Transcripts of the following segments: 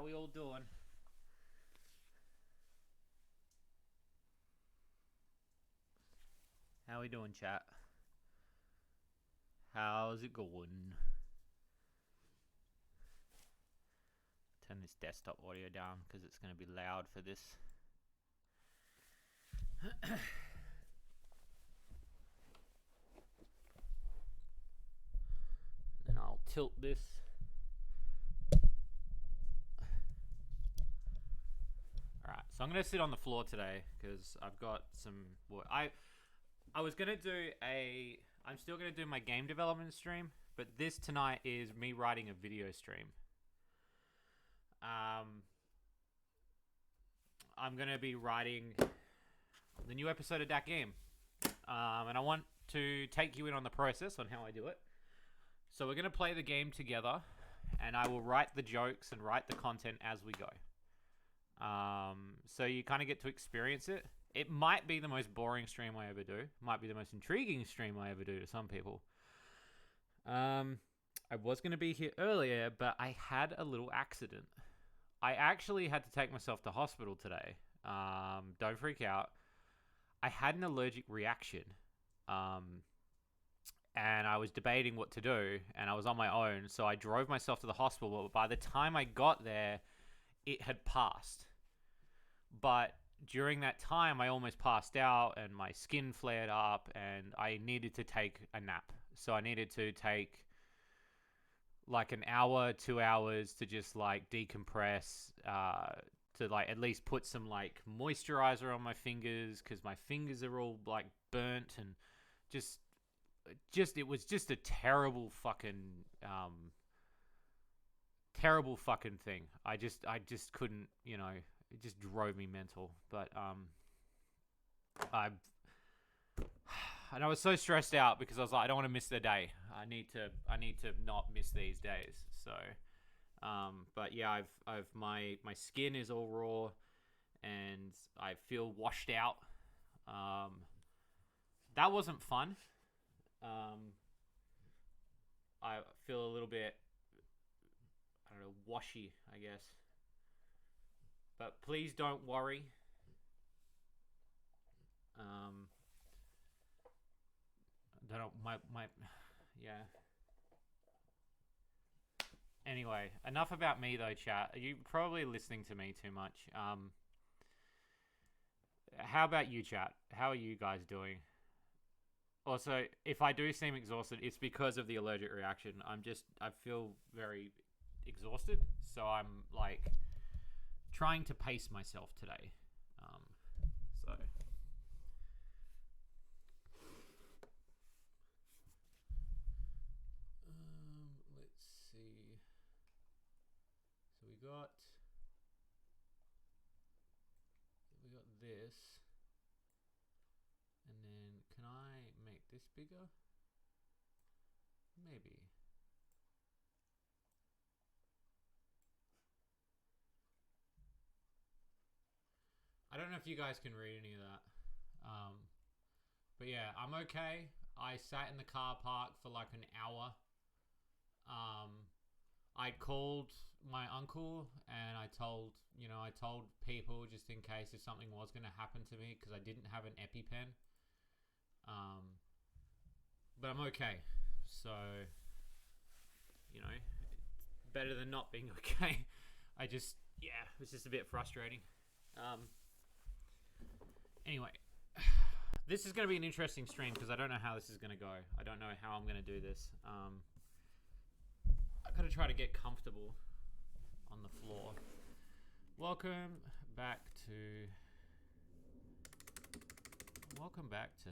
How we all doing? How we doing, chat? How's it going? Turn this desktop audio down because it's going to be loud for this. Then I'll tilt this. Alright, so I'm going to sit on the floor today because I've got some... I was going to do a... I'm still going to do my game development stream, but this tonight is me writing a video stream. I'm going to be writing the new episode of that game. And I want to take you in on the process on how I do it. So we're going to play the game together, and I will write the jokes and write the content as we go. So you kind of get to experience it. It might be the most boring stream I ever do. Might be the most intriguing stream I ever do to some people. I was going to be here earlier, but I had a little accident. I actually had to take myself to hospital today. Don't freak out. I had an allergic reaction. And I was debating what to do, and I was on my own, so I drove myself to the hospital, but by the time I got there, it had passed. But during that time, I almost passed out, and my skin flared up, and I needed to take a nap. So I needed to take like an hour, 2 hours to just like decompress, to like at least put some like moisturizer on my fingers, because my fingers are all like burnt, and just it was just a terrible fucking thing. I just couldn't, it just drove me mental. But and I was so stressed out because I was like, I don't want to miss the day. I need to not miss these days. So but yeah, my skin is all raw and I feel washed out. That wasn't fun. I feel a little bit, I don't know, washy, I guess. But please don't worry. I don't know, yeah. Anyway, enough about me though, chat. You're probably listening to me too much. How about you, chat? How are you guys doing? Also, if I do seem exhausted, it's because of the allergic reaction. I feel very exhausted, so I'm like trying to pace myself today. So let's see. So we got this. And then, can I make this bigger? Maybe. I don't know if you guys can read any of that. But yeah, I'm okay. I sat in the car park for like an hour. I called my uncle and I told people just in case if something was going to happen to me, because I didn't have an EpiPen. But I'm okay. So, better than not being okay. It's just a bit frustrating. Anyway, this is going to be an interesting stream because I don't know how this is going to go. I don't know how I'm going to do this. I've got to try to get comfortable on the floor. Welcome back to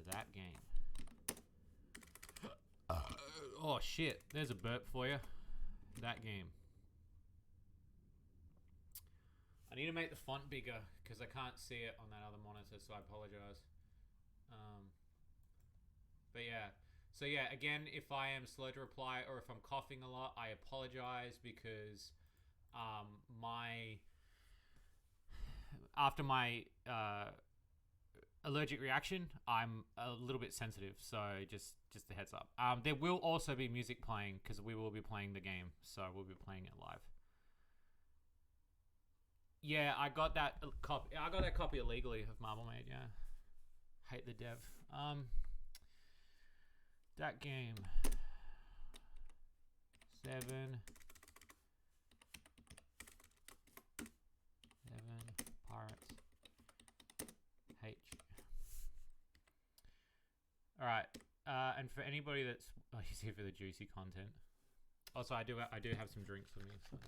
that game. Oh shit, there's a burp for you. That game. I need to make the font bigger because I can't see it on that other monitor, so I apologize. But yeah. So yeah, again, if I am slow to reply or if I'm coughing a lot, I apologize because after my allergic reaction, I'm a little bit sensitive, so just a heads up. There will also be music playing because we will be playing the game, so we'll be playing it live. Yeah, I got that copy. I got that copy illegally of Marblemade. Yeah, hate the dev. That game. 7 Pirates. H. All right. And for anybody that's he's here for the juicy content. Also, I do have some drinks for me. So.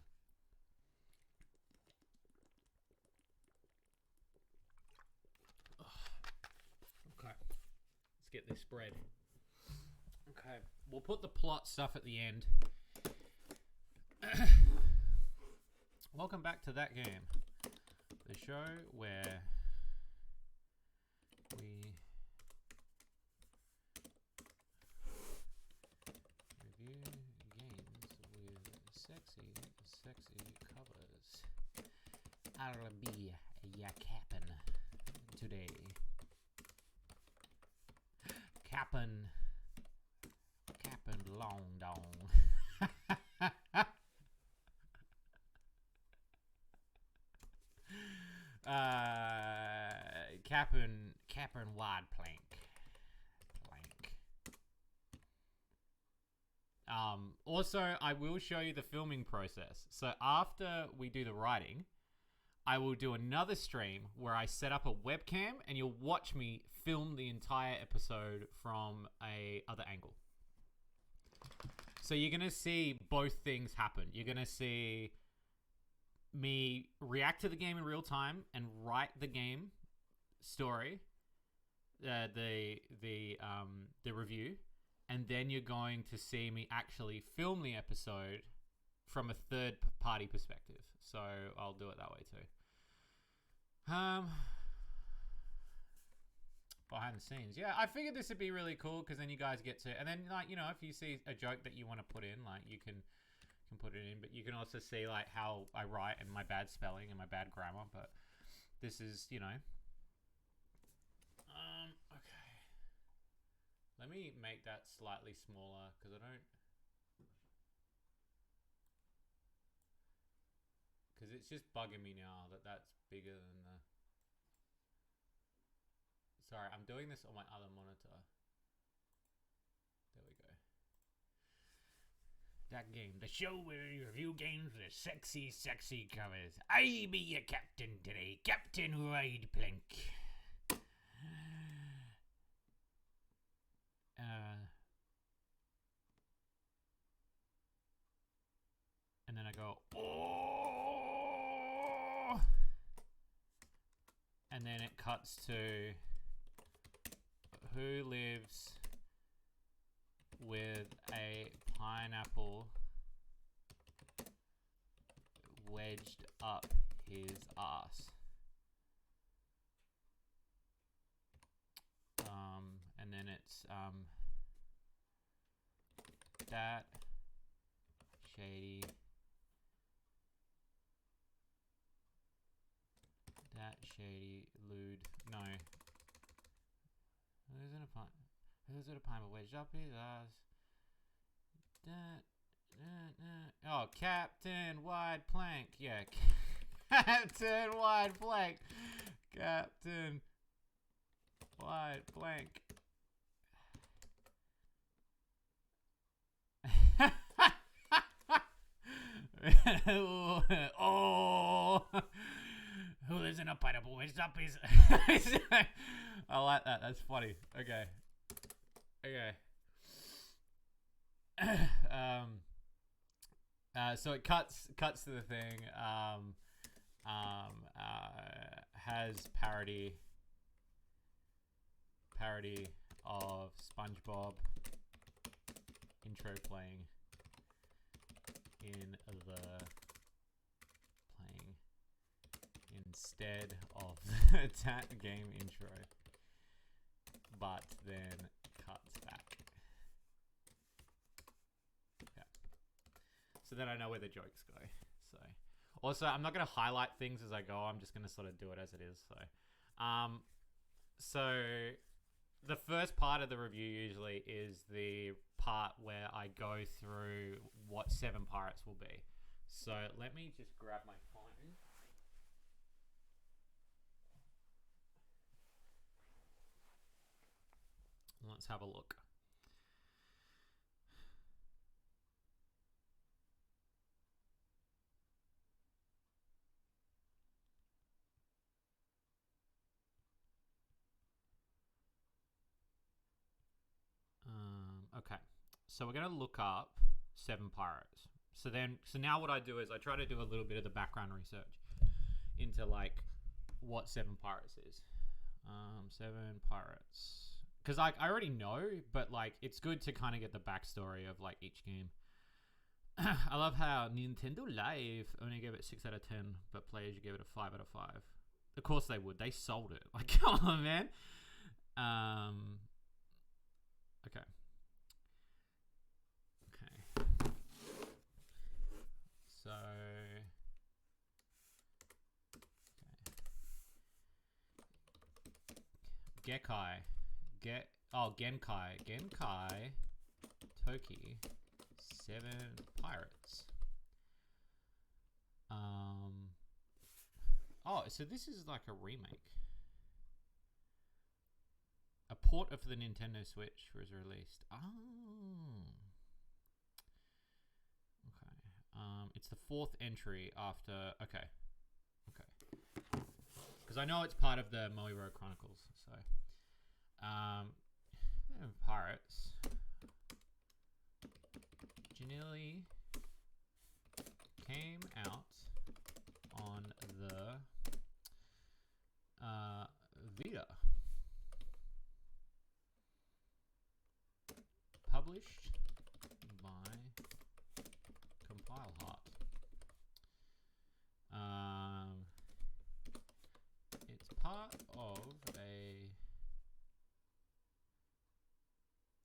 Okay. Let's get this spread. Okay. We'll put the plot stuff at the end. Welcome back to That Game. The show where we review games with sexy covers. I'll be ya cappin' today. Cappin' long dong. Cappin' wide plank. Also, I will show you the filming process. So after we do the writing, I will do another stream where I set up a webcam and you'll watch me film the entire episode from a other angle. So you're going to see both things happen. You're going to see me react to the game in real time and write the game story, the review, and then you're going to see me actually film the episode from a third party perspective. So I'll do it that way too. Behind the scenes, yeah, I figured this would be really cool because then you guys get to, and then like if you see a joke that you want to put in, like you can put it in, but you can also see like how I write and my bad spelling and my bad grammar. But this is okay. Let me make that slightly smaller because it's just bugging me now that that's bigger than the. Sorry, I'm doing this on my other monitor. There we go. That Game, the show where we review games with sexy covers. I be your captain today, Captain Wide Plank. And then I go, oh, and then it cuts to who lives with a pineapple wedged up his ass. And then it's that Shady, lewd, no. Who's in a pineapple wedged up his ass? Oh, Captain Wide Plank. Yeah. Captain Wide Plank. Captain Wide Plank. Oh. Who lives in a pineapple wedged up his... I like that. That's funny. Okay. So it cuts to the thing. Has parody of SpongeBob intro playing instead of the That Game intro, but then cuts back. Yeah. So then I know where the jokes go. So also, I'm not going to highlight things as I go. I'm just going to sort of do it as it is. So the first part of the review usually is the part where I go through what 7 pirates will be. So let me just grab my phone. Let's have a look. Okay, so we're gonna look up 7 Pirates. So now what I do is I try to do a little bit of the background research into like what 7 Pirates is. 7 Pirates, because like I already know, but like it's good to kind of get the backstory of like each game. I love how Nintendo Live only gave it 6 out of 10, but players gave it a 5 out of 5. Of course they would. They sold it. Like, come on, man. Okay. So, Genkai, Toki, 7 Pirates. Oh, so this is like a remake. A port of the Nintendo Switch was released. Oh. Okay. It's the 4th entry after. Okay. Because I know it's part of the Moe Road Chronicles. So, Pirates. Originally came out on the Vita. Published by Compile Heart. It's part of a.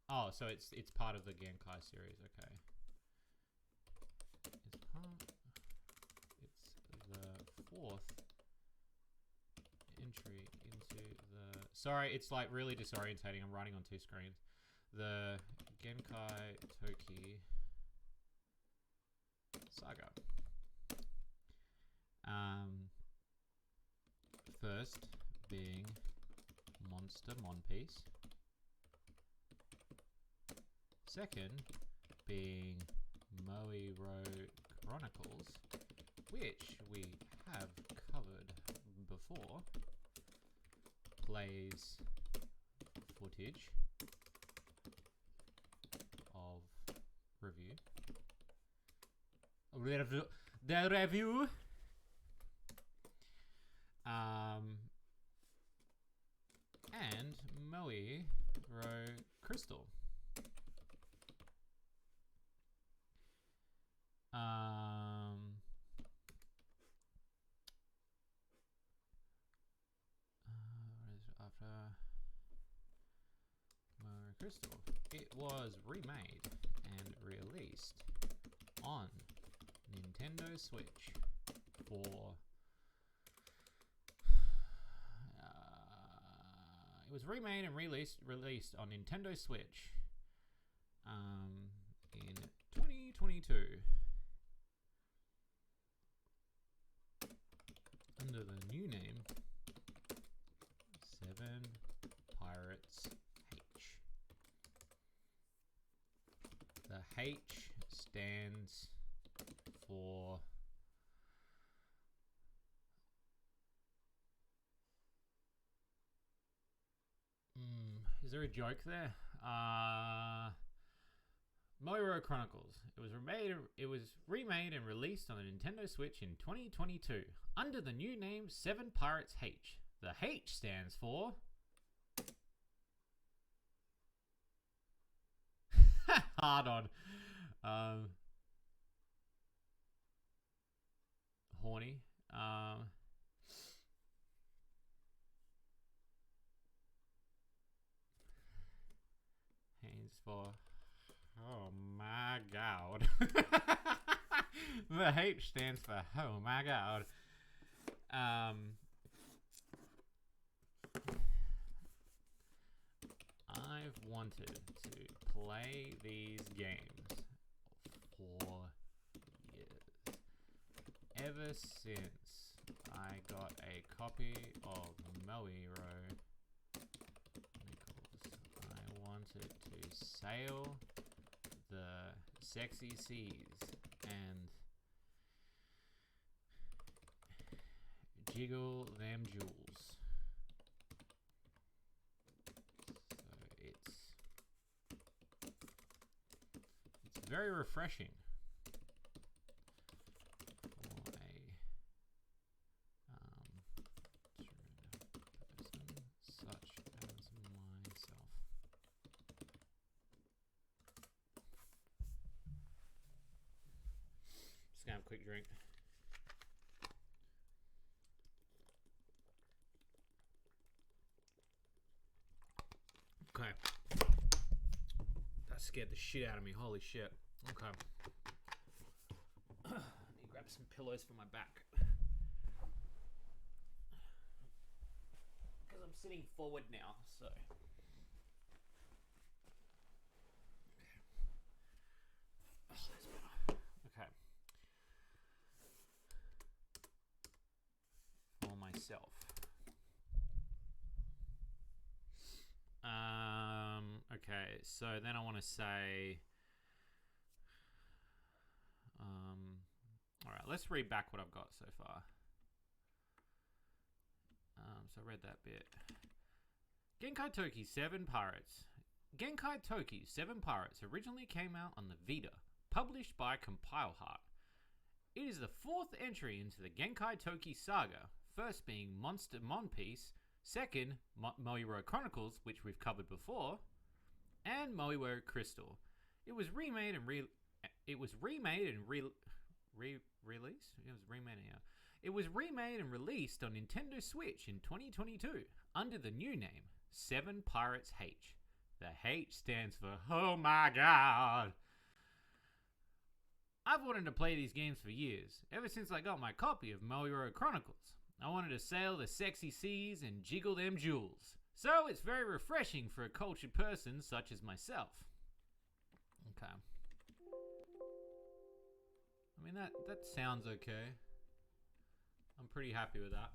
Oh, so it's part of the Genkai series. Okay. It's the 4th entry into the. Sorry, it's like really disorientating. I'm writing on 2 screens. The Genkai Toki Saga. First being Monster Mon Piece. Second being Moe Road Chronicles, which we have covered before. Plays footage of review. The review. And Moe Row Crystal. What is it after Moe Row Crystal? It was remade and released on Nintendo Switch for. It was remade and released on Nintendo Switch in 2022 under the new name 7 Pirates H. The H stands for is there a joke there? Moe Road Chronicles. It was remade and released on the Nintendo Switch in 2022 under the new name 7 Pirates H. The H stands for hard on. Horny. Hands for. Oh my god. The H stands for oh my god. I've wanted to play these games for years. Ever since I got a copy of Moe Row Chronicles, I wanted wanted to sail the sexy seas and jiggle them jewels. So it's very refreshing for a person such as myself. Just gonna have a quick drink. Okay. That scared the shit out of me. Holy shit. Okay. Let me grab some pillows for my back. Because I'm sitting forward now, so. Oh, that's better. Okay. For myself. Okay, so then I want to say, all right, let's read back what I've got so far. So I read that bit. Genkai Toki 7 Pirates. Genkai Toki 7 Pirates originally came out on the Vita, published by Compile Heart. It is the fourth entry into the Genkai Toki saga, first being Monster Monpiece, second, Moiro Chronicles, which we've covered before, and Moiro Crystal. It was remade and released. It was remade and released on Nintendo Switch in 2022 under the new name 7 Pirates H. The H stands for oh my god. I've wanted to play these games for years, ever since I got my copy of Moiro Chronicles. I wanted to sail the sexy seas and jiggle them jewels. So it's very refreshing for a cultured person such as myself. Okay. I mean, that sounds okay. I'm pretty happy with that.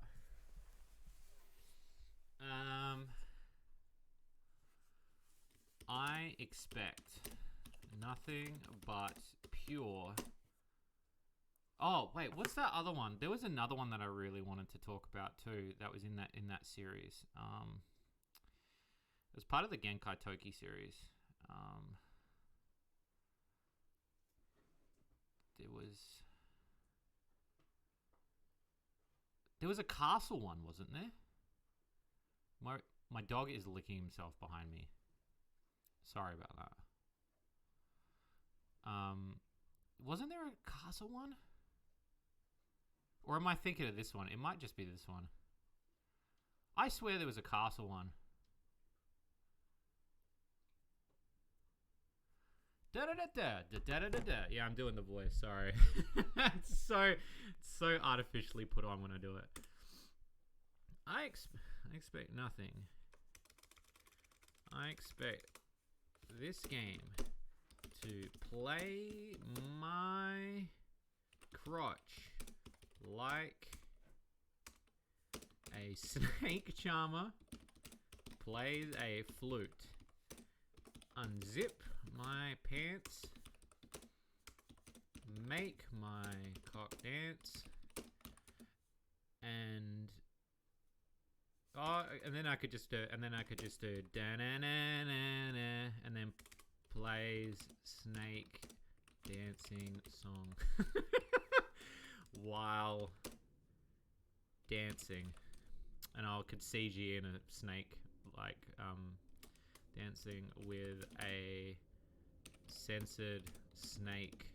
I expect nothing but pure... Oh, wait, what's that other one? There was another one that I really wanted to talk about too that was in that series. It was part of the Genkai Toki series. There was a castle one, wasn't there? My dog is licking himself behind me. Sorry about that. Wasn't there a castle one? Or am I thinking of this one? It might just be this one. I swear there was a castle one. Da-da-da-da, da-da-da-da. Yeah, I'm doing the voice, sorry. It's so artificially put on when I do it. I expect nothing. I expect this game to play my crotch like a snake charmer plays a flute. Unzip my pants, make my cock dance, and then I could just do da-na-na-na-na, and then plays snake dancing song while dancing, and I could CG in a snake like dancing with a censored snake.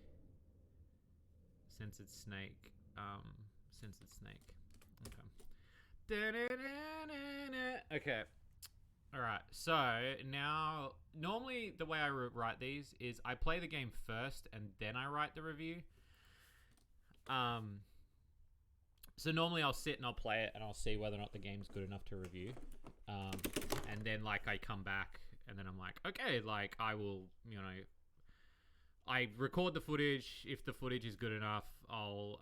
Okay. Alright, so now normally the way I write these is I play the game first and then I write the review. So normally I'll sit and I'll play it and I'll see whether or not the game's good enough to review. And then like I come back and then I'm like, okay, like I will, I record the footage. If the footage is good enough, I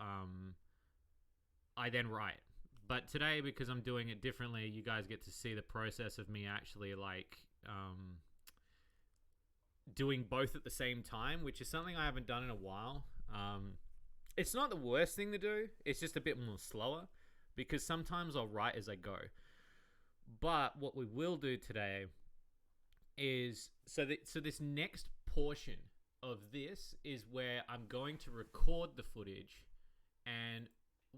then write. But today, because I'm doing it differently, you guys get to see the process of me actually like doing both at the same time, which is something I haven't done in a while. It's not the worst thing to do. It's just a bit more slower because sometimes I'll write as I go. But what we will do today is so this next portion of this is where I'm going to record the footage, and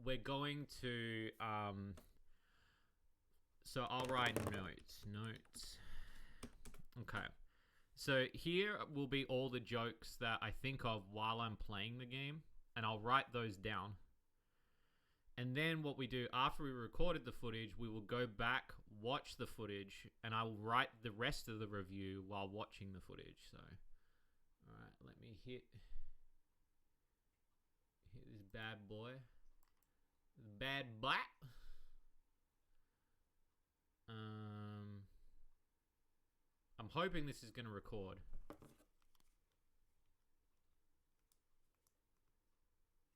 we're going to so I'll write notes. Okay. So here will be all the jokes that I think of while I'm playing the game, and I'll write those down. And then what we do after we recorded the footage, we will go back, watch the footage, and I will write the rest of the review while watching the footage. So, all right, let me hit this bad boy. Bad boy. I'm hoping this is going to record.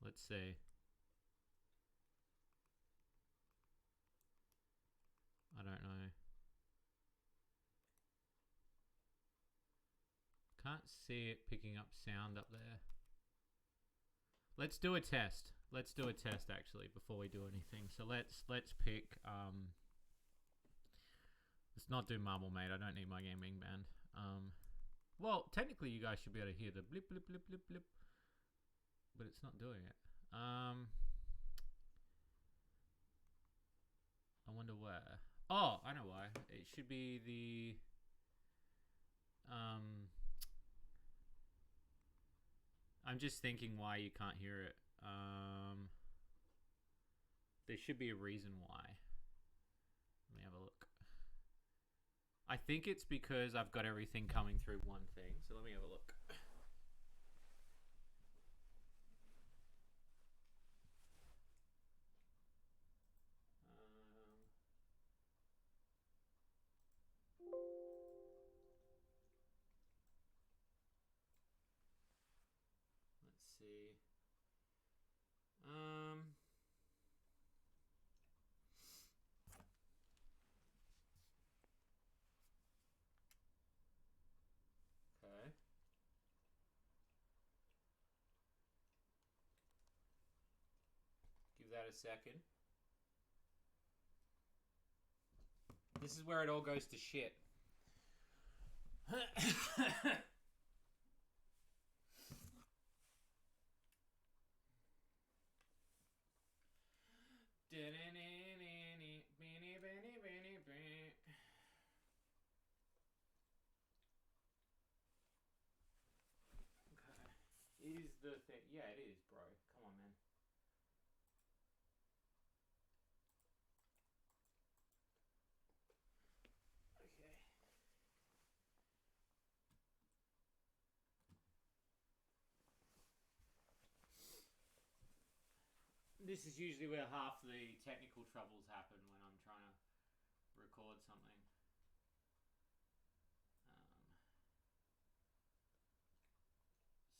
Let's see. I don't know. Can't see it picking up sound up there. Let's do a test. Let's do a test actually before we do anything. So let's pick let's not do Marble Mate. I don't need my game being banned. Well, technically you guys should be able to hear the blip blip blip blip blip, but it's not doing it. I wonder where. Oh, I know why. It should be the I'm just thinking why you can't hear it. There should be a reason why. Let me have a look. I think it's because I've got everything coming through one thing. So let me have a look. Let's see. Okay. Give that a second. This is where it all goes to shit. Is the thing? Yeah, it is, bro. Come on, man. Okay. This is usually where half the technical troubles happen when I'm trying to record something.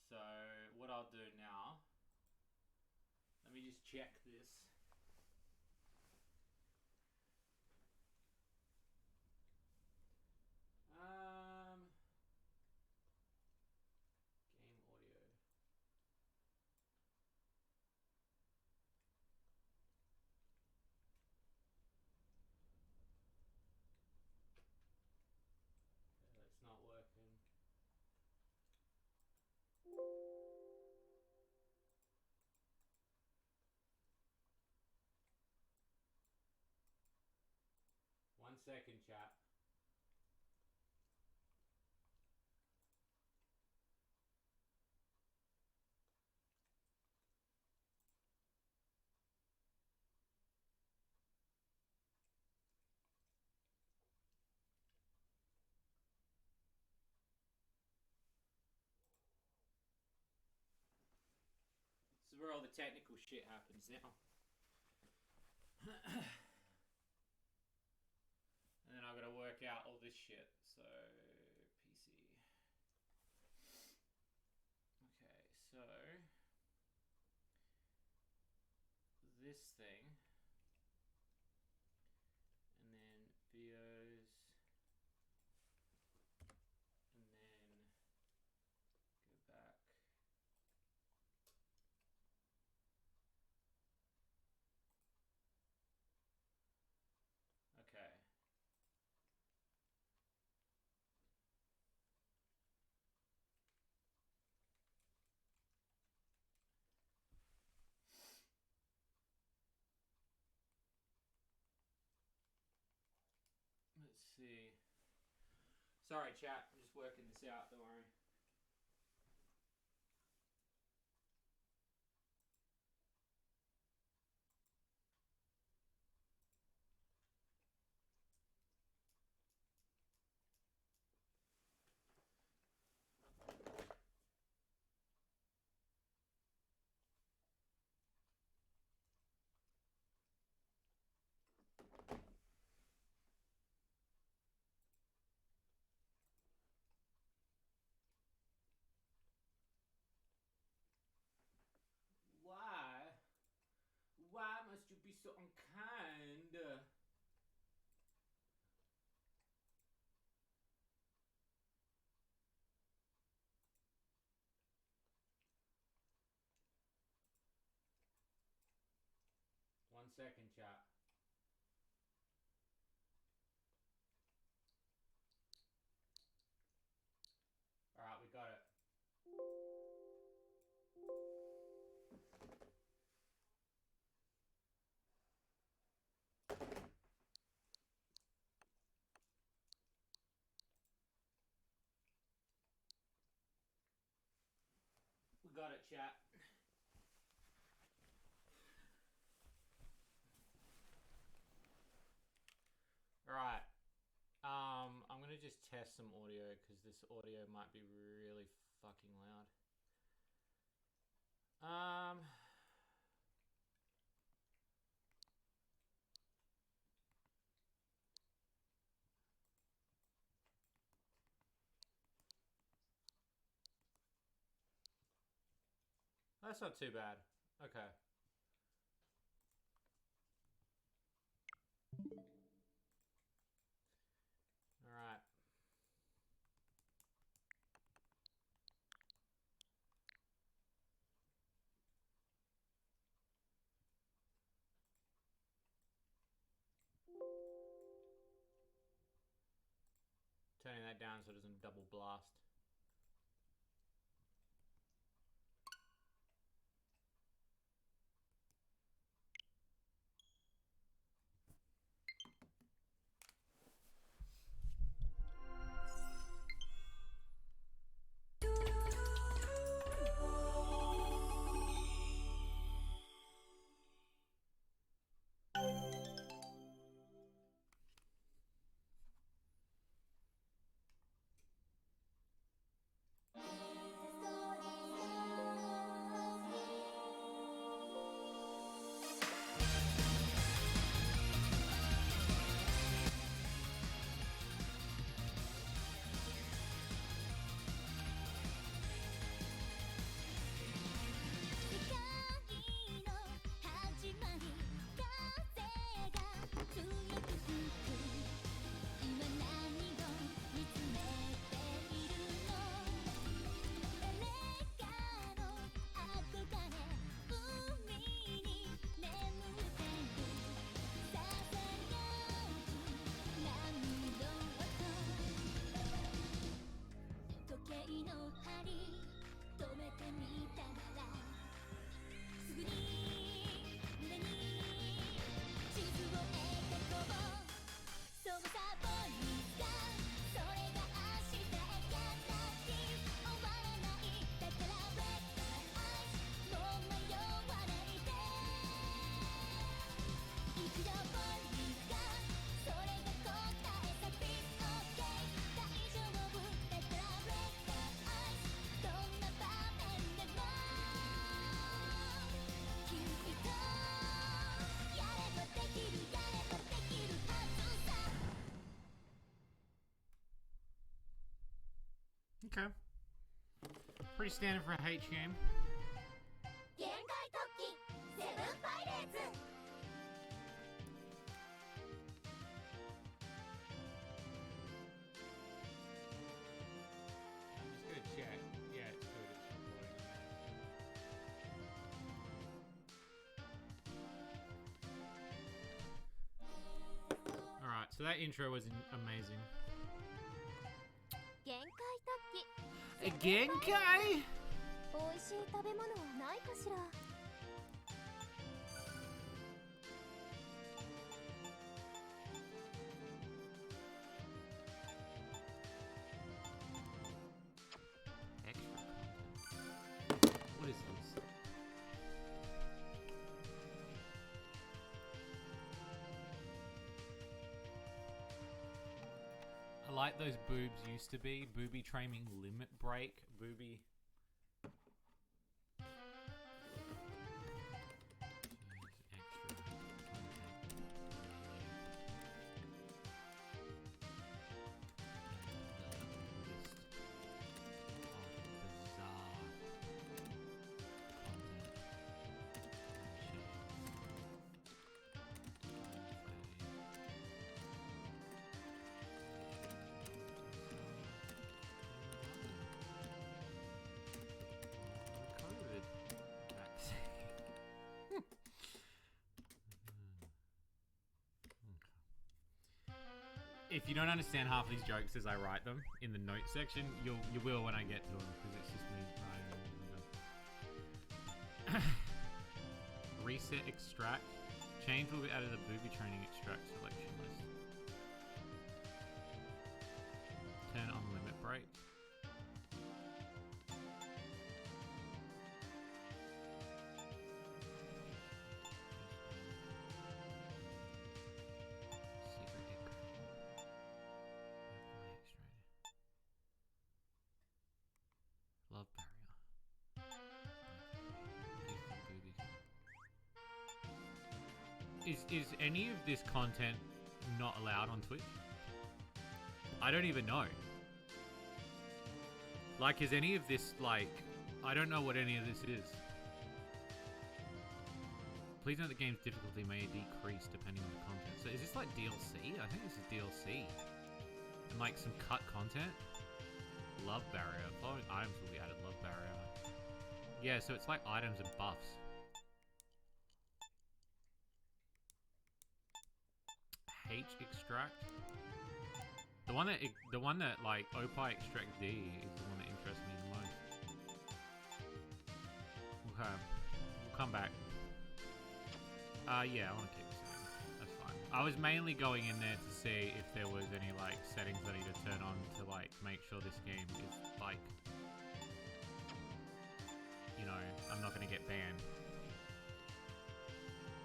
So what I'll do now, let me just check this. Game audio. Okay, that's not working. One second, chat. This is where all the technical shit happens now. And then I've got to work out all this shit. So, PC. Okay, so this thing. And then videos. And then see. Sorry, chat. I'm just working this out. Don't worry. Why? Why must you be so unkind? One second, chat. Alright, we got it. We got it, chat. Alright. I'm gonna just test some audio because this audio might be really fucking loud. That's not too bad. Okay. Alright. Turning that down so it doesn't double blast. Okay. Pretty standard for a H game. It's good chat. Yeah, it's good. Alright, so that intro was amazing. Genkai? I like those boobs used to be. Booby training limit break. Booby. If you don't understand half of these jokes as I write them in the note section, you will when I get to them, because it's just me writing them. Reset extract. Change will be added to the booby training extract selection list. Turn on limit break. Love barrier. Is any of this content not allowed on Twitch? I don't even know. Like, is any of this, like, I don't know what any of this is. Please note the game's difficulty may decrease depending on the content. So is this like DLC? I think this is DLC. And like some cut content? Love barrier. Following items will be added. Love barrier. Yeah, so it's like items and buffs. H extract. The one that like Opie extract D is the one that interests me the most. Okay, we'll come back. Yeah, I want to keep this in. That's fine. I was mainly going in there to see if there was any like settings I need to turn on to like make sure this game is like, you know, I'm not gonna get banned.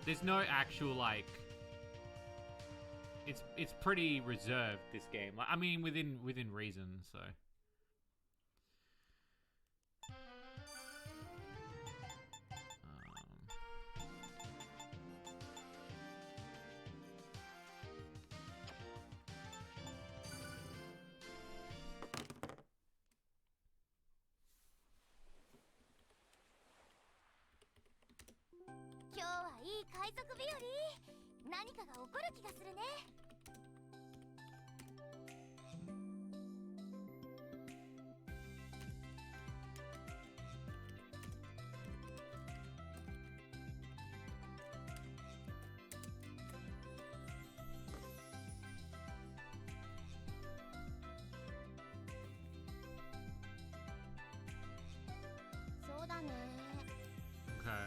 There's no actual like. It's pretty reserved, this game. Like, I mean, within reason. So. Okay.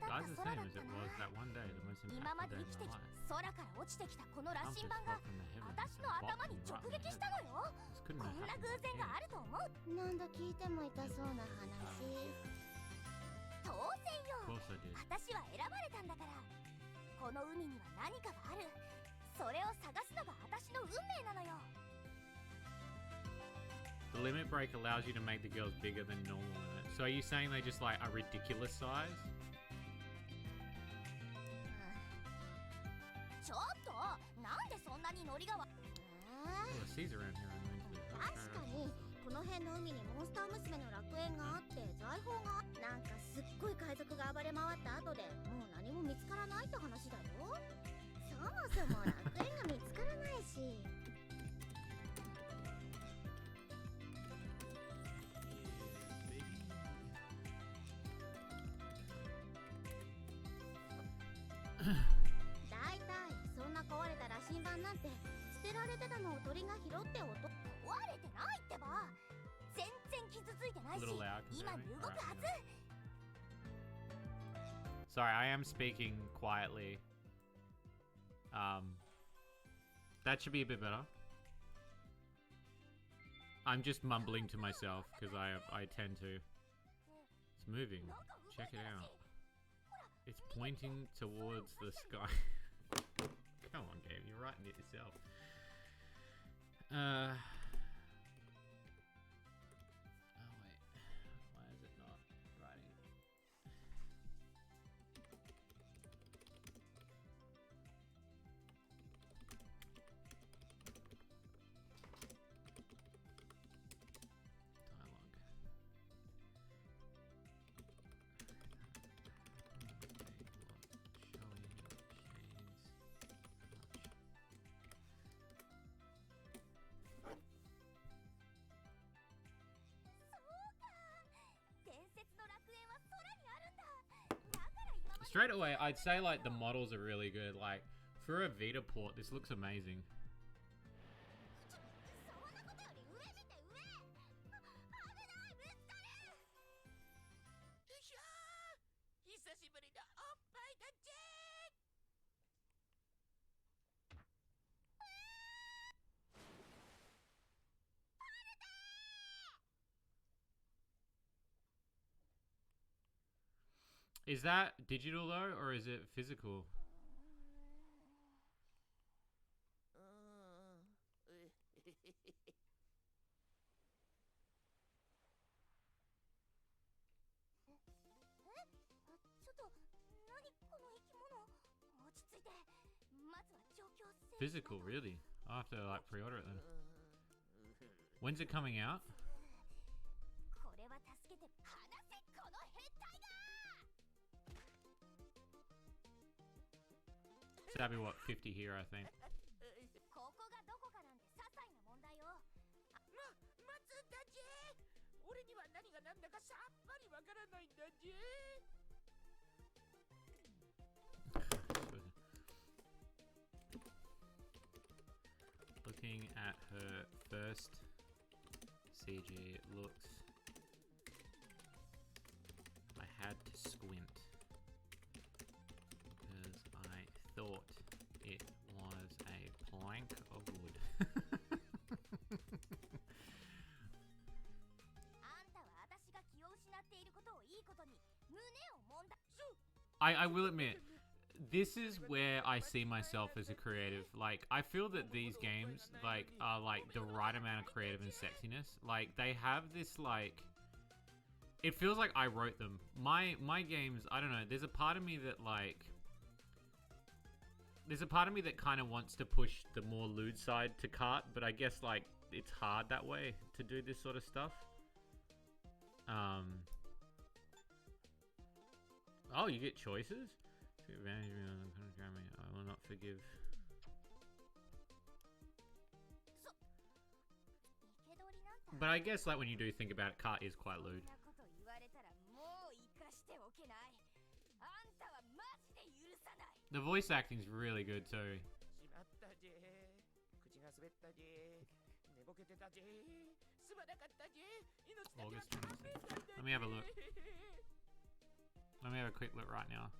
That's the same as it was that one day, the most impactful day in my life. I'm just fell from the heavens and bopped me right in the head. This couldn't have happened again. Of course I did. The limit break allows you to make the girls bigger than normal limit. So are you saying they just like a ridiculous size? Oh, the seas around here are meant to be. A little loud. Right. Sorry, I am speaking quietly. That should be a bit better. I'm just mumbling to myself because I tend to. It's moving. Check it out. It's pointing towards the sky. Come on, game. You're writing it yourself. Uh. Oh wait, why is it not writing? Dialogue. Showing shades. Straight away, I'd say like the models are really good. Like for a Vita port, this looks amazing. Is that digital though, or is it physical? Physical, really? I'll have to like pre-order it then. When's it coming out? So that'd be what, 50 here, I think. Looking at her first CG, it looks... I had to squint because I thought it was a plank of wood. I will admit, this is where I see myself as a creative. Like, I feel that these games, like, are, like, the right amount of creative and sexiness. Like, they have this, like... It feels like I wrote them. My games, I don't know, there's a part of me that, like... There's a part of me that kind of wants to push the more lewd side to cart, but I guess, like, it's hard that way to do this sort of stuff. Oh, you get choices? Take advantage of me on the country. I will not forgive. But I guess, like, when you do think about it, cart is quite lewd. The voice acting is really good too. August 26th. Let me have a look. Let me have a quick look right now.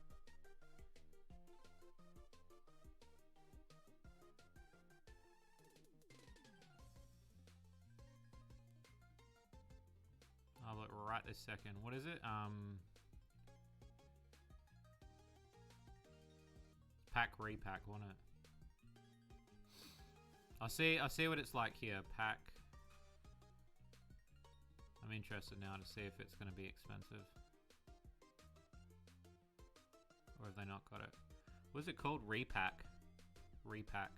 I'll look right this second. What is it? Pack repack, wasn't it? I'll see what it's like here. Pack. I'm interested now to see if it's going to be expensive. Or have they not got it? What is it called? Repack. Repack.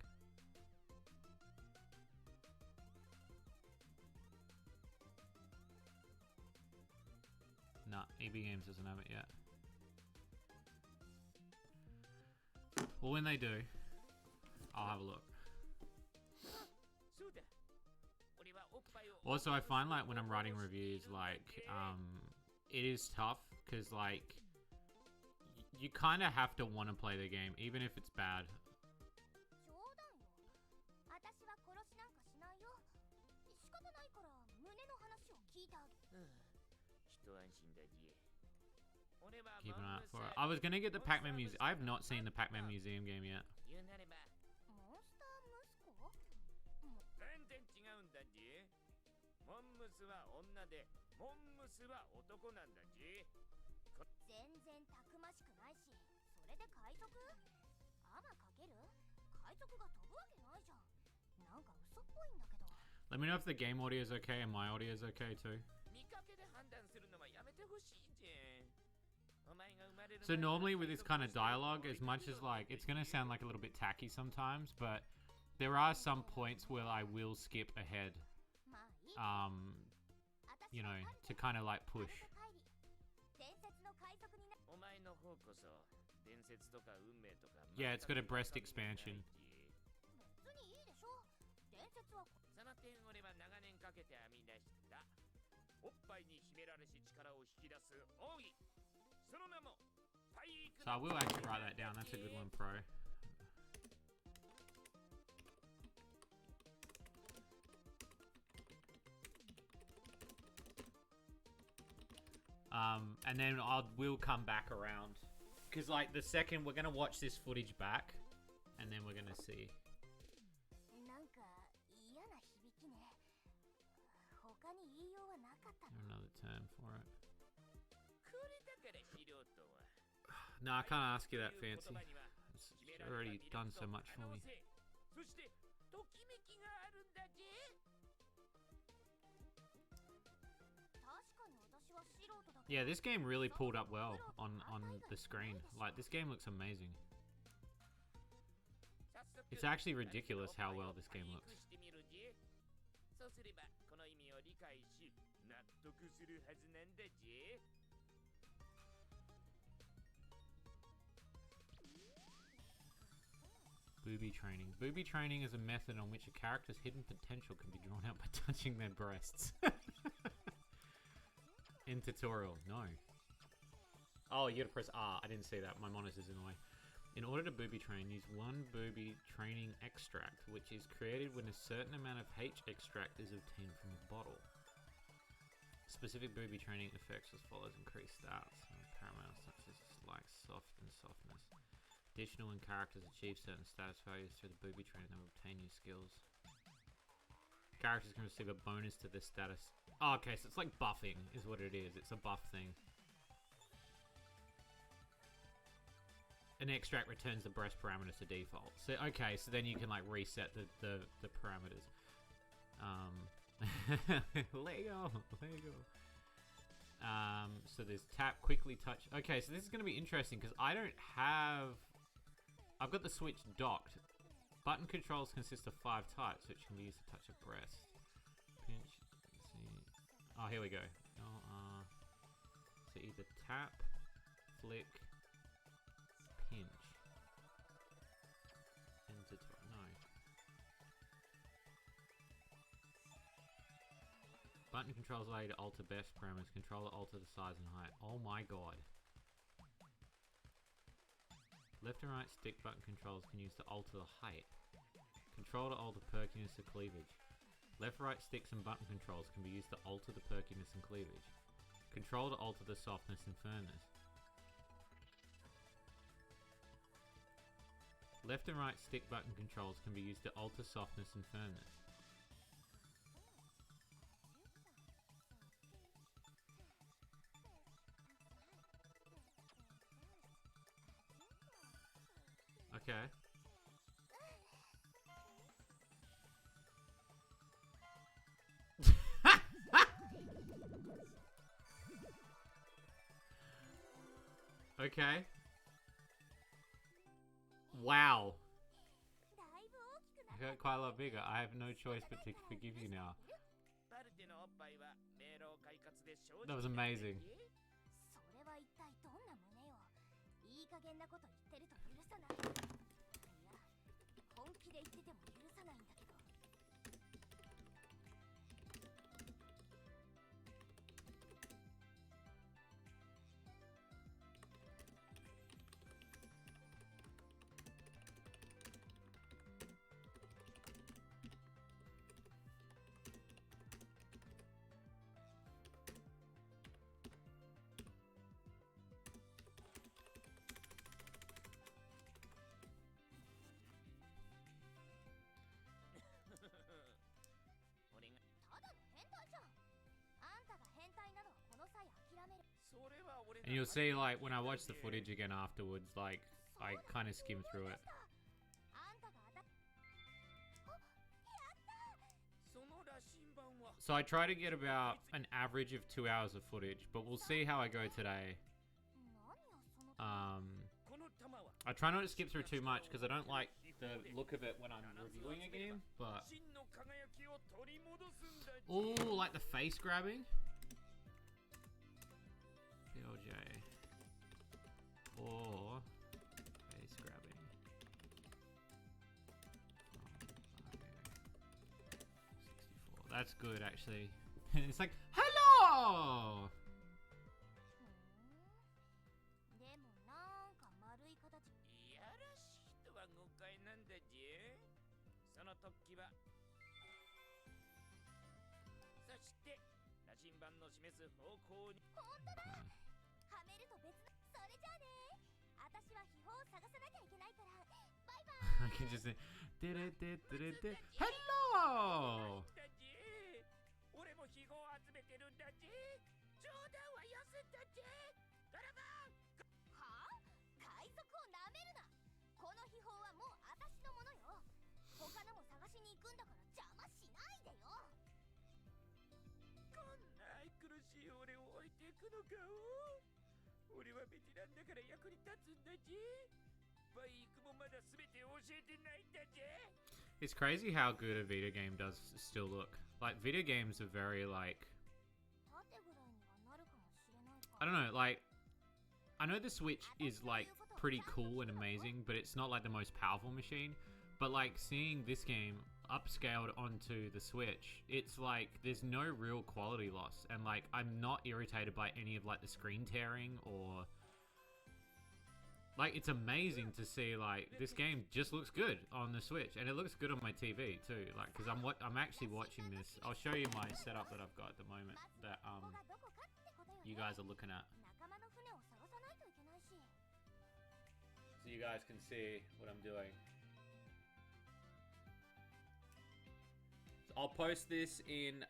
Nah, EB Games doesn't have it yet. Well, when they do, I'll have a look. Also, I find like when I'm writing reviews, like, it is tough because like you kind of have to want to play the game, even if it's bad. Keep an eye out for it. I was gonna get the Pac-Man Museum. I have not seen the Pac-Man Museum game yet. Let me know if the game audio is okay and my audio is okay too. So normally with this kind of dialogue, as much as like, it's going to sound like a little bit tacky sometimes, but there are some points where I will skip ahead, you know, to kind of like push. Yeah, it's got a breast expansion. So I will actually write that down. That's a good one, Pro. And then we'll come back around. Because, like, the second we're going to watch this footage back, and then we're going to see. Another term for it. No, I can't ask you that, Fancy. It's already done so much for me. Yeah, this game really pulled up well on the screen. Like, this game looks amazing. It's actually ridiculous how well this game looks. Booby training. Booby training is a method on which a character's hidden potential can be drawn out by touching their breasts. In tutorial, no. Oh, you gotta press R. I didn't see that. My monitor's in the way. In order to booby train, use one booby training extract, which is created when a certain amount of H extract is obtained from a bottle. Specific booby training effects as follows: increased stats, parameters such as like soft and softness. Additional when characters achieve certain status values through the booby training, they will obtain new skills. Characters can receive a bonus to their status. Oh, okay, so it's like buffing is what it is. It's a buff thing. An extract returns the breast parameters to default. So okay, so then you can like reset the parameters. Lego. So there's tap, quickly touch. Okay, so this is going to be interesting because I don't have... I've got the Switch docked. Button controls consist of 5 types, which can be used to touch a breast. Pinch. Let's see. Oh, here we go. So either tap, flick, pinch. Enter. No. Button controls allow you to alter best parameters. Controller alter the size and height. Oh my god. Left and right stick button controls can use to alter the height. Control to alter perkiness or cleavage. Left right sticks and button controls can be used to alter the perkiness and cleavage. Control to alter the softness and firmness. Left and right stick button controls can be used to alter softness and firmness. Okay. Okay. Wow. I got quite a lot bigger. I have no choice but to forgive you now. That was amazing. And you'll see, like, when I watch the footage again afterwards, like, I kind of skim through it. So I try to get about an average of 2 hours of footage, but we'll see how I go today. I try not to skip through too much because I don't like the look of it when I'm reviewing a game, but... Ooh, like the face grabbing. PLJ. Or face grabbing. Oh, 64. That's good, actually. It's like, hello! I can just say, hello! It's crazy how good a video game does still look. Like, video games are very, like... I don't know, like... I know the Switch is, like, pretty cool and amazing, but it's not, like, the most powerful machine. But, like, seeing this game upscaled onto the Switch, it's, like, there's no real quality loss. And, like, I'm not irritated by any of, like, the screen tearing or... Like, it's amazing to see, like, this game just looks good on the Switch. And it looks good on my TV, too. Like, because I'm actually watching this. I'll show you my setup that I've got at the moment that, you guys are looking at. So you guys can see what I'm doing. So I'll post this in,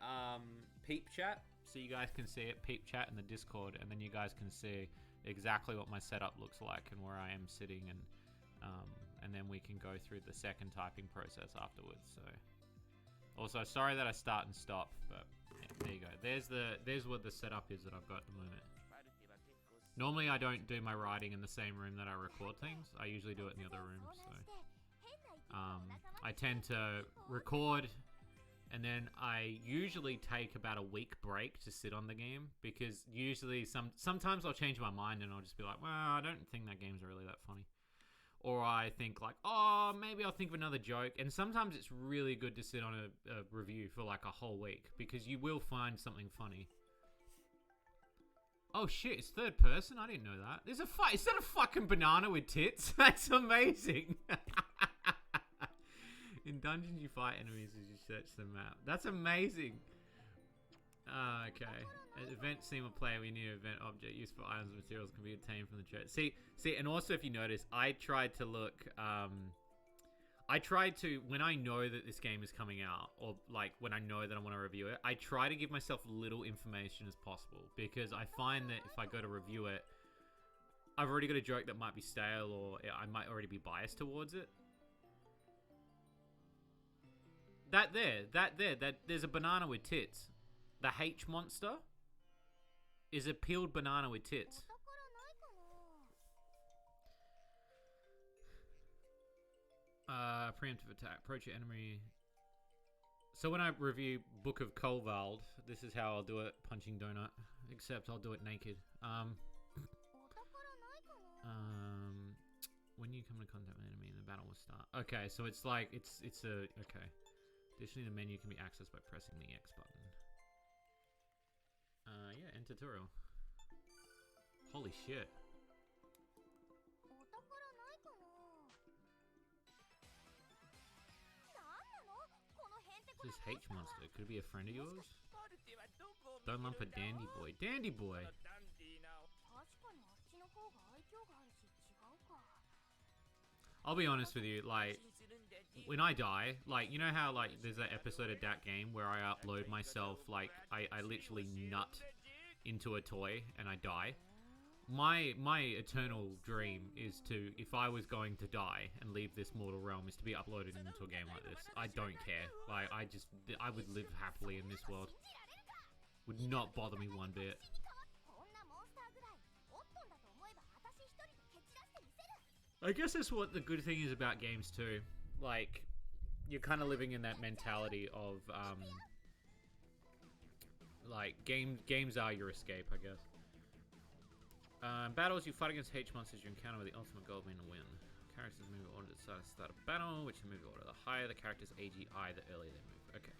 Peep Chat. So you guys can see it, Peep Chat in the Discord. And then you guys can see exactly what my setup looks like and where I am sitting, and then we can go through the second typing process afterwards. So also sorry that I start and stop, but yeah, there you go. There's what the setup is that I've got at the moment. Normally I don't do my writing in the same room that I record things. I usually do it in the other room. So I tend to record, and then I usually take about a week break to sit on the game, because usually sometimes I'll change my mind and I'll just be like, well, I don't think that game's really that funny. Or I think like, oh, maybe I'll think of another joke. And sometimes it's really good to sit on a review for like a whole week, because you will find something funny. Oh shit, it's third person? I didn't know that. There's a fight. Is that a fucking banana with tits? That's amazing. In dungeons, you fight enemies as you search the map. That's amazing. Okay. At event single player, we need an event object. Useful items and materials can be obtained from the church. See, and also if you notice, I tried to look, when I know that this game is coming out, or like when I know that I want to review it, I try to give myself little information as possible, because I find that if I go to review it, I've already got a joke that might be stale, or I might already be biased towards it. There's a banana with tits. The H monster is a peeled banana with tits. Preemptive attack. Approach your enemy. So when I review Book of Kolvald, this is how I'll do it, punching donut. Except I'll do it naked. When you come into contact with an enemy, the battle will start. Okay, so it's like, it's okay. Additionally, the menu can be accessed by pressing the X button. Yeah, end tutorial. Holy shit. This is H monster. Could it be a friend of yours? Don't lump a dandy boy. Dandy boy! I'll be honest with you, like, when I die, like, you know how, like, there's that episode of that game where I upload myself, like, I literally nut into a toy and I die? My eternal dream is to, if I was going to die and leave this mortal realm, is to be uploaded into a game like this. I don't care. Like, I would live happily in this world. Would not bother me one bit. I guess that's what the good thing is about games too. Like, you're kind of living in that mentality of, like, games are your escape, I guess. Battles, you fight against H monsters you encounter with the ultimate goal being to win. Characters move order to start a battle, which the move order. The higher the character's AGI, the earlier they move. Okay.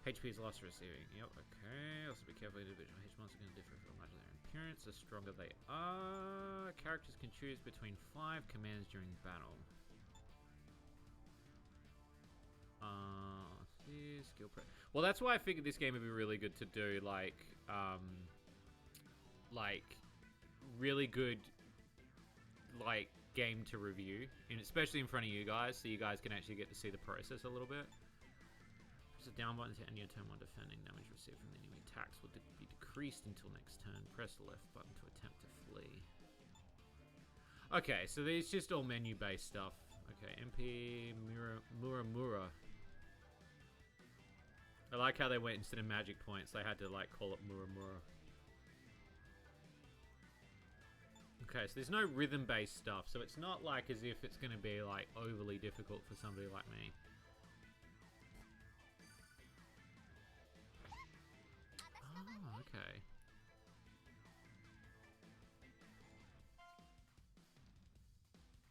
HP is lost receiving. Yep, okay. Also be careful, individual H monsters are going to differ from much of their appearance. The stronger they are. Characters can choose between 5 commands during battle. Skill prep. Well, that's why I figured this game would be really good to do, like really good, like, game to review, and especially in front of you guys, so you guys can actually get to see the process a little bit. Press the down button to end your turn while defending. Damage received from the enemy attacks will be decreased until next turn. Press the left button to attempt to flee. Okay, so these just all menu-based stuff. Okay, MP Muramura. I like how they went, instead of magic points, they had to, like, call it Muramura. Okay, so there's no rhythm-based stuff, so it's not like as if it's going to be, like, overly difficult for somebody like me. Oh, okay.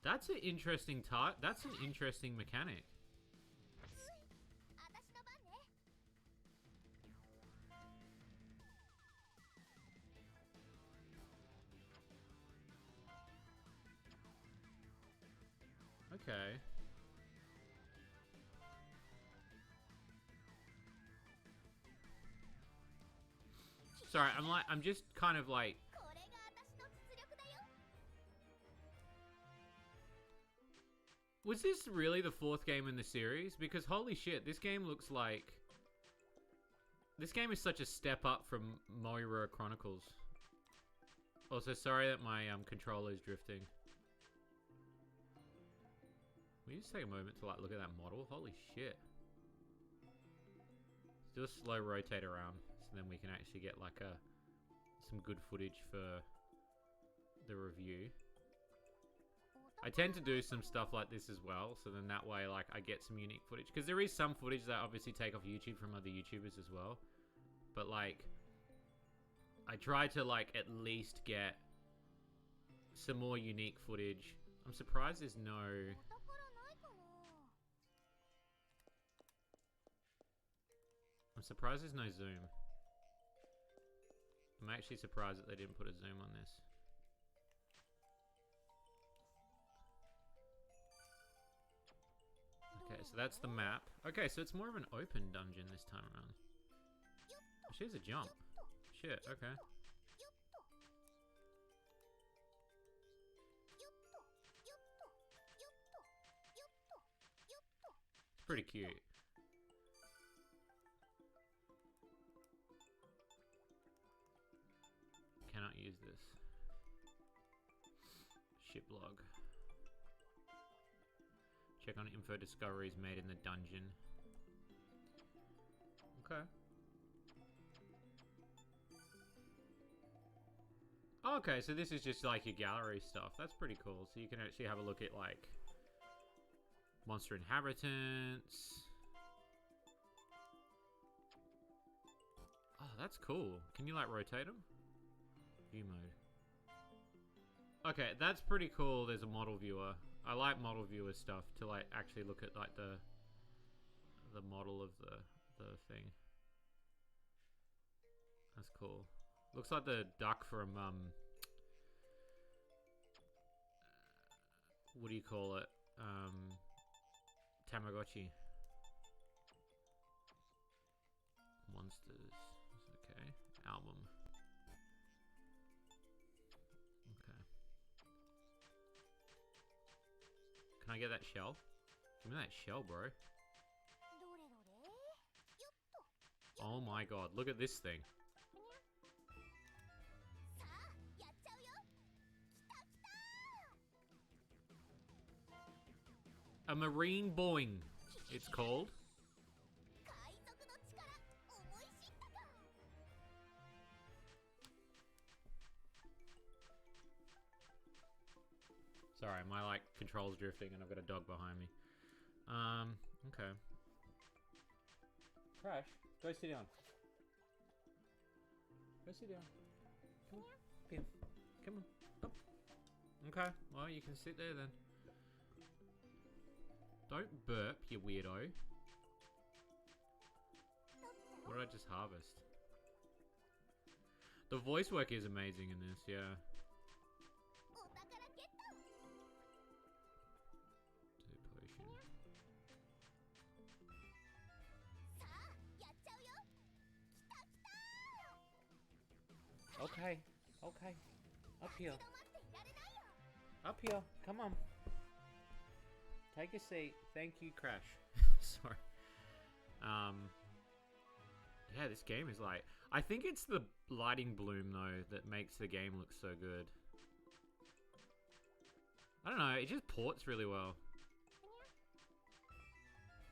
That's an interesting that's an interesting mechanic. Okay. Sorry, I'm just kind of like... Was this really the 4th game in the series? Because holy shit, this game looks like... This game is such a step up from Moira Chronicles. Also, sorry that my controller is drifting. Will you just take a moment to, like, look at that model? Holy shit. Let's do a slow rotate around, so then we can actually get, like, some good footage for the review. I tend to do some stuff like this as well, so then that way, like, I get some unique footage. Because there is some footage that I obviously take off YouTube from other YouTubers as well. But, like, I try to, like, at least get some more unique footage. I'm surprised there's no... I'm surprised there's no zoom. I'm actually surprised that they didn't put a zoom on this. Okay, so that's the map. Okay, so it's more of an open dungeon this time around. Actually, there's a jump. Shit, okay. It's pretty cute. Cannot use this. Ship log. Check on info discoveries made in the dungeon. Okay. Oh, okay, so this is just like your gallery stuff. That's pretty cool. So you can actually have a look at, like, monster inhabitants. Oh, that's cool. Can you, like, rotate them? View mode. Okay, that's pretty cool. There's a model viewer. I like model viewer stuff to, like, actually look at, like, the model of the thing. That's cool. Looks like the duck from what do you call it? Tamagotchi. Monsters. Okay. Album. Okay. Can I get that shell? Give me that shell, bro. Oh my god, look at this thing. A marine boing, it's called. Sorry, my like controls drifting and I've got a dog behind me. Okay. Crash, go sit down. Go sit down. Come on. Here. Come on. Up. Okay, well you can sit there then. Don't burp, you weirdo. What did I just harvest? The voice work is amazing in this, yeah. Okay, okay. Up here. Up here, come on. Take a seat. Thank you, Crash. Sorry. Yeah, this game is like... I think it's the lighting bloom, though, that makes the game look so good. I don't know, it just ports really well.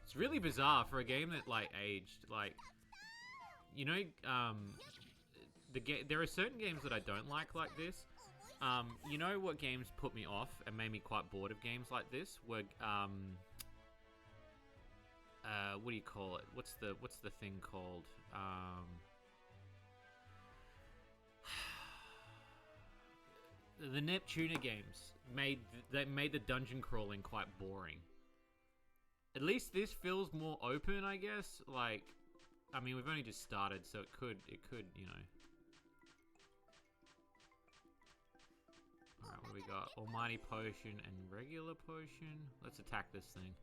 It's really bizarre for a game that, like, aged. Like, you know, there are certain games that I don't like this. You know what games put me off and made me quite bored of games like this? Were, what do you call it? What's the thing called? The Neptuna games made the dungeon crawling quite boring. At least this feels more open, I guess. Like, I mean, we've only just started, so it could, you know. Alright, what do we got? Almighty Potion and Regular Potion. Let's attack this thing.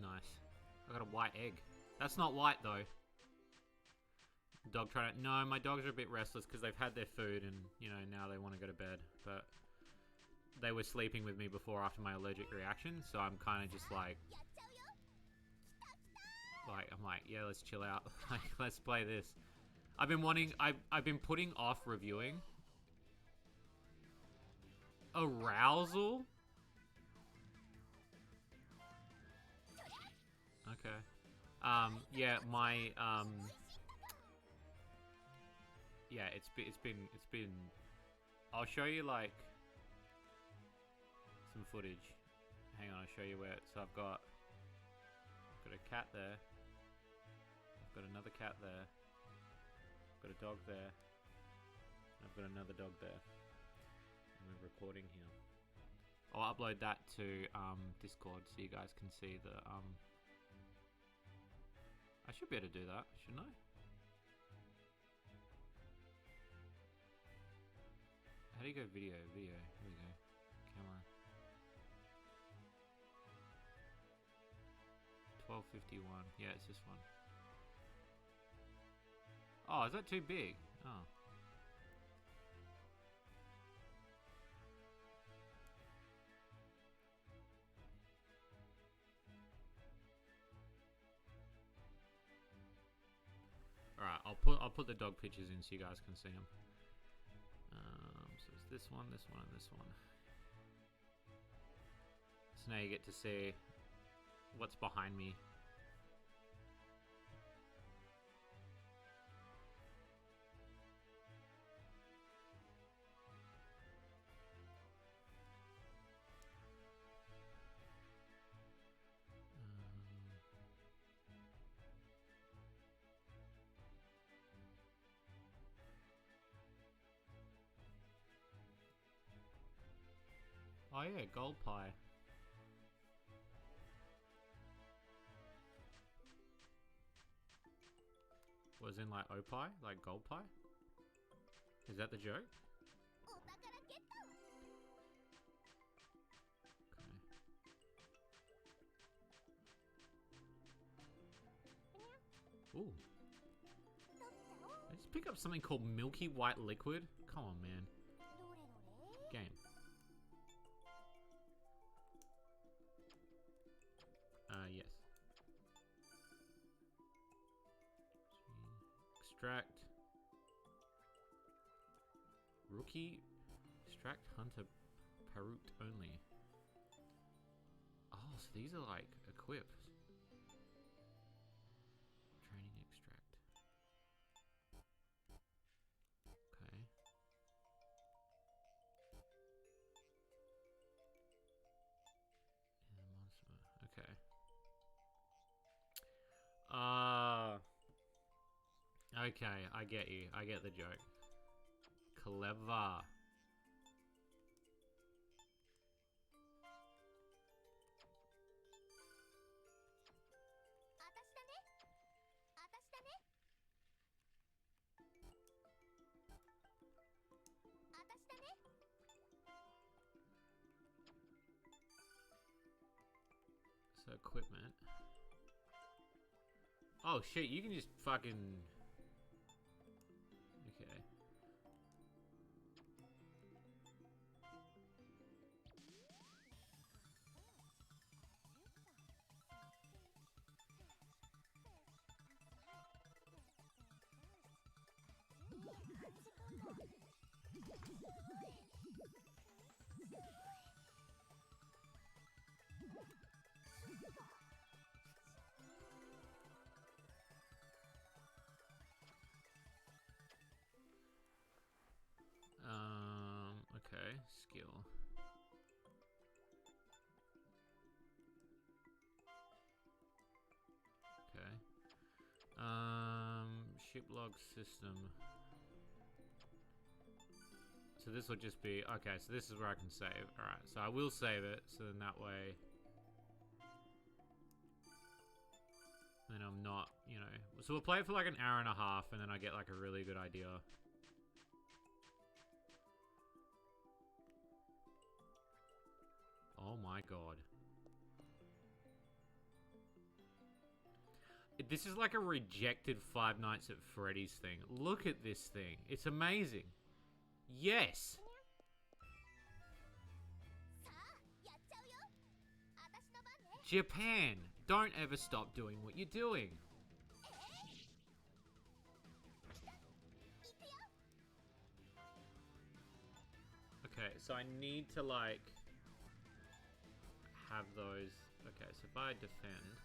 Nice. I got a white egg. That's not white, though. Dog trying to... No, my dogs are a bit restless because they've had their food and, you know, now they want to go to bed. But they were sleeping with me before after my allergic reaction, so I'm kind of just like... I'm like, yeah, let's chill out. Like, let's play this. I've been putting off reviewing. Arousal? Okay. Yeah, my, yeah, it's been, I'll show you, like, some footage. Hang on, I'll show you where, so I've got a cat there. I've got another cat there. I've got a dog there. I've got another dog there. And we're recording here. I'll upload that to, Discord so you guys can see the, I should be able to do that, shouldn't I? How do you go video? Video. Here we go. Camera. 1251. Yeah, it's this one. Oh, is that too big? Oh. Alright, I'll put the dog pictures in so you guys can see them. So it's this one, and this one. So now you get to see what's behind me. Oh yeah, gold pie. Was in like opie, like gold pie? Is that the joke? Okay. Ooh. I just pick up something called milky white liquid? Come on, man. Game. Yes. Extract. Rookie. Extract Hunter Parut only. Oh, so these are like equipped. Training extract. Okay. Okay. Okay, I get you. I get the joke. Clever. So equipment. Oh shit, you can just fucking... Okay. Okay, skill. Okay. Ship log system. So this will just be, okay, so this is where I can save. Alright, so I will save it, so then that way, then I'm not, you know. So we'll play it for like an hour and a half, and then I get like a really good idea. Oh my god. This is like a rejected Five Nights at Freddy's thing. Look at this thing. It's amazing. Yes! Japan! Don't ever stop doing what you're doing. Okay, so I need to like have those. Okay, so if I defend.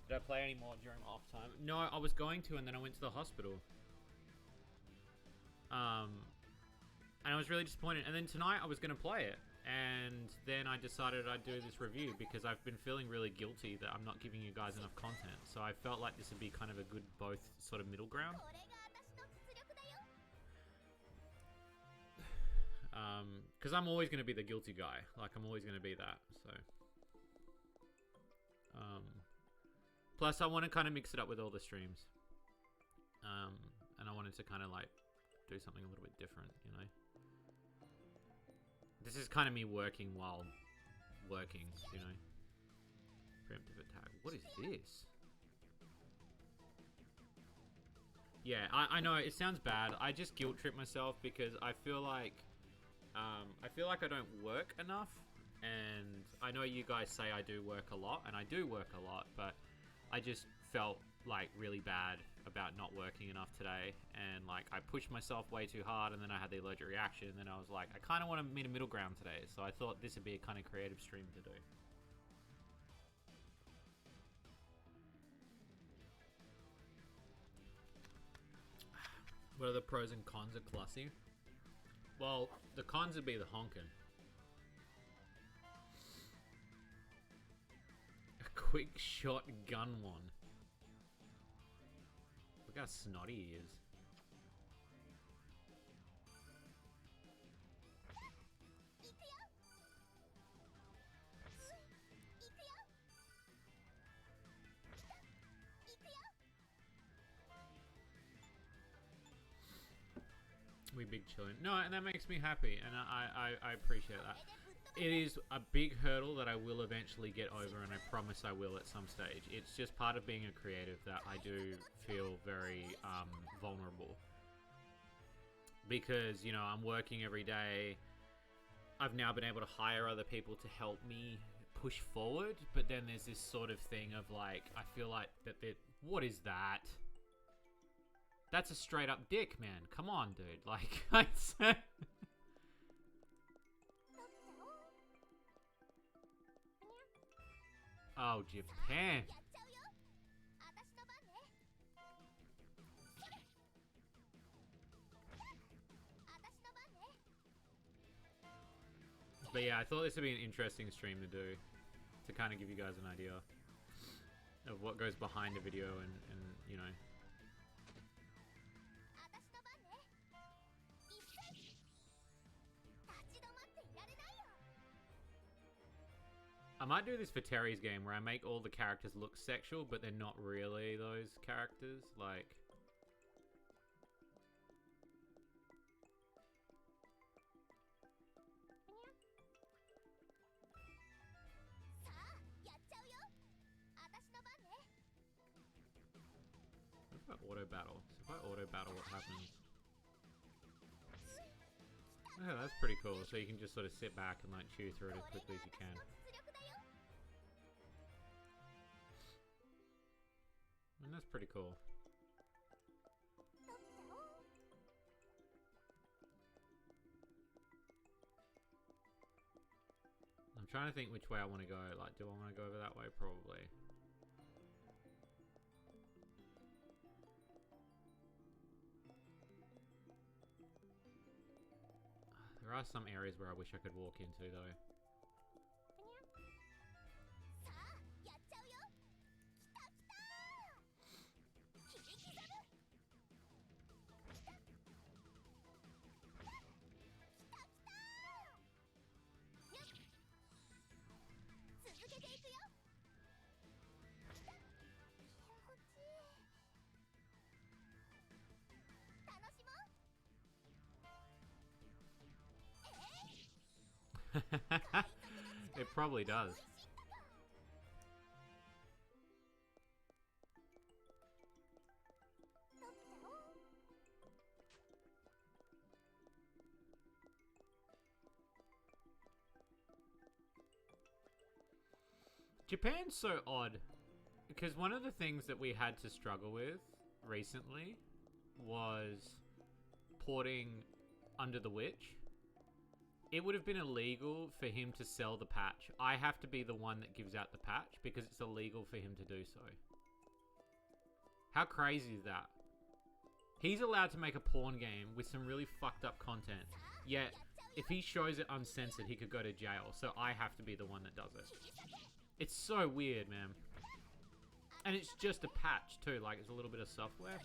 Did I play any more during off time? No, I was going to, and then I went to the hospital. And I was really disappointed. And then tonight I was going to play it. And then I decided I'd do this review because I've been feeling really guilty that I'm not giving you guys enough content. So I felt like this would be kind of a good both sort of middle ground. Because I'm always going to be the guilty guy. Like, I'm always going to be that. So, plus, I want to kind of mix it up with all the streams. And I wanted to kind of like do something a little bit different, you know. This is kind of me working while working, you know. Preemptive attack. What is this? Yeah, I know it sounds bad. I just guilt trip myself because I feel like I don't work enough, and I know you guys say I do work a lot, and I do work a lot, but I just felt like really bad about not working enough today, and like I pushed myself way too hard, and then I had the allergic reaction, and then I was like, I kind of want to meet a middle ground today, so I thought this would be a kind of creative stream to do. What are the pros and cons of Classy? Well, the cons would be the honking. A quick shot gun one. Look how snotty he is. We big chillin'. No, and that makes me happy, and I appreciate that. It is a big hurdle that I will eventually get over, and I promise I will at some stage. It's just part of being a creative that I do feel very vulnerable. because, you know, I'm working every day. I've now been able to hire other people to help me push forward, but then there's this sort of thing of like, I feel like what is that? That's a straight up dick, man. Come on, dude. Like, I said. Oh, Japan. But yeah, I thought this would be an interesting stream to do, to kind of give you guys an idea of what goes behind a video and you know. I might do this for Terry's game where I make all the characters look sexual, but they're not really those characters. Like, what about auto battle? So if I auto battle, what happens? Oh, that's pretty cool. So you can just sort of sit back and like chew through it as quickly as you can. And that's pretty cool. I'm trying to think which way I want to go. Like, do I want to go over that way? Probably. There are some areas where I wish I could walk into, though. It probably does. Japan's so odd, because one of the things that we had to struggle with recently was porting Under the Witch. It would have been illegal for him to sell the patch. I have to be the one that gives out the patch because it's illegal for him to do so. How crazy is that? He's allowed to make a porn game with some really fucked up content. Yet, if he shows it uncensored, he could go to jail. So I have to be the one that does it. It's so weird, man. And it's just a patch too. Like, it's a little bit of software.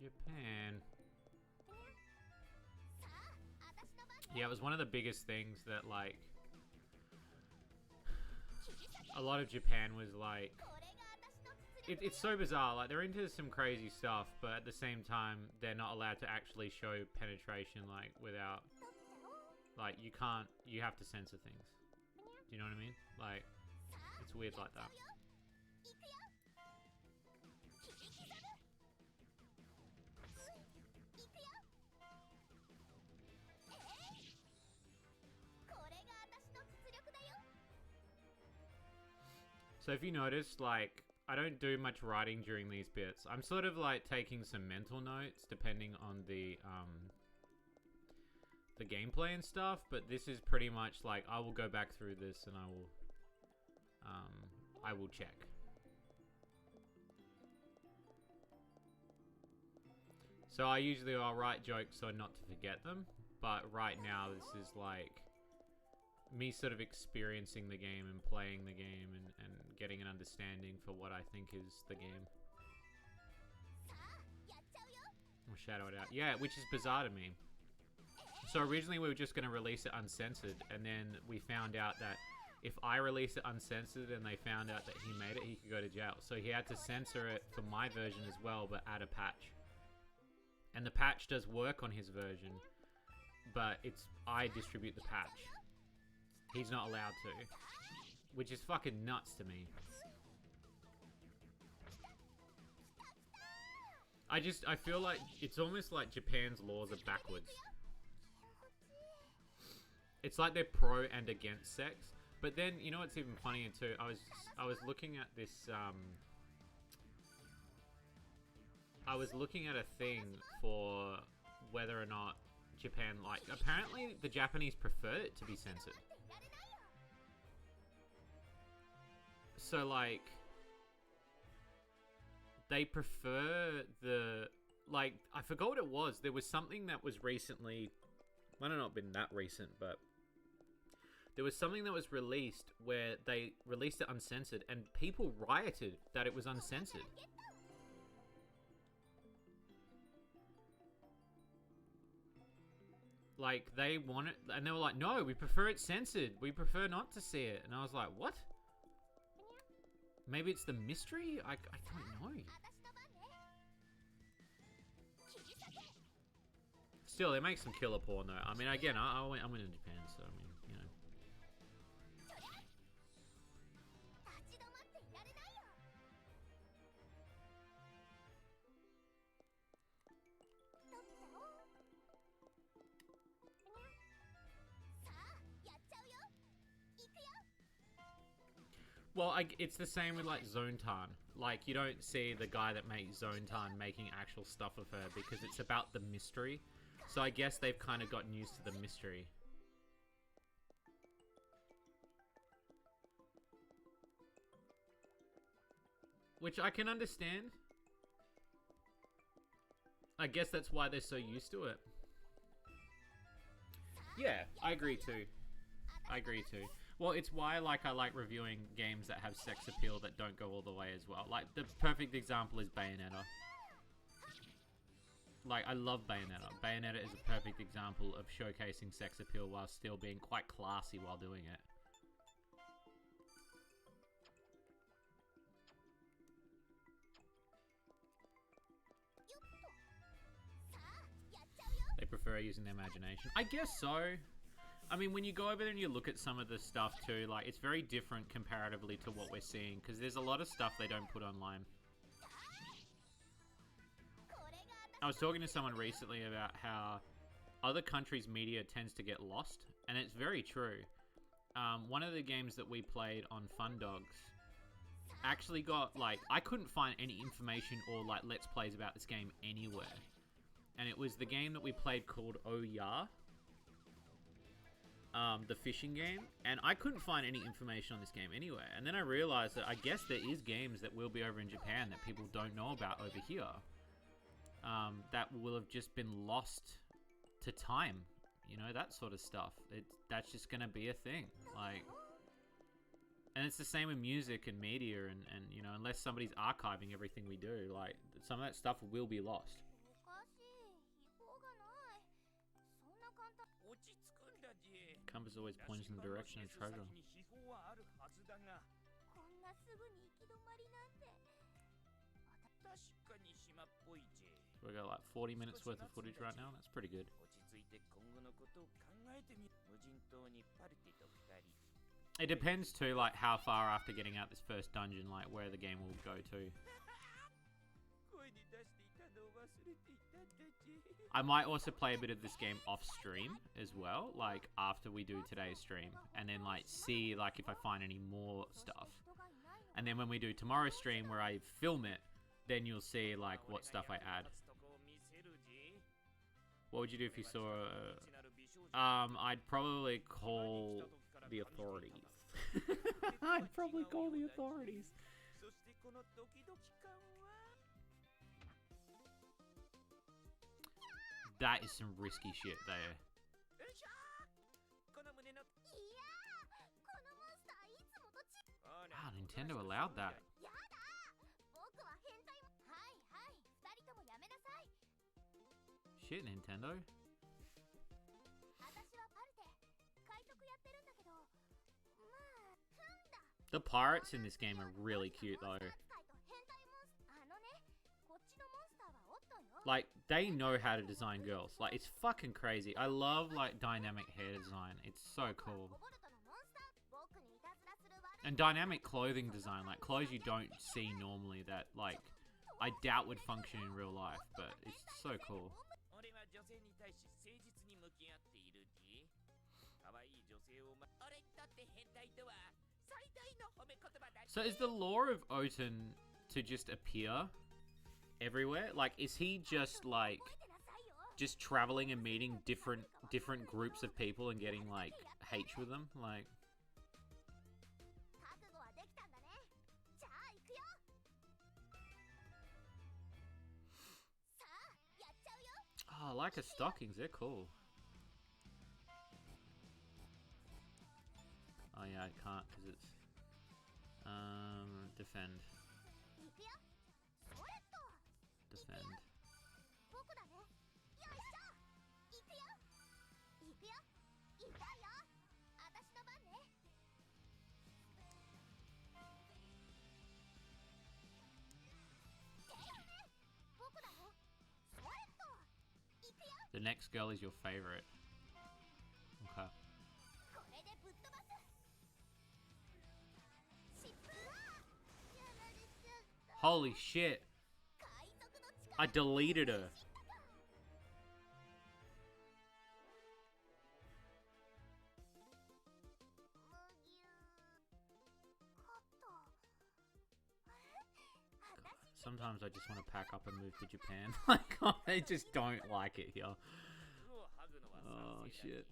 Japan. Yeah, it was one of the biggest things that, like, a lot of Japan was like, it's so bizarre. Like, they're into some crazy stuff, but at the same time, they're not allowed to actually show penetration, like, without, like, you have to censor things. Do you know what I mean? Like, it's weird like that. So if you notice, like, I don't do much writing during these bits. I'm sort of like taking some mental notes depending on the gameplay and stuff, but this is pretty much like I will go back through this and I will check. So I'll write jokes so not to forget them, but right now this is like me sort of experiencing the game and playing the game and getting an understanding for what I think is the game. I'll shadow it out. Yeah, which is bizarre to me. So originally we were just going to release it uncensored, and then we found out that if I release it uncensored and they found out that he made it, he could go to jail. So he had to censor it for my version as well, but add a patch. And the patch does work on his version, but I distribute the patch. He's not allowed to, which is fucking nuts to me. I feel like it's almost like Japan's laws are backwards. It's like they're pro and against sex. But then, you know what's even funnier too? I was looking at this, I was looking at a thing for whether or not Japan, like, apparently the Japanese prefer it to be censored. So, like, they prefer like, I forgot what it was. There was something that was recently, might have not been that recent, but there was something that was released where they released it uncensored and people rioted that it was uncensored. Like, they want it, and they were like, no, we prefer it censored. We prefer not to see it. And I was like, what? Maybe it's the mystery? I don't know. Still, they make some killer porn, though. I mean, again, I went to Japan, so, I mean, you know. Well, it's the same with, like, Zontan. Like, you don't see the guy that makes Zontan making actual stuff of her because it's about the mystery. So I guess they've kind of gotten used to the mystery. Which I can understand. I guess that's why they're so used to it. Yeah, I agree too. I agree too. Well, it's why I like reviewing games that have sex appeal that don't go all the way as well. Like, the perfect example is Bayonetta. Like, I love Bayonetta. Bayonetta is a perfect example of showcasing sex appeal while still being quite classy while doing it. They prefer using their imagination. I guess so. I mean, when you go over there and you look at some of the stuff too, like, it's very different comparatively to what we're seeing, because there's a lot of stuff they don't put online. I was talking to someone recently about how other countries' media tends to get lost, and it's very true. One of the games that we played on Fun Dogs actually got, like, I couldn't find any information or, like, Let's Plays about this game anywhere. And it was the game that we played called Oh Ya. The fishing game, and I couldn't find any information on this game anywhere. And then I realized that I guess there is games that will be over in Japan that people don't know about over here. That will have just been lost to time, you know, that sort of stuff. That's just gonna be a thing, like. And it's the same with music and media, and you know, unless somebody's archiving everything we do, like, some of that stuff will be lost. Compass always points in the direction of treasure. We got like 40 minutes worth of footage right now. That's pretty good. It depends too, like, how far after getting out this first dungeon, like, where the game will go to. I might also play a bit of this game off stream as well, like, after we do today's stream, and then, like, see, like, if I find any more stuff. And then when we do tomorrow's stream where I film it, then you'll see, like, what stuff I add. What would you do if you saw I'd probably call the authorities. I'd probably call the authorities. That is some risky shit there. Wow, Nintendo allowed that. Shit, Nintendo. The pirates in this game are really cute though. Like, they know how to design girls. Like, it's fucking crazy. I love, like, dynamic hair design. It's so cool. And dynamic clothing design. Like, clothes you don't see normally that, like, I doubt would function in real life. But it's so cool. So is the lore of Oten to just appear everywhere? Like, is he just like traveling and meeting different groups of people and getting like H with them? Like, oh, I like her stockings. They're cool. Oh yeah, I can't because it's defend. Defend. The next girl is your favorite. Okay. Holy shit. I deleted her. Sometimes I just want to pack up and move to Japan. Like, I just don't like it here. Oh, shit.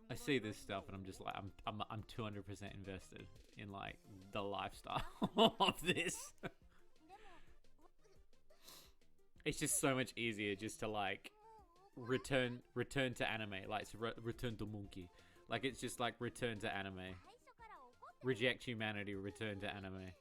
I see this stuff and I'm just like, I'm 200% invested in, like, the lifestyle of this. It's just so much easier just to, like, return to anime. Like, it's return to monkey. Like, it's just like, return to anime. Reject humanity, return to anime.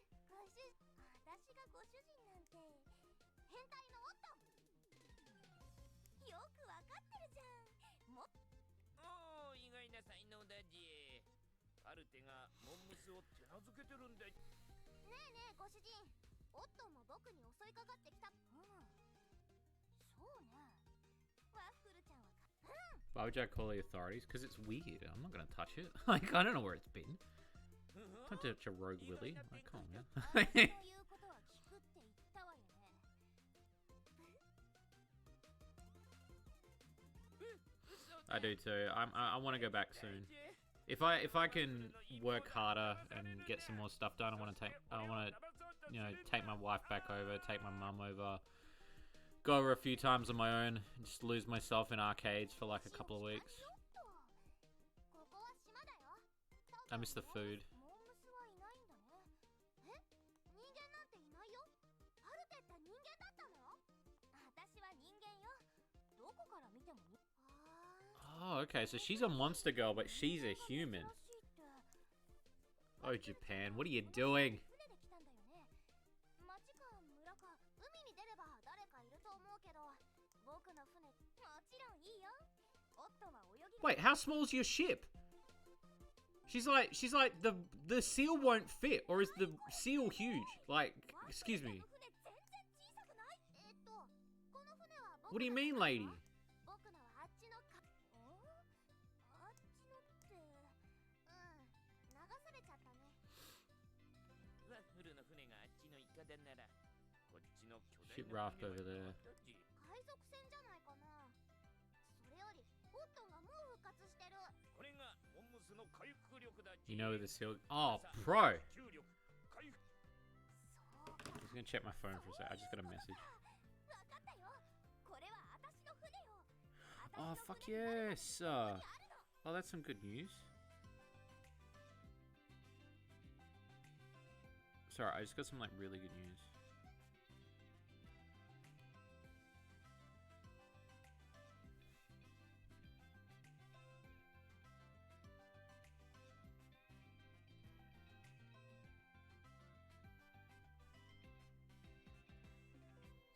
Why would I call the authorities? Because it's weird. I'm not going to touch it. Like, I don't know where it's been. Don't touch a rogue willy. Like, come on, man. I do too. I want to go back soon. If I can work harder and get some more stuff done, I want to you know, take my wife back over, take my mum over, go over a few times on my own, and just lose myself in arcades for like a couple of weeks. I miss the food. Oh, okay, so she's a monster girl, but she's a human. Oh, Japan, what are you doing? Wait, how small is your ship? She's like the seal won't fit, or is the seal huge? Like, excuse me. What do you mean, lady? Ship raft over there. You know the seal. Oh, pro! I was gonna check my phone for a sec. I just got a message. Oh, fuck yes! Oh, that's some good news. Sorry, I just got some, like, really good news.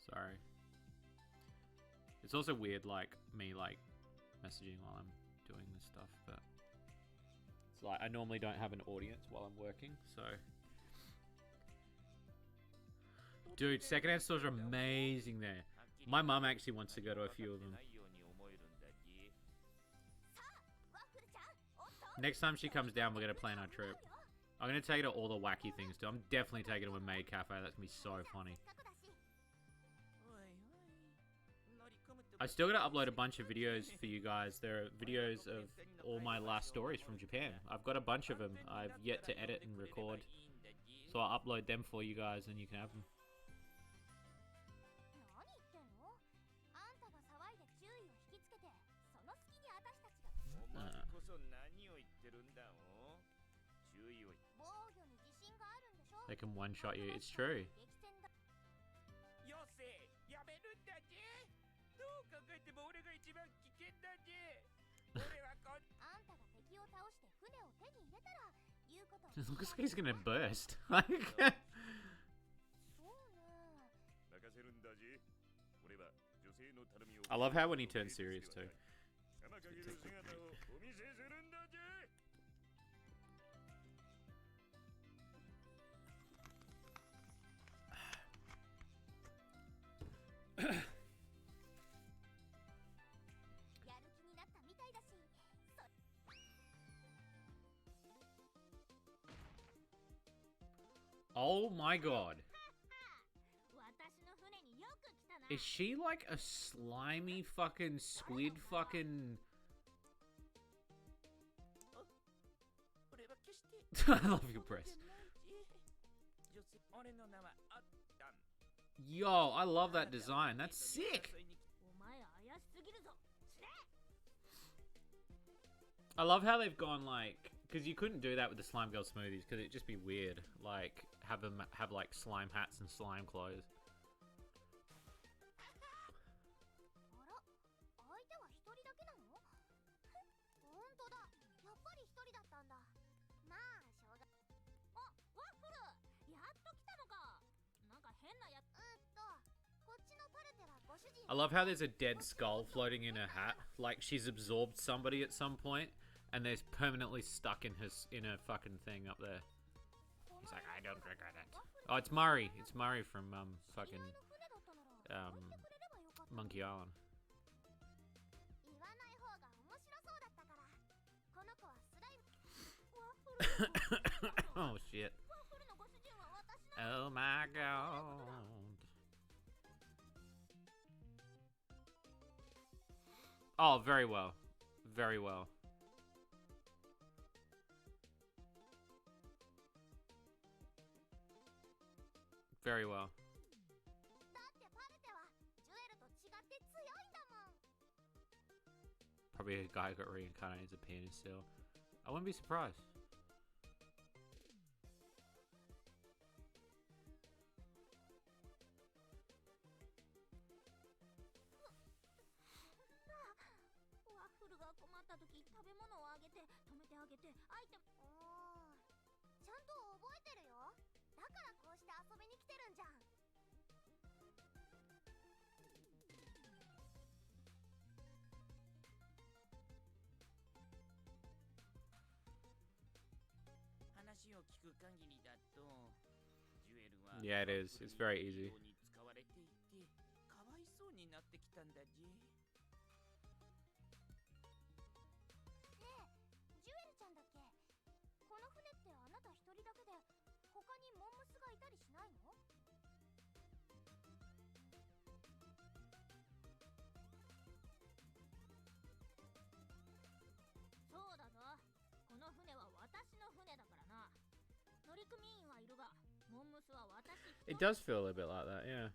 Sorry. It's also weird, like, me, like, messaging while I'm doing this stuff, but It's like I normally don't have an audience while I'm working, so. Dude, secondhand stores are amazing there. My mum actually wants to go to a few of them. Next time she comes down, we're going to plan our trip. I'm going to take her to all the wacky things, too. I'm definitely taking her to a maid cafe. That's going to be so funny. I still got to upload a bunch of videos for you guys. There are videos of all my last stories from Japan. I've got a bunch of them. I've yet to edit and record. So I'll upload them for you guys and you can have them. They can one-shot you. It's true. It looks like he's gonna burst. I love how when he turns serious too. Oh my god. Is she like a slimy fucking squid fucking... I love your breast. Yo, I love that design. That's sick. I love how they've gone like... Because you couldn't do that with the Slime Girl smoothies, because it'd just be weird. Like, have them have like slime hats and slime clothes. I love how there's a dead skull floating in her hat. Like she's absorbed somebody at some point, and there's permanently stuck in her fucking thing up there. He's like, I don't regret it. Oh, it's Murray. It's Murray from fucking Monkey Island. Oh shit. Oh my god. Oh, very well. Very well. Very well. Probably a guy got reincarnated as a penis still. I wouldn't be surprised. Yeah, it is. It's very easy. It does feel a little bit like that, yeah.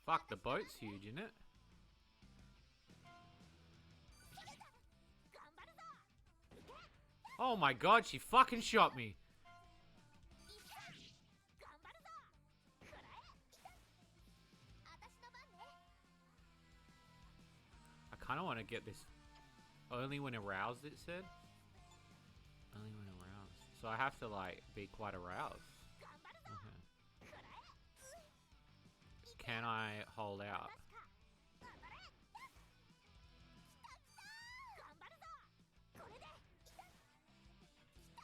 Fuck, the boat's huge, isn't it? Oh my god, she fucking shot me. I kind of want to get this. Only when aroused, it said. Only when aroused. So I have to, like, be quite aroused. Okay. Can I hold out?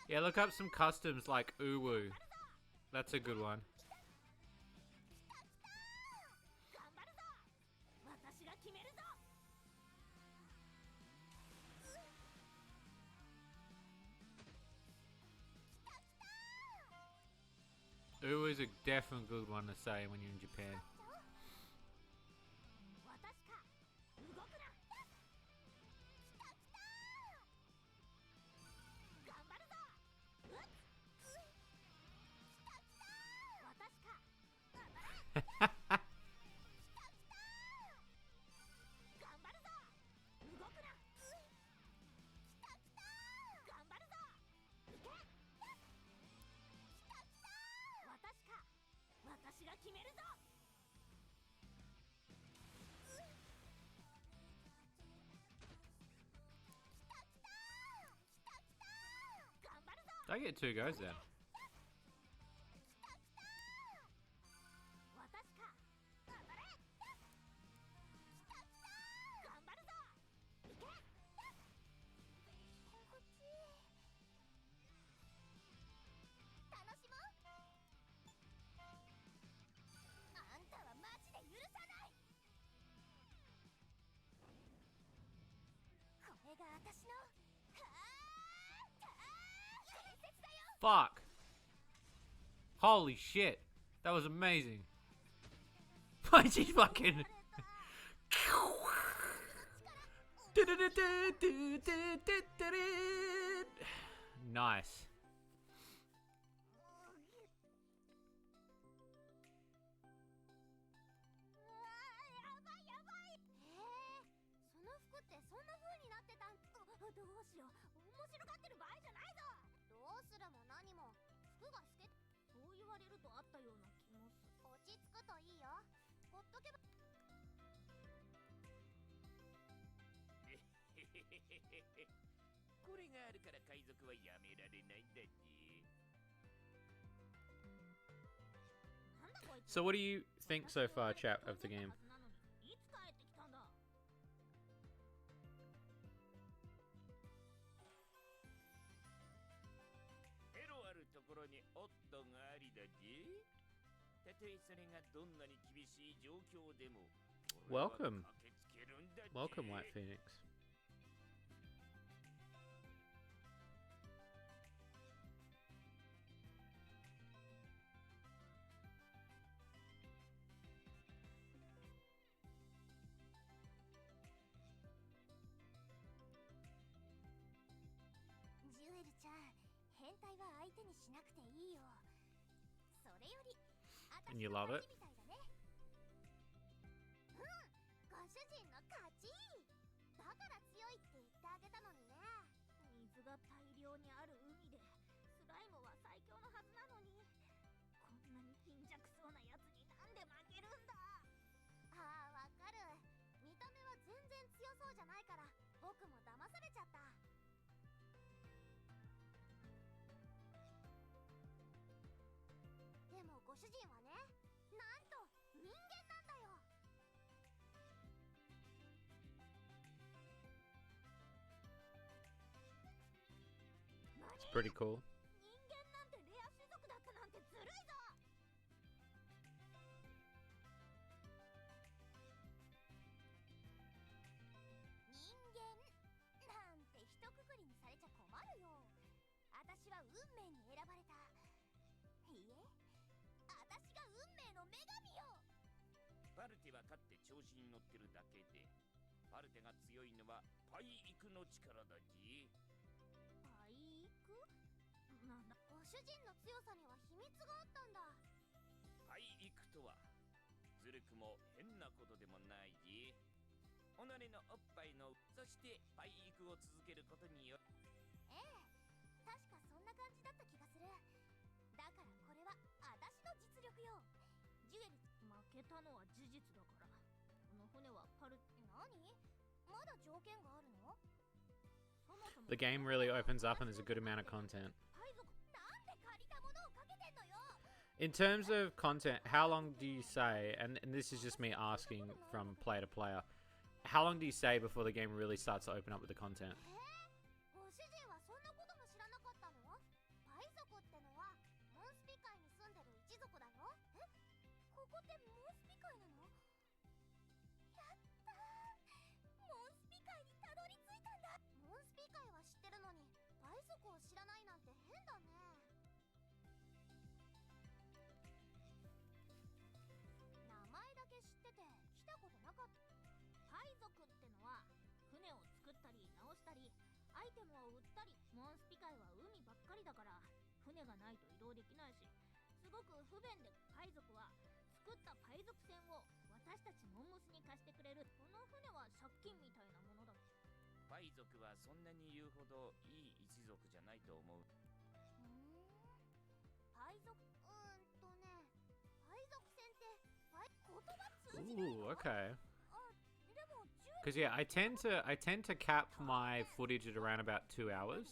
Yeah, look up some customs like uwu. That's a good one. Uwu is a definitely good one to say when you're in Japan. I get 2 goes then. Fuck. Holy shit. That was amazing. Why she fucking... Nice. So what do you think so far, chat, of the game? Welcome. Welcome, White Phoenix. And you love it? It's pretty cool. 勝って調子に乗ってるだけで、パルテが強いのはパイイクの力だじ。パイイク？なんだ、ご主人の強さには秘密があったんだ。パイイクとはずるくも変なことでもないじ。己のおっぱいの、そしてパイイクを続けることによ。ええ、確かそんな感じだった気がする。だからこれは私の実力よ。ジュエル。負けたのは事実だから。この船はパル。何？まだ条件があるの？ The game really opens up and there's a good amount of content. In terms of content, how long do you say, and this is just me asking from player to player, how long do you say before the game really starts to open up with the content? Ooh, okay. Because yeah, I tend to cap my footage at around about 2 hours,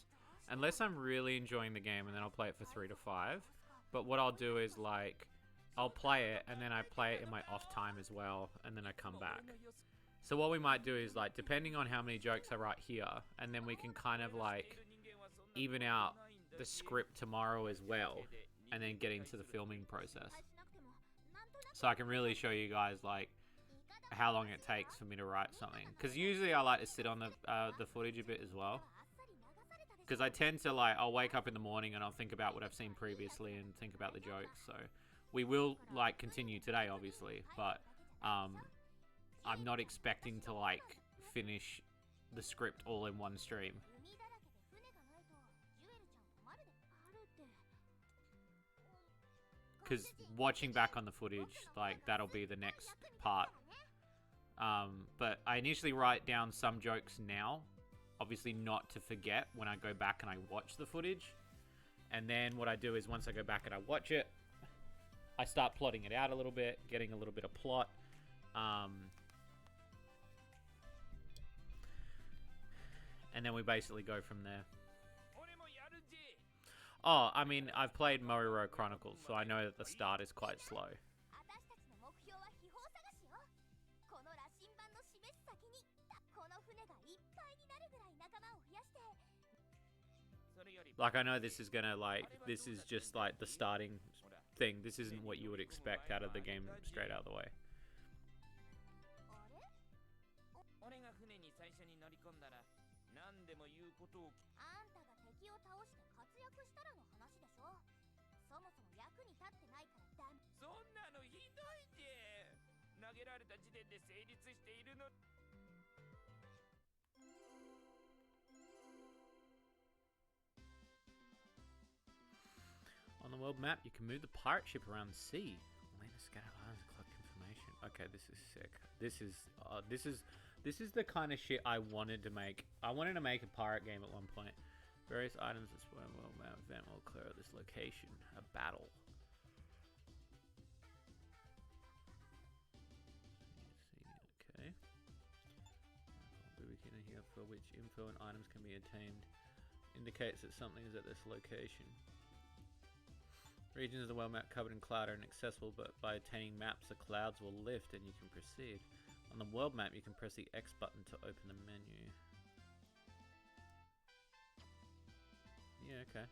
unless I'm really enjoying the game, and then I'll play it for 3 to 5. But what I'll do is like, I'll play it and then I play it in my off time as well, and then I come back. So what we might do is like, depending on how many jokes I write here, and then we can kind of like even out the script tomorrow as well, and then get into the filming process. So I can really show you guys like how long it takes for me to write something. Because usually I like to sit on the footage a bit as well. Because I tend to like, I'll wake up in the morning and I'll think about what I've seen previously and think about the jokes. So we will like continue today, obviously, but I'm not expecting to like finish the script all in one stream. Because watching back on the footage, like, that'll be the next part. But I initially write down some jokes now, obviously not to forget when I go back and I watch the footage. And then what I do is once I go back and I watch it, I start plotting it out a little bit, getting a little bit of plot. And then we basically go from there. Oh, I mean, I've played Moriro Chronicles, so I know that the start is quite slow. Like, I know this is gonna, like, this is just, like, the starting thing. This isn't what you would expect out of the game straight out of the way. On the world map, you can move the pirate ship around the sea. Land a scattered islands and collect information. Okay, this is sick. This is the kind of shit I wanted to make. I wanted to make a pirate game at one point. Various items that spawn world map event will clear at this location. A battle. Okay. Beacon here for which info and items can be attained indicates that something is at this location. Regions of the world map covered in cloud are inaccessible, but by attaining maps, the clouds will lift and you can proceed. On the world map, you can press the X button to open the menu. Yeah, okay.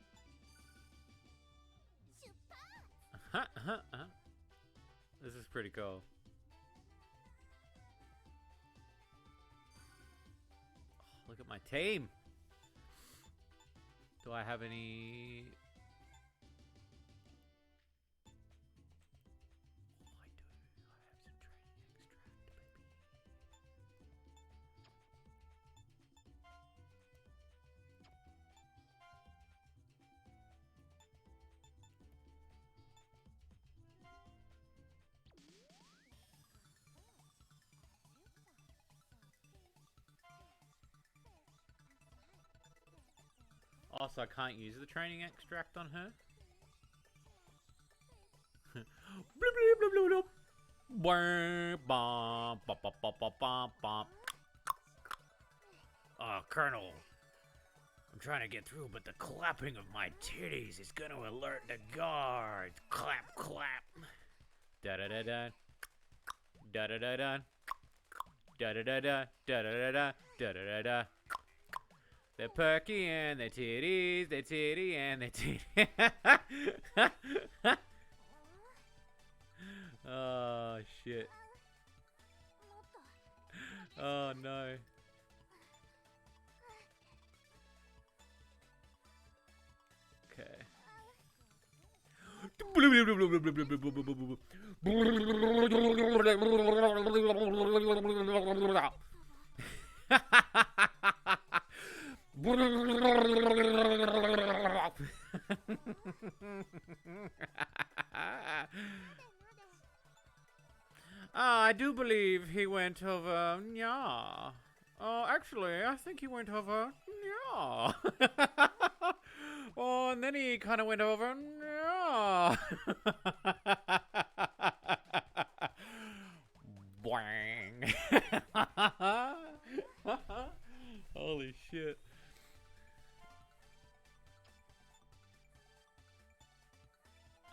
This is pretty cool. Oh, look at my team! Do I have any... I do. I have some training extracts. Also, I can't use the training extract on her. Bloop, bloop, bloop, bloop, bloop. Bwah, bom, bom, bom, bom, bom, bom, bom. Colonel, I'm trying to get through, but the clapping of my titties is gonna alert the guards. Clap, clap. Da da da da. Da da da da. Da da da da. Da da da da. Da da da da. They're perky and they're titties, they're titty and they're titty. Oh shit. Oh no. Okay. I do believe he went over. Yeah. Oh, actually, I think he went over. Yeah. Oh, and then he kind of went over. Yeah. Bang. Holy shit.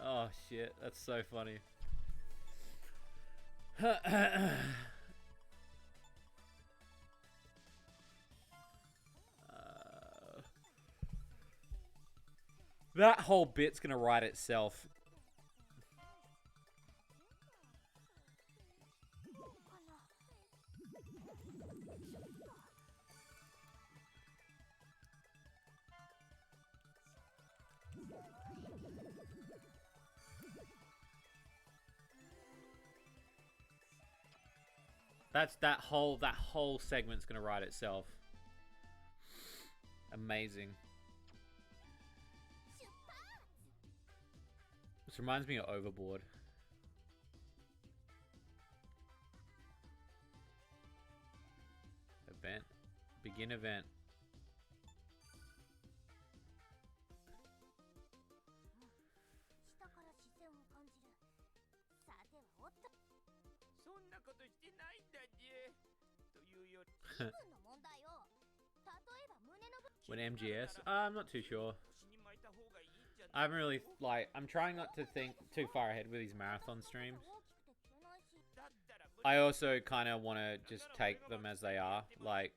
Oh shit, that's so funny. That whole bit's gonna write itself. That whole segment's gonna write itself. Amazing. This reminds me of Overboard. Event. Begin event. When MGS? I'm not too sure. I haven't really, like, I'm trying not to think too far ahead with these marathon streams. I also kind of want to just take them as they are. Like,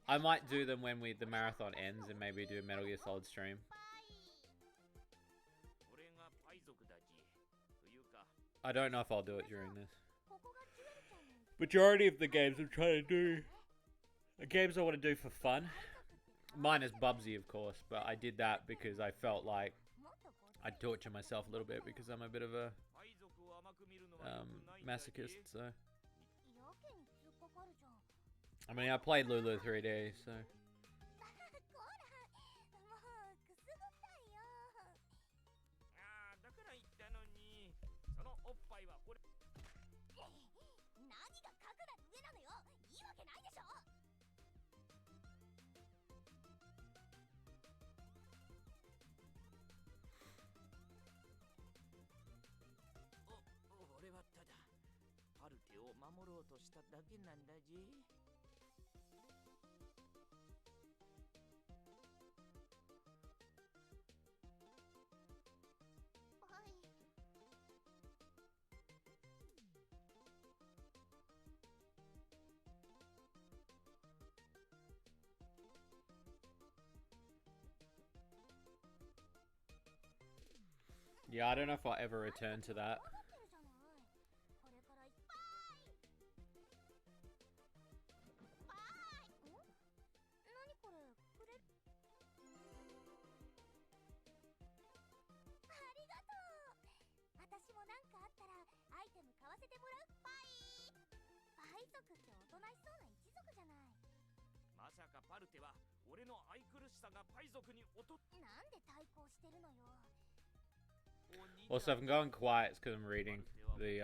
I might do them when the marathon ends and maybe do a Metal Gear Solid stream. I don't know if I'll do it during this. Majority of the games I'm trying to do are games I want to do for fun. Mine is Bubsy, of course, but I did that because I felt like I'd torture myself a little bit because I'm a bit of a masochist, so. I mean, I played Lulu 3D, so. Yeah, I don't know if I'll ever return to that. Also, if I'm going quiet, it's because I'm reading the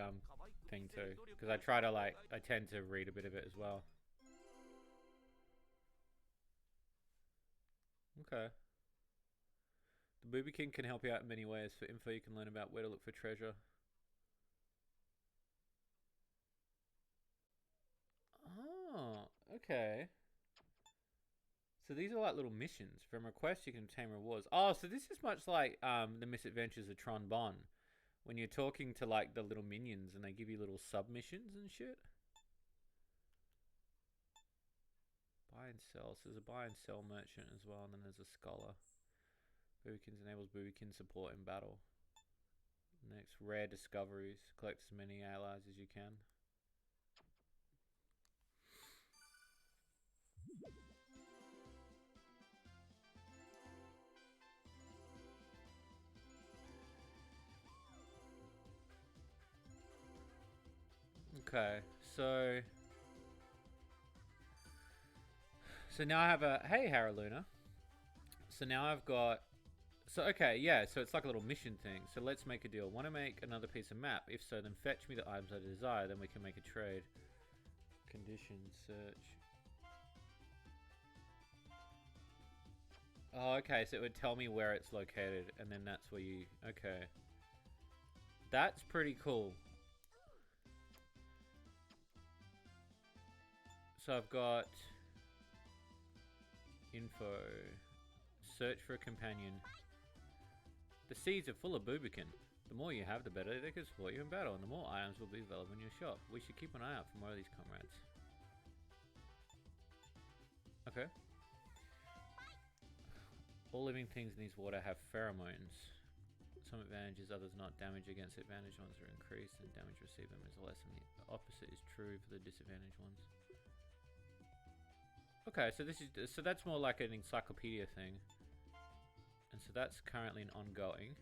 thing too. Because I try to I tend to read a bit of it as well. Okay. The Boobikin can help you out in many ways. For info, you can learn about where to look for treasure. Oh, okay. So these are like little missions. From requests, you can obtain rewards. Oh, so this is much like the Misadventures of Tron Bon. When you're talking to like the little minions and they give you little submissions and shit. Buy and sell. So there's a buy and sell merchant as well, and then there's a scholar. Boobikins enables Boobikin support in battle. Next, rare discoveries. Collect as many allies as you can. Okay, so now I have a hey Haraluna. So now I've got okay, yeah, so it's like a little mission thing. So let's make a deal. Want to make another piece of map? If so, then fetch me the items I desire. Then we can make a trade. Conditions search. Oh, okay, so it would tell me where it's located, and then that's where you... Okay. That's pretty cool. So I've got... Info. Search for a companion. The seeds are full of Boobikin. The more you have, the better they can support you in battle, and the more items will be available in your shop. We should keep an eye out for more of these comrades. Okay. All living things in these water have pheromones. Some advantages, others not. Damage against advantaged ones are increased, and damage received them is less, and the opposite is true for the disadvantaged ones. Okay, so this is that's more like an encyclopedia thing, and so that's currently an ongoing.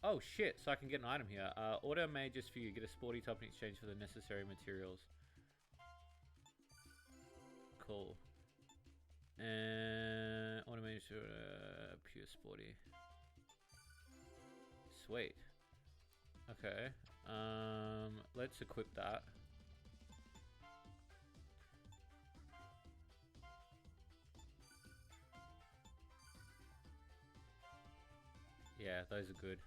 Oh shit! So I can get an item here. Order made just for you. Get a sporty top in exchange for the necessary materials. Cool. Automated pure sporty. Sweet. Okay. Let's equip that. Yeah, those are good.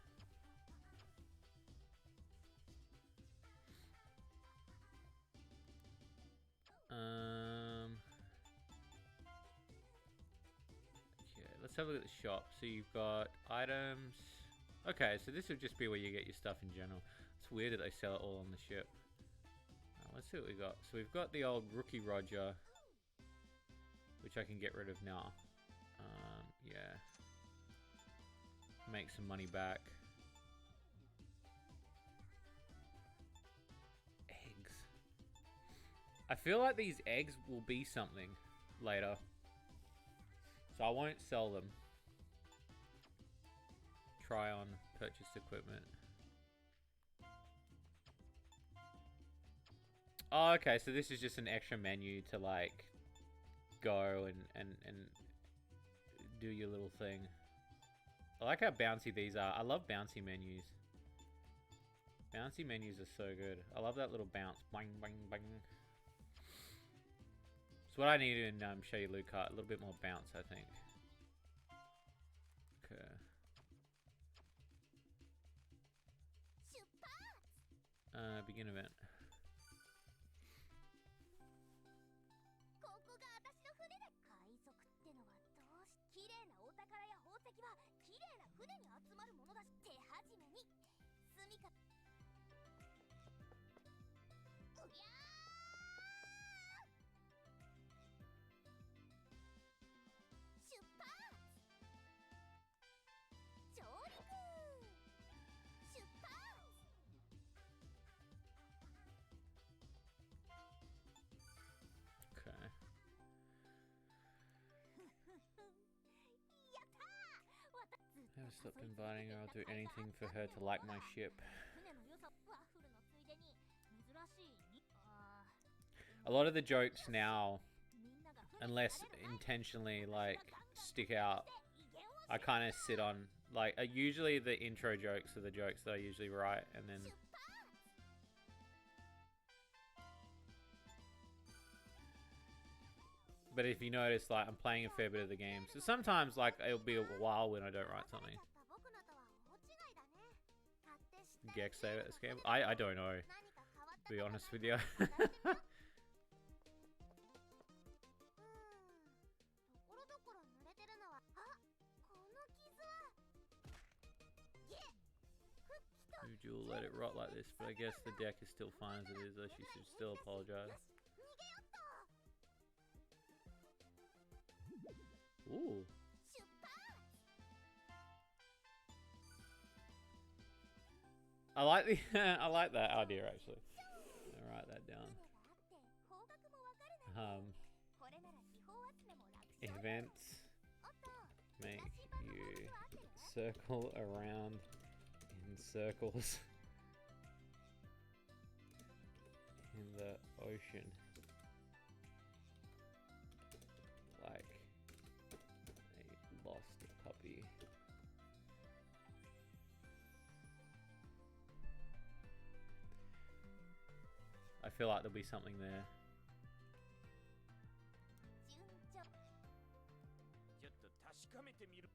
Let's have a look at the shop. So you've got items. Okay, so this would just be where you get your stuff in general. It's weird that they sell it all on the ship. Let's see what we got. So we've got the old Rookie Roger, which I can get rid of now. Yeah. Make some money back. Eggs. I feel like these eggs will be something later. So I won't sell them. Try on purchased equipment. Oh, okay, so this is just an extra menu to like go and do your little thing. I like how bouncy these are. I love bouncy menus. Bouncy menus are so good. I love that little bounce. Bang, bang, bang. It's what I need in Shady Loot Cart. A little bit more bounce, I think. Okay. Begin event. Never stopped inviting her. I'll do anything for her to like my ship. A lot of the jokes now, unless intentionally like stick out, I kind of sit on. Like usually the intro jokes are the jokes that I usually write, and then But if you notice, like, I'm playing a fair bit of the game. So sometimes, like, it'll be a while when I don't write something. Gex save at this game? I don't know, to be honest with you. You'll let it rot like this, but I guess the deck is still fine as it is, though she should still apologize. Ooh. I like the I like that idea actually. I'll write that down. Events make you circle around in circles in the ocean like a lost puppy. I feel like there'll be something there. ちょっと確かめてみる。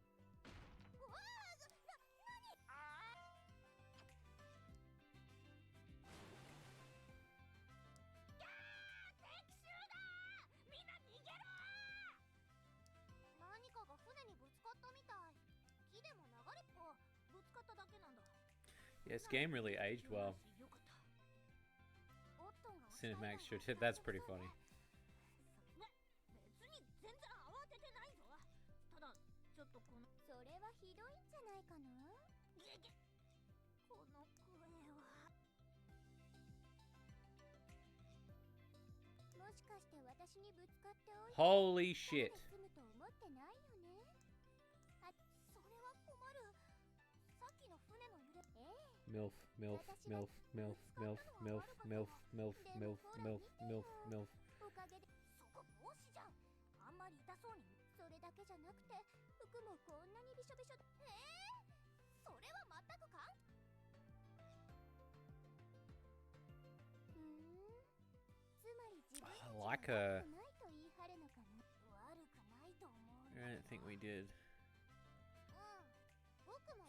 Yeah, this game really aged well. Cinemax should. That's pretty funny. Holy shit. MILF, MILF, MILF, MILF, MILF, MILF, MILF, MILF, MILF, MILF, MILF, MILF. I like her. I don't think we did.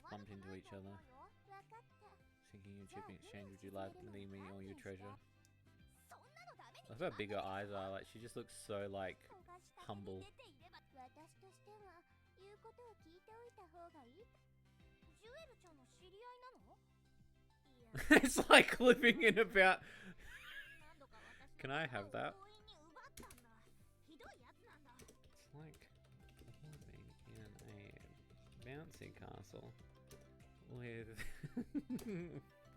Bumped into each other. Thinking your chip in exchange, would you like to leave me all your treasure? I love how big her eyes are. Like, she just looks so, like, humble. It's like living in about... Can I have that? It's like living in a bouncy castle with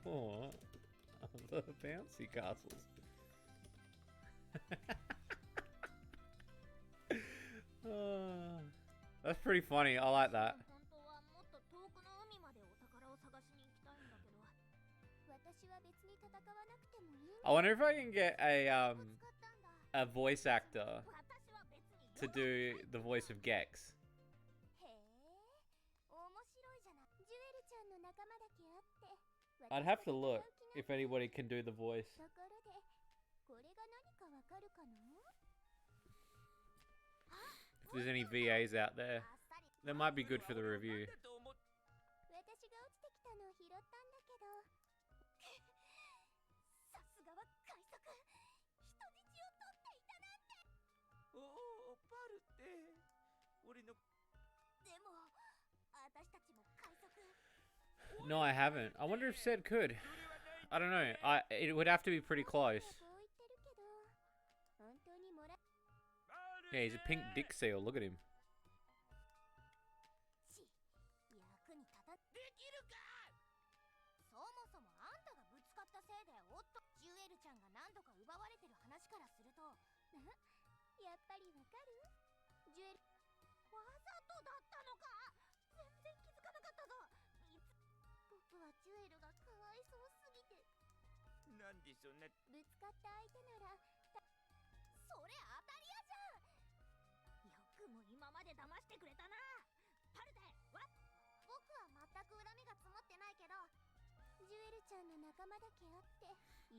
4 other bouncy castles. Oh, that's pretty funny. I like that. I wonder if I can get a voice actor to do the voice of Gex. I'd have to look if anybody can do the voice. If there's any VAs out there, that might be good for the review. No, I haven't. I wonder if Sed could. I don't know. It would have to be pretty close. Yeah, he's a pink dick seal. Look at him.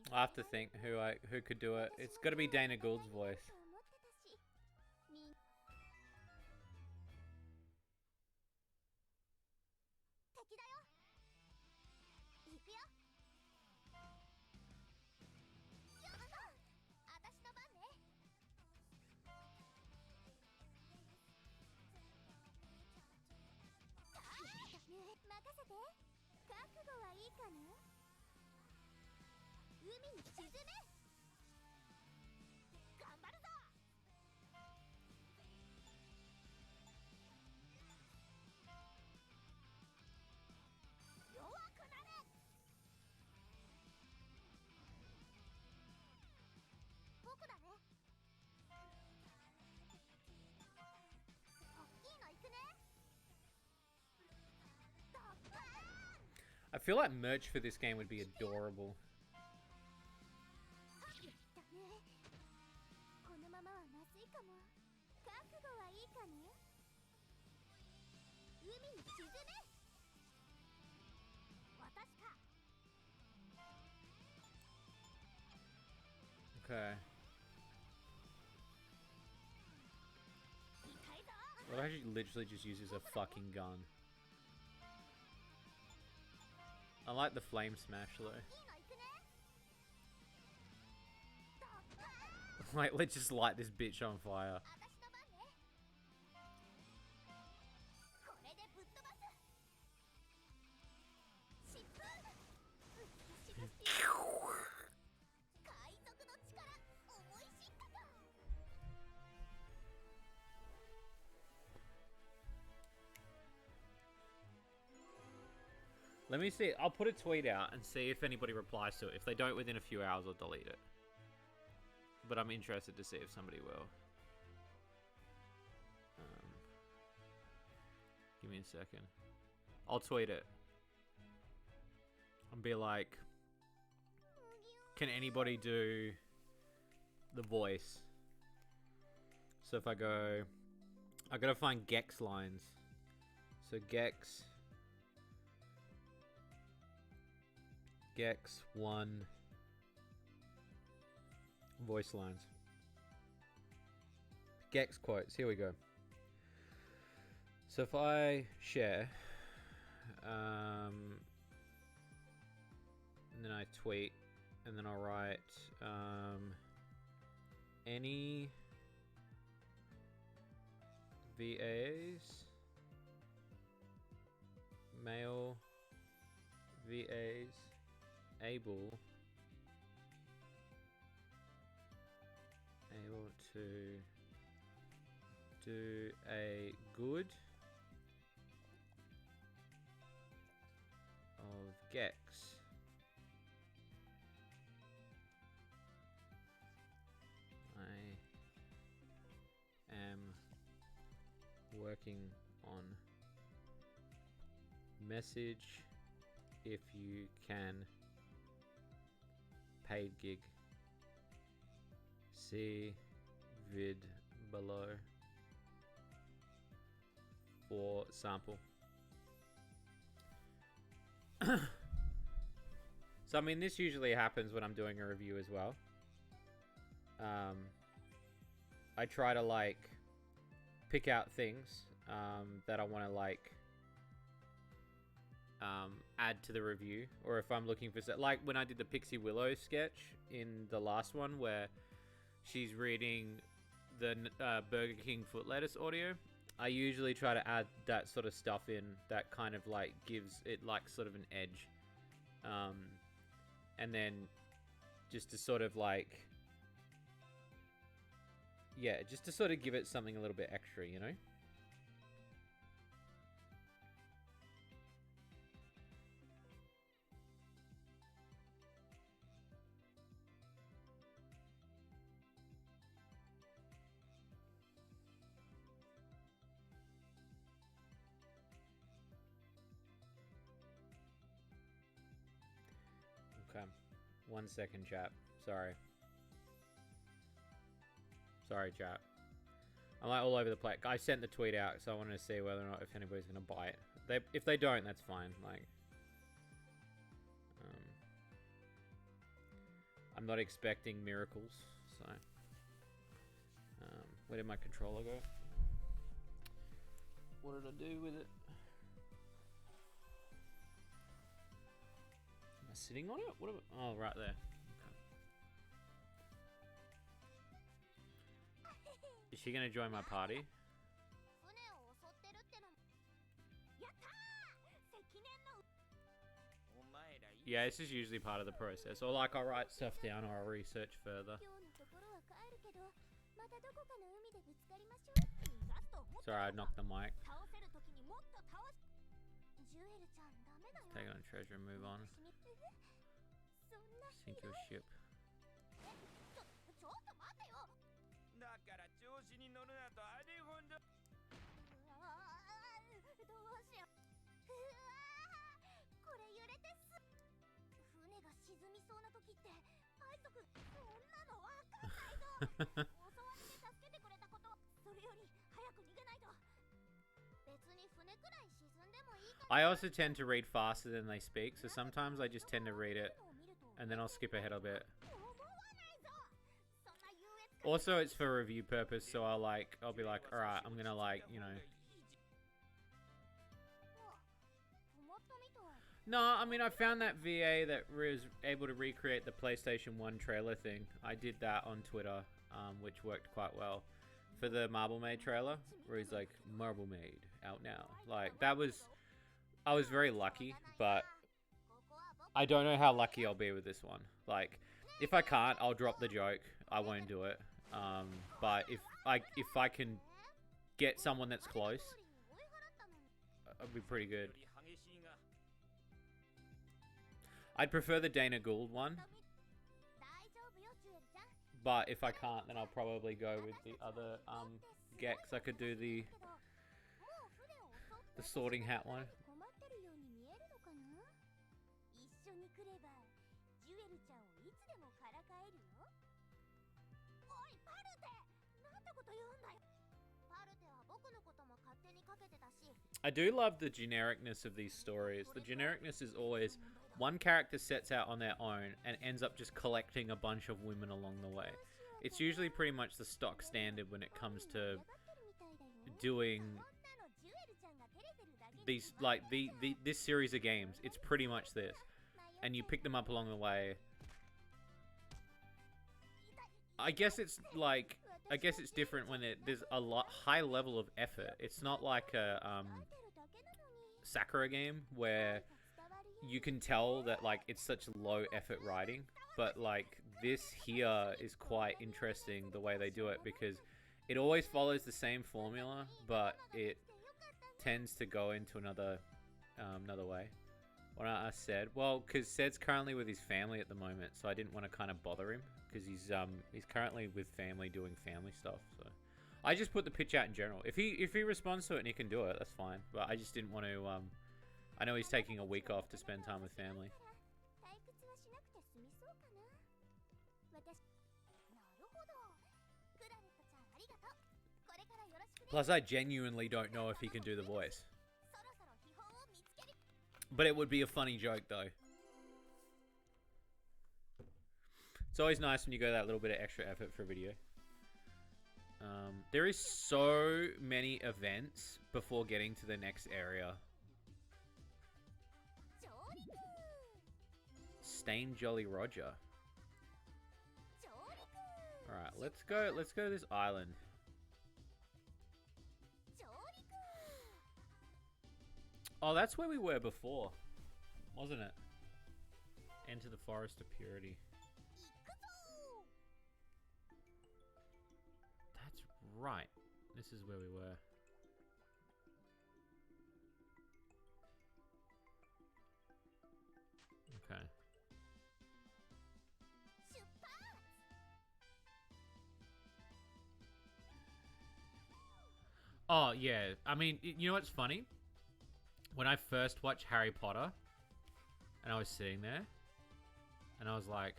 I have to think who could do it. It's got to be Dana Gould's voice. feel like merch for this game would be adorable. だね。このままはまずいかも。覚悟はいいかね。海に沈め。私か。 Okay. 痛いぞ。 What if I literally just uses a fucking gun? I like the flame smash though. いいの行くね。ドッパー。 Like, let's just light this bitch on fire. 私の番ね。これでぶっ飛ばす。疾風。美しぶし。海賊の力、思い知ったか。 Let me see. I'll put a tweet out and see if anybody replies to it. If they don't within a few hours, I'll delete it. But I'm interested to see if somebody will. Give me a second. I'll tweet it. And be like, can anybody do the voice? So if I go, I gotta find Gex lines. So Gex 1 voice lines. Gex quotes. Here we go. So if I share, and then I tweet, and then I'll write any VAs, male VAs able to do a good of Gex. I am working on message if you can paid gig. See vid below for sample. So I mean, this usually happens when I'm doing a review as well. I try to like pick out things that I want to like add to the review, or if I'm looking for like when I did the Pixie Willow sketch in the last one where she's reading the Burger King foot lettuce audio, I usually try to add that sort of stuff in that kind of like gives it like sort of an edge, and then just to sort of like, yeah, just to sort of give it something a little bit extra, you know? Okay. 1 second, chat. Sorry. Sorry, chat. I'm like all over the place. I sent the tweet out, so I wanted to see whether or not if anybody's gonna buy it. If they don't, that's fine. Like, I'm not expecting miracles. So, where did my controller go? What did I do with it? Am I sitting on it? What? Oh, right there. Is she gonna join my party? 船を襲ってるっての。やったー！積年の。お前らいい Yeah, this is usually part of the process. Or like I'll write stuff down or I'll research further. 今日のところは帰るけど、またどこかの海でぶつかりましょう。ラストもっと Sorry, I knocked the mic. 倒せるときにもっと倒し。ジュエルちゃんダメだよ。 Take on treasure and move on. そんなひ Sink ど your い。 ship. ちょっと待てよ。だから調子に乗るなとあれほどうわーどうしよう。うわーこれ揺れてそうな時って海賊そんなのわかんないぞ。襲われて助けてくれたこと、それより早く逃げないと。別に船くらい沈んでもいいかな。 I also tend to read faster than they speak, so sometimes I just tend to read it and then I'll skip ahead a bit. Also, it's for review purpose, so I'll be like, alright, I'm gonna you know. No, I mean, I found that VA that was able to recreate the PlayStation 1 trailer thing. I did that on Twitter, which worked quite well. For the Marble Maid trailer, where he's like, Marble Maid, out now. Like, that was... I was very lucky, but I don't know how lucky I'll be with this one. Like, if I can't, I'll drop the joke. I won't do it. But if I can get someone that's close, I'll be pretty good. I'd prefer the Dana Gould one, but if I can't, then I'll probably go with the other Gex. I could do the Sorting Hat one. I do love the genericness of these stories. The genericness is always one character sets out on their own and ends up just collecting a bunch of women along the way. It's usually pretty much the stock standard when it comes to doing these, like, this series of games. It's pretty much this. And you pick them up along the way. I guess it's different when there's a high level of effort. It's not like a Sakura game where you can tell that, like, it's such low effort writing, but like this here is quite interesting the way they do it, because it always follows the same formula, but it tends to go into another way. What I said, well, because Sed's currently with his family at the moment, so I didn't want to kind of bother him, because he's currently with family doing family stuff. So I just put the pitch out in general. If he responds to it and he can do it, that's fine. But I just didn't want to. I know he's taking a week off to spend time with family. Plus, I genuinely don't know if he can do the voice. But it would be a funny joke, though. It's always nice when you go that little bit of extra effort for a video. There is so many events before getting to the next area. Stain Jolly Roger. Alright, let's go to this island. Oh, that's where we were before, wasn't it? Enter the Forest of Purity. That's right. This is where we were. Okay. Oh, yeah. I mean, you know what's funny? When I first watched Harry Potter, and I was sitting there, and I was like,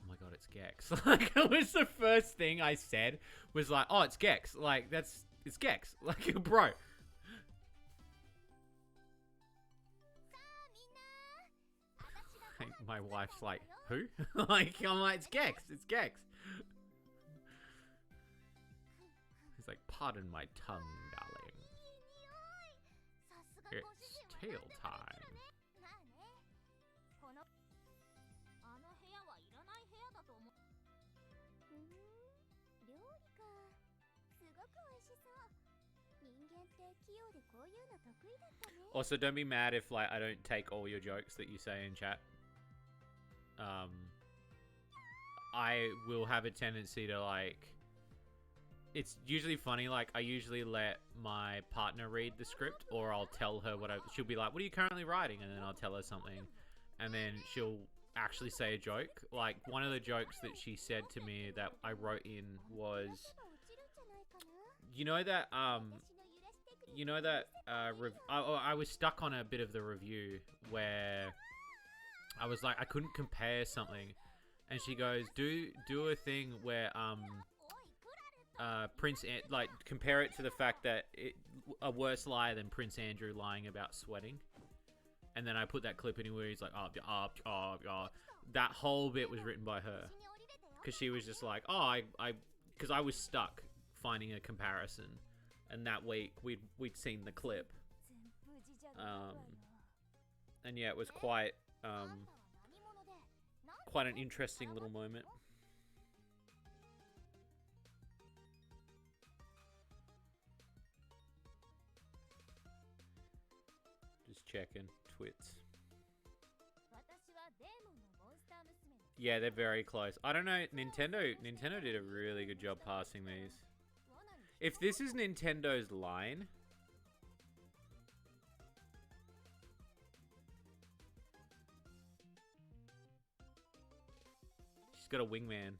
oh my god, it's Gex. Like, it was the first thing I said, was like, oh, it's Gex. Like, it's Gex. Like, bro. My wife's like, who? Like, I'm like, it's Gex. It's Gex. He's like, pardon my tongue, darling. It's tail time. Also, don't be mad if, like, I don't take all your jokes that you say in chat. I will have a tendency to, like... It's usually funny, like, I usually let my partner read the script, or I'll tell her what she'll be like, what are you currently writing? And then I'll tell her something, and then she'll actually say a joke. Like, one of the jokes that she said to me that I wrote in was, I was stuck on a bit of the review where I was like, I couldn't compare something, and she goes, do a thing where like compare it to the fact that a worse liar than Prince Andrew lying about sweating. And then I put that clip in where he's like, that whole bit was written by her. Because she was just like, because I was stuck finding a comparison. And that week, we'd seen the clip. And yeah, it was quite an interesting little moment. Just checking. Twits. Yeah, they're very close. I don't know. Nintendo did a really good job passing these. If this is Nintendo's line, she's got a wingman.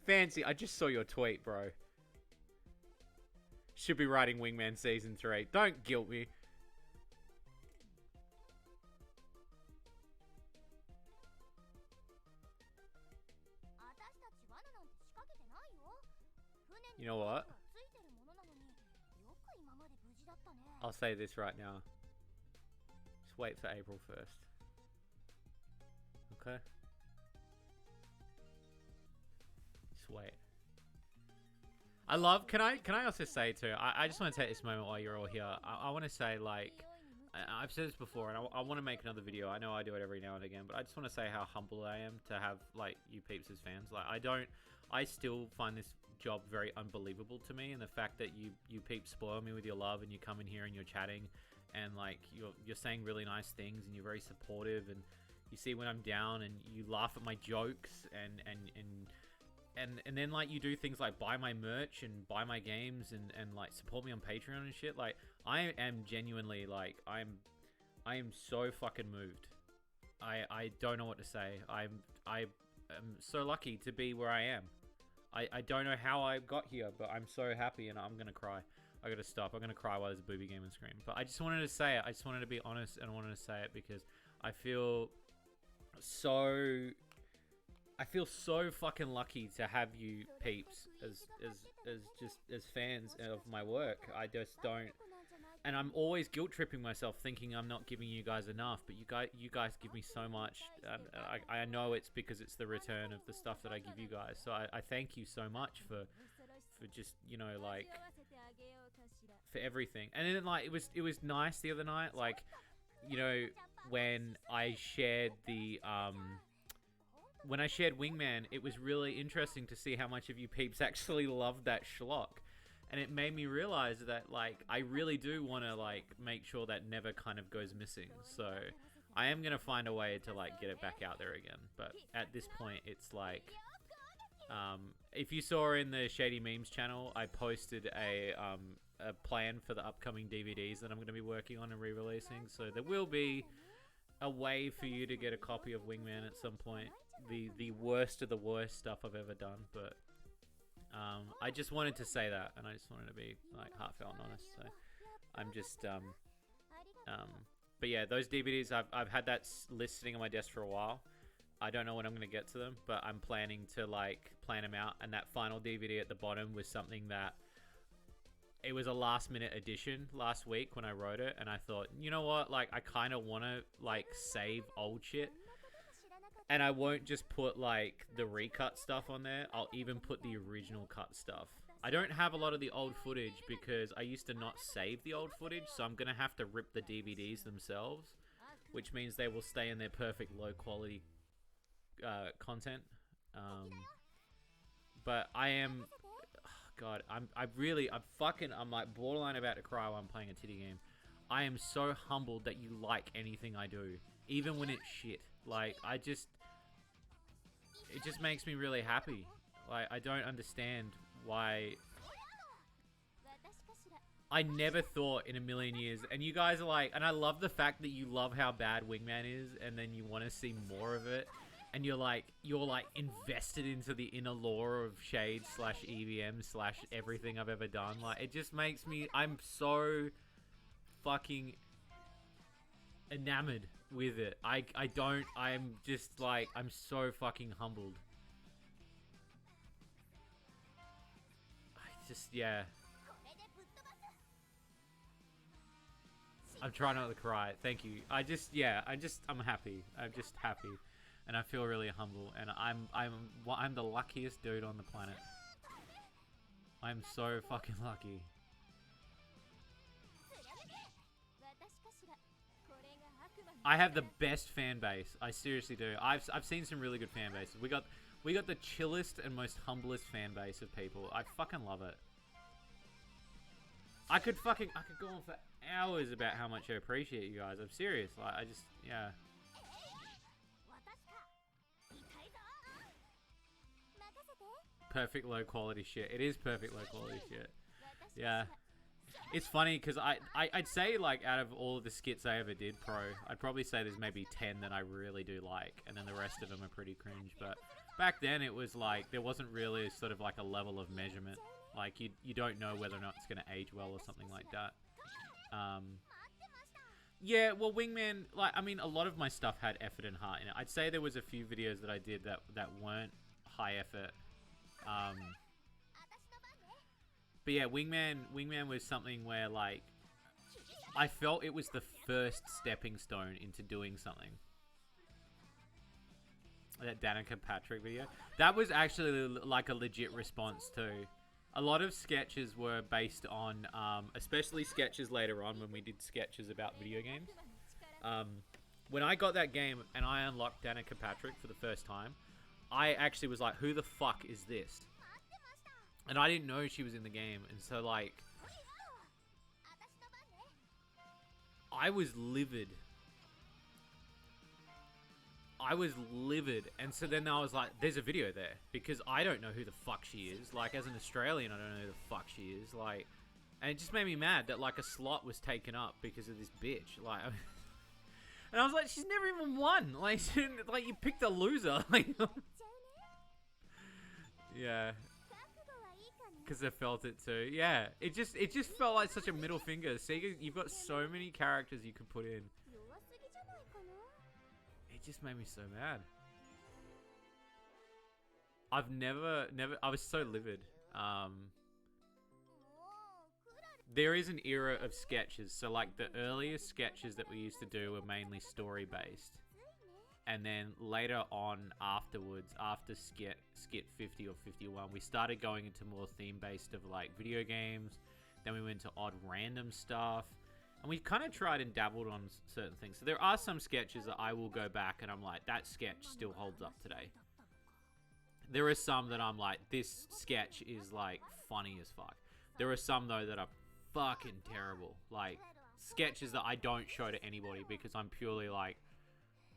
Fancy, I just saw your tweet, bro. Should be writing Wingman Season 3. Don't guilt me. You know what? I'll say this right now. Just wait for April 1st. Okay? Just wait. I love, can I also say too, I just want to take this moment while you're all here. I want to say, like, I've said this before, and I want to make another video. I know I do it every now and again, but I just want to say how humble I am to have, like, you peeps as fans. Like, I still find this job very unbelievable to me, and the fact that you peeps spoil me with your love, and you come in here and you're chatting, and, like, you're saying really nice things, and you're very supportive, and you see when I'm down, and you laugh at my jokes, and then, like, you do things like buy my merch and buy my games and like support me on Patreon and shit. Like, I am genuinely, like, I am so fucking moved. I don't know what to say. I am so lucky to be where I am. I don't know how I got here, but I'm so happy, and I'm gonna cry. I gotta stop. I'm gonna cry while there's a booby game and scream. But I just wanted to say it. I just wanted to be honest, and I wanted to say it because I feel so fucking lucky to have you peeps as fans of my work. I just don't, and I'm always guilt tripping myself, thinking I'm not giving you guys enough. But you guys give me so much. I know it's because it's the return of the stuff that I give you guys. So I thank you so much for just, you know, like, for everything. And then, like, it was nice the other night, like, you know, when I shared the when I shared Wingman, it was really interesting to see how much of you peeps actually loved that schlock. And it made me realize that, like, I really do want to, like, make sure that never kind of goes missing. So I am going to find a way to, like, get it back out there again. But at this point, it's like, if you saw in the Shady Memes channel, I posted a plan for the upcoming DVDs that I'm going to be working on and re-releasing. So there will be a way for you to get a copy of Wingman at some point. The worst of the worst stuff I've ever done, but I just wanted to say that, and I just wanted to be, like, heartfelt and honest. So I'm just but yeah, those DVDs, I've had that list sitting on my desk for a while. I don't know when I'm going to get to them, but I'm planning to, like, plan them out. And that final DVD at the bottom was something that, it was a last minute addition last week when I wrote it, and I thought, you know what, like, I kind of want to, like, save old shit. And I won't just put, like, the recut stuff on there. I'll even put the original cut stuff. I don't have a lot of the old footage because I used to not save the old footage, so I'm going to have to rip the DVDs themselves, which means they will stay in their perfect low quality content. But I am, God, I'm like borderline about to cry while I'm playing a titty game. I am so humbled that you like anything I do, even when it's shit. Like, it just makes me really happy. Like, I don't understand why I never thought in a million years, and you guys are like, and I love the fact that you love how bad Wingman is, and then you want to see more of it, and you're like invested into the inner lore of Shade / EVM / everything I've ever done. Like, it just makes me, I'm so fucking enamored with it. I'm just like, I'm so fucking humbled. Yeah. I'm trying not to cry. Thank you. I'm happy. I'm just happy. And I feel really humble. And I'm the luckiest dude on the planet. I'm so fucking lucky. I have the best fan base. I seriously do. I've seen some really good fan bases. We got the chillest and most humblest fan base of people. I fucking love it. I could go on for hours about how much I appreciate you guys. I'm serious. Like, yeah. Perfect low quality shit. It is perfect low quality shit. Yeah. It's funny because I'd say, like, out of all of the skits I ever did pro, I'd probably say there's maybe 10 that I really do like, and then the rest of them are pretty cringe. But back then it was like, there wasn't really sort of like a level of measurement. Like, you don't know whether or not it's going to age well or something like that. Yeah, well, Wingman, like, I mean, a lot of my stuff had effort and heart in it. I'd say there was a few videos that I did that weren't high effort. But yeah, Wingman was something where, like, I felt it was the first stepping stone into doing something. That Danica Patrick video. That was actually, like, a legit response, too. A lot of sketches were based on, especially sketches later on when we did sketches about video games. When I got that game and I unlocked Danica Patrick for the first time, I actually was like, who the fuck is this? And I didn't know she was in the game. And so, like, I was livid. And so then I was like, there's a video there. Because I don't know who the fuck she is. Like, as an Australian, I don't know who the fuck she is. Like, and it just made me mad that, like, a slot was taken up because of this bitch. Like, and I was like, she's never even won. Like, like, you picked a loser. Like, yeah. Because I felt it too. Yeah. It just felt like such a middle finger. Sega, you've got so many characters you could put in. It just made me so mad. I've never, I was so livid. There is an era of sketches. So, like, the earliest sketches that we used to do were mainly story-based. And then later on, afterwards, after skit 50 or 51, we started going into more theme-based of, like, video games. Then we went to odd random stuff. And we kind of tried and dabbled on certain things. So there are some sketches that I will go back and I'm like, that sketch still holds up today. There are some that I'm like, this sketch is, like, funny as fuck. There are some, though, that are fucking terrible. Like, sketches that I don't show to anybody because I'm purely like,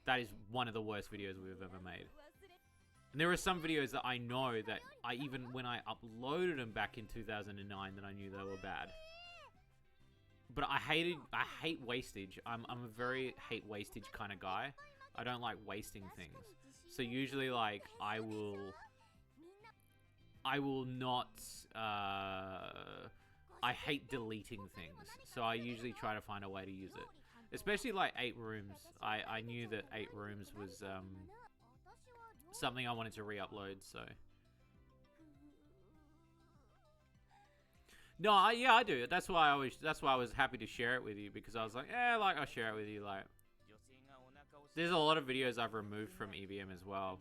that is one of the worst videos we've ever made. And there are some videos that I know that even when I uploaded them back in 2009, that I knew they were bad. But I hate wastage. I'm a very hate wastage kind of guy. I don't like wasting things. So usually, like, I will not, I hate deleting things. So I usually try to find a way to use it. Especially, like, 8 Rooms. I knew that 8 Rooms was, something I wanted to re-upload, so. No, yeah, I do. That's why I was happy to share it with you, because I was like, yeah, like, I'll share it with you, like. There's a lot of videos I've removed from EVM as well,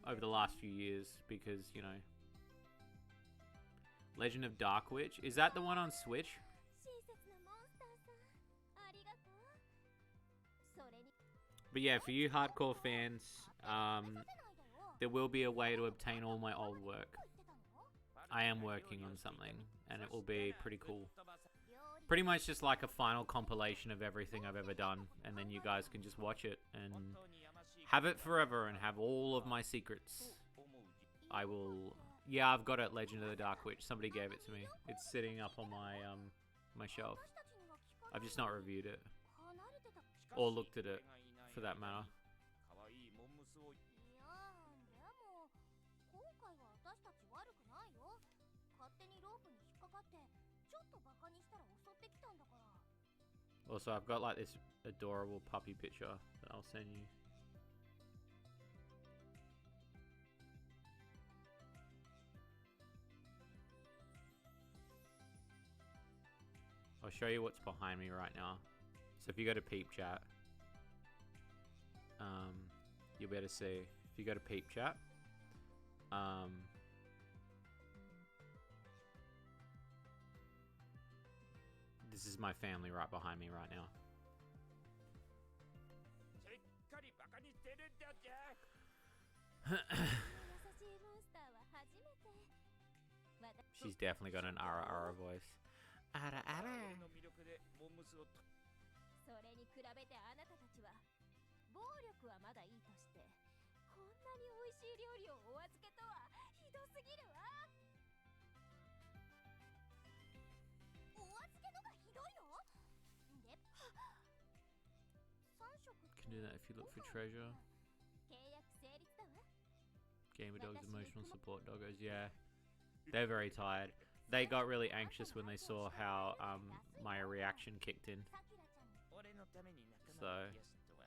over the last few years, because, you know. Legend of Dark Witch. Is that the one on Switch? But yeah, for you hardcore fans, there will be a way to obtain all my old work. I am working on something, and it will be pretty cool. Pretty much just like a final compilation of everything I've ever done, and then you guys can just watch it and have it forever and have all of my secrets. I will... Yeah, I've got it, Legend of the Dark Witch. Somebody gave it to me. It's sitting up on my myself. 私たちには聞か I've ない just not のに reviewed it 離れてた。い or looked at it し for かし that matter. 可愛いモンムスをやーでも今回は私たち悪くないよ。勝手にロープに引っかかってちょっとバカにしたら襲ってきたんだから。 Also, I've got like this adorable puppy picture that I'll send you. I'll show you what's behind me right now. So if you go to Peep Chat, you'll be able to see. If you go to Peep Chat, this is my family right behind me right now. しっかりバカにしてるんだぜ。優しいモンスターは初めて。 She's definitely got an Ara Ara voice. Ara 俺 Ara. の魅力でモンムスをそれに比べてあなたたちは暴力はまだいいとしてこんなに美味しい料理をお預けとはひどすぎるわ。お預けのがひどいので3食 Can do that if you look for treasure. 契約成立だわ。 Gamer dogs, emotional support doggos. Yeah, they're very tired. They got really anxious when they saw how my reaction kicked in. さきらちゃんに俺のために仲間を増やすとは。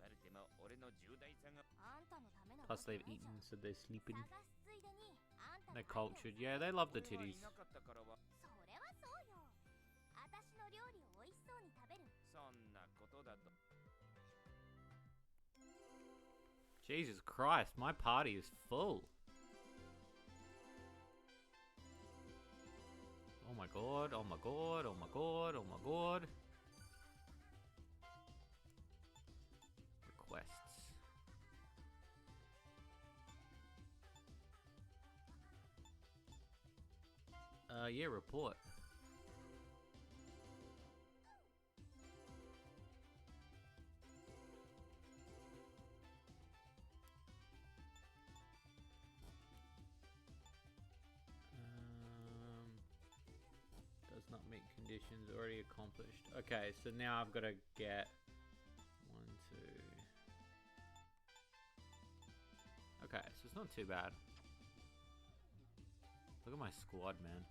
バレても俺の重大さがあんたのためなわ Plus, け they've ないじゃん。 eaten, so they're sleeping. 探すついでにあんたの They're cultured. Yeah, they love the 俺がい titties. なかったからはそれはそうよ。私の料理を美味しそうに食べる。そんなことだと。 Jesus Christ, my party is full. Oh my god, oh my god, oh my god, oh my god. Requests. Yeah, report. Does not meet conditions already accomplished. Okay, so now I've got to get 1, 2. Okay, so it's not too bad. Look at my squad, man.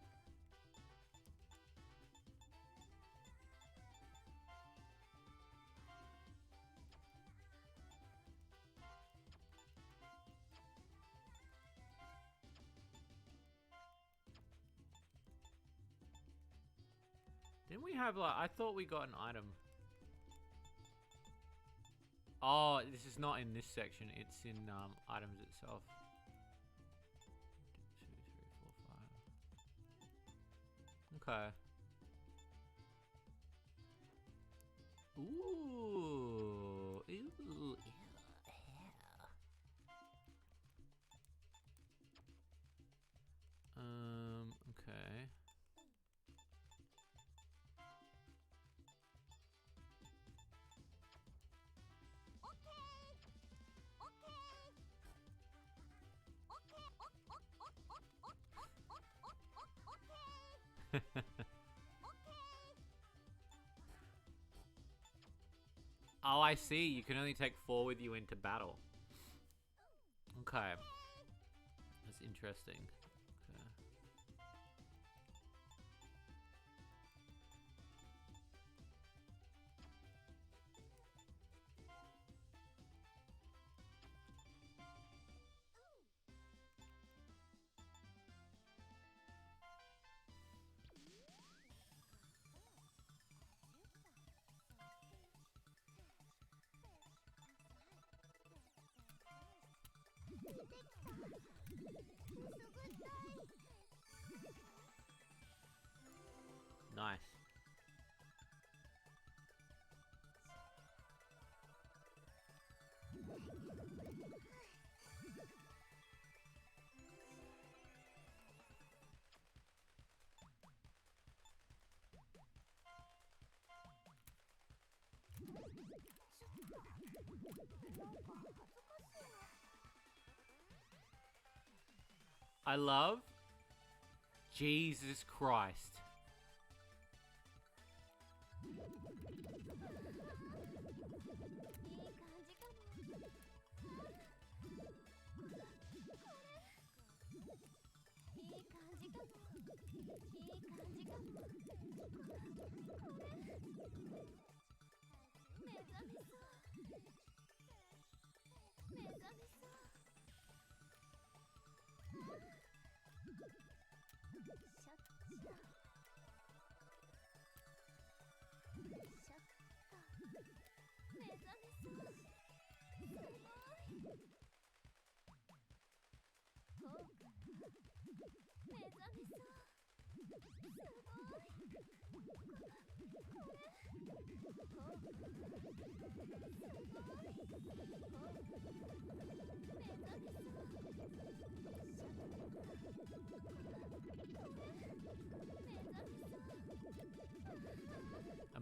Didn't we have like, I thought we got an item. Oh, this is not in this section, it's in items itself. 2, 3, 4, 5. Okay. Ooh. Ooh. Okay. Oh, I see. You can only take 4 with you into battle. Okay. That's interesting. Okay. Nice. I love Jesus Christ.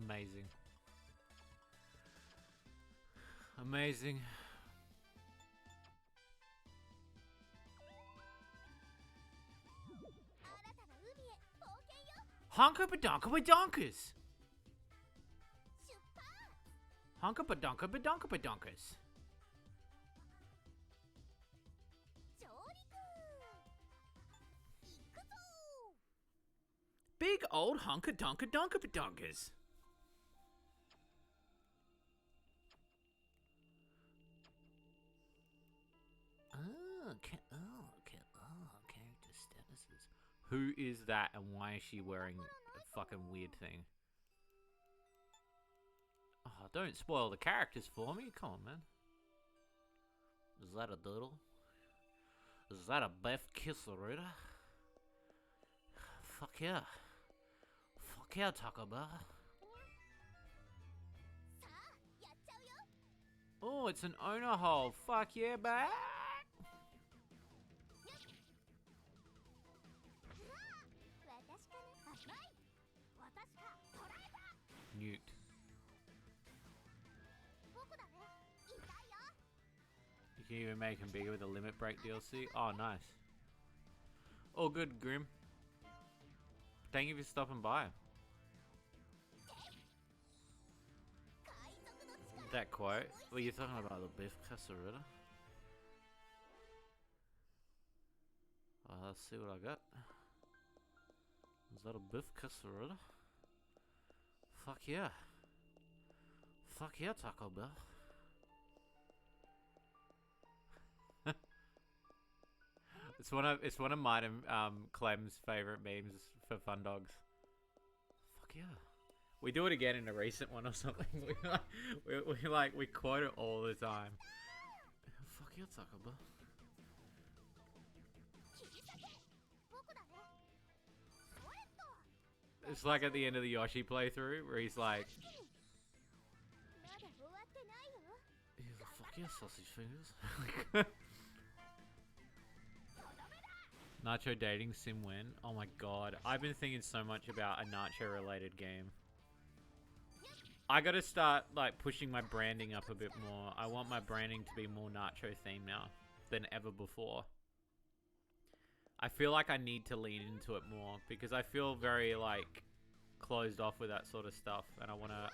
Amazing. Amazing. Honka badonka badonkers. Honka badonka badonka badonkers. Big old honka donka donka badonkers. Character statuses. Who is that and why is she wearing a fucking weird thing? Oh, don't spoil the characters for me. Come on, man. Is that a doodle? Is that a Beth Kisserita? Fuck yeah. Fuck yeah, Taco Bell. Oh, it's an owner hole. Fuck yeah, back. Newt. You can even make him bigger with the Limit Break DLC. Oh, nice. All good, Grim. Thank you for stopping by. That quote? What are you talking about? The beef casserole? Let's see what I got. Is that a beef casserole? Fuck yeah. Fuck yeah, Taco Bell. It's one of mine and Clem's favorite memes for Fun Dogs. Fuck yeah. We do it again in a recent one or something. we quote it all the time. Fuck yeah, Taco Bell. It's like at the end of the Yoshi playthrough where he's like, fuck yeah, sausage fingers. Nacho dating sim win. Oh my god. I've been thinking so much about a Nacho related game. I gotta start like pushing my branding up a bit more. I want my branding to be more Nacho themed now than ever before. I feel like I need to lean into it more because I feel very like closed off with that sort of stuff, and I want to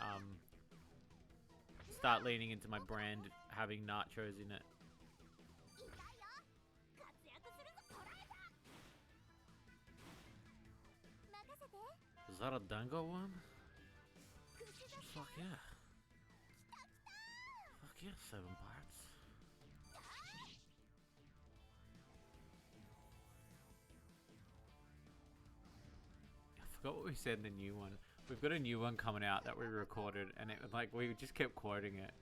start leaning into my brand having nachos in it. Is that a dango one? Fuck yeah. Fuck yeah, 7 parts. I forgot what we said in the new one. We've got a new one coming out that we recorded, and it like we just kept quoting it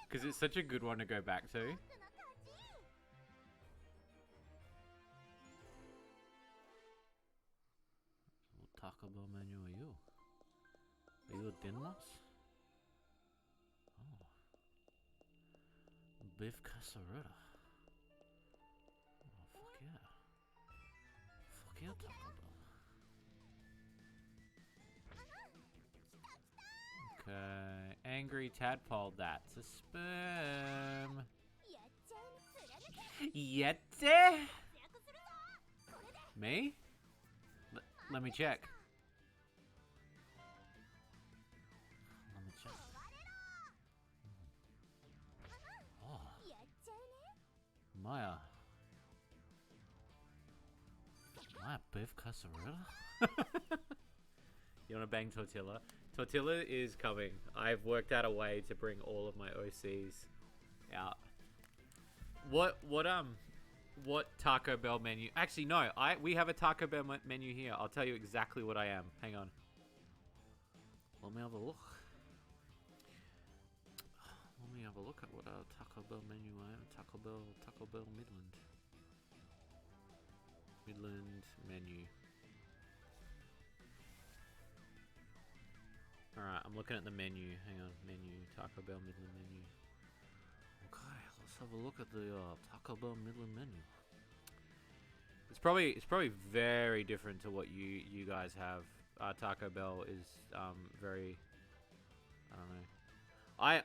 because it's such a good one to go back to. What Taco Bell menu are you? Are you a Dinlos? Oh, beef casserole. Oh fuck yeah! Fuck yeah, Taco Bell. Okay, angry tadpole. That's a spam. Yeti? Me? Let me check. Maya. Maya beef casserole? You want to bang Tortilla? Tortilla is coming. I've worked out a way to bring all of my OCs out. What Taco Bell menu? Actually, no. We have a Taco Bell menu here. I'll tell you exactly what I am. Hang on. Let me have a look. Let me have a look at what our Taco Bell menu I am. Taco Bell Midland. Midland menu. Alright, I'm looking at the menu. Hang on, menu, Taco Bell Midland menu. Okay, let's have a look at the Taco Bell Midland menu. It's probably very different to what you guys have. Taco Bell is very, I don't know.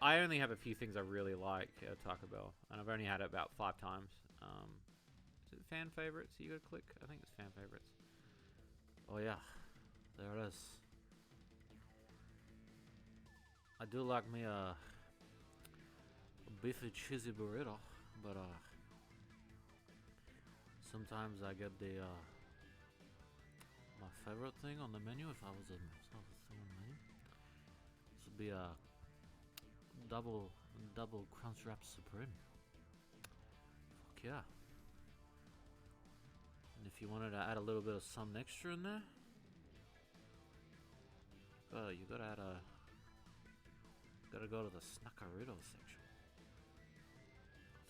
I only have a few things I really like at Taco Bell, and I've only had it about 5 times. Is it fan favorites? You gotta click. I think it's fan favorites. Oh yeah, there it is. I do like me a beefy cheesy burrito, but sometimes I get the my favorite thing on the menu. If I was a thing on the menu, this would be a double crunch wrap supreme. Fuck yeah! And if you wanted to add a little bit of something extra in there, you gotta add a. Gotta go to the snackerito section.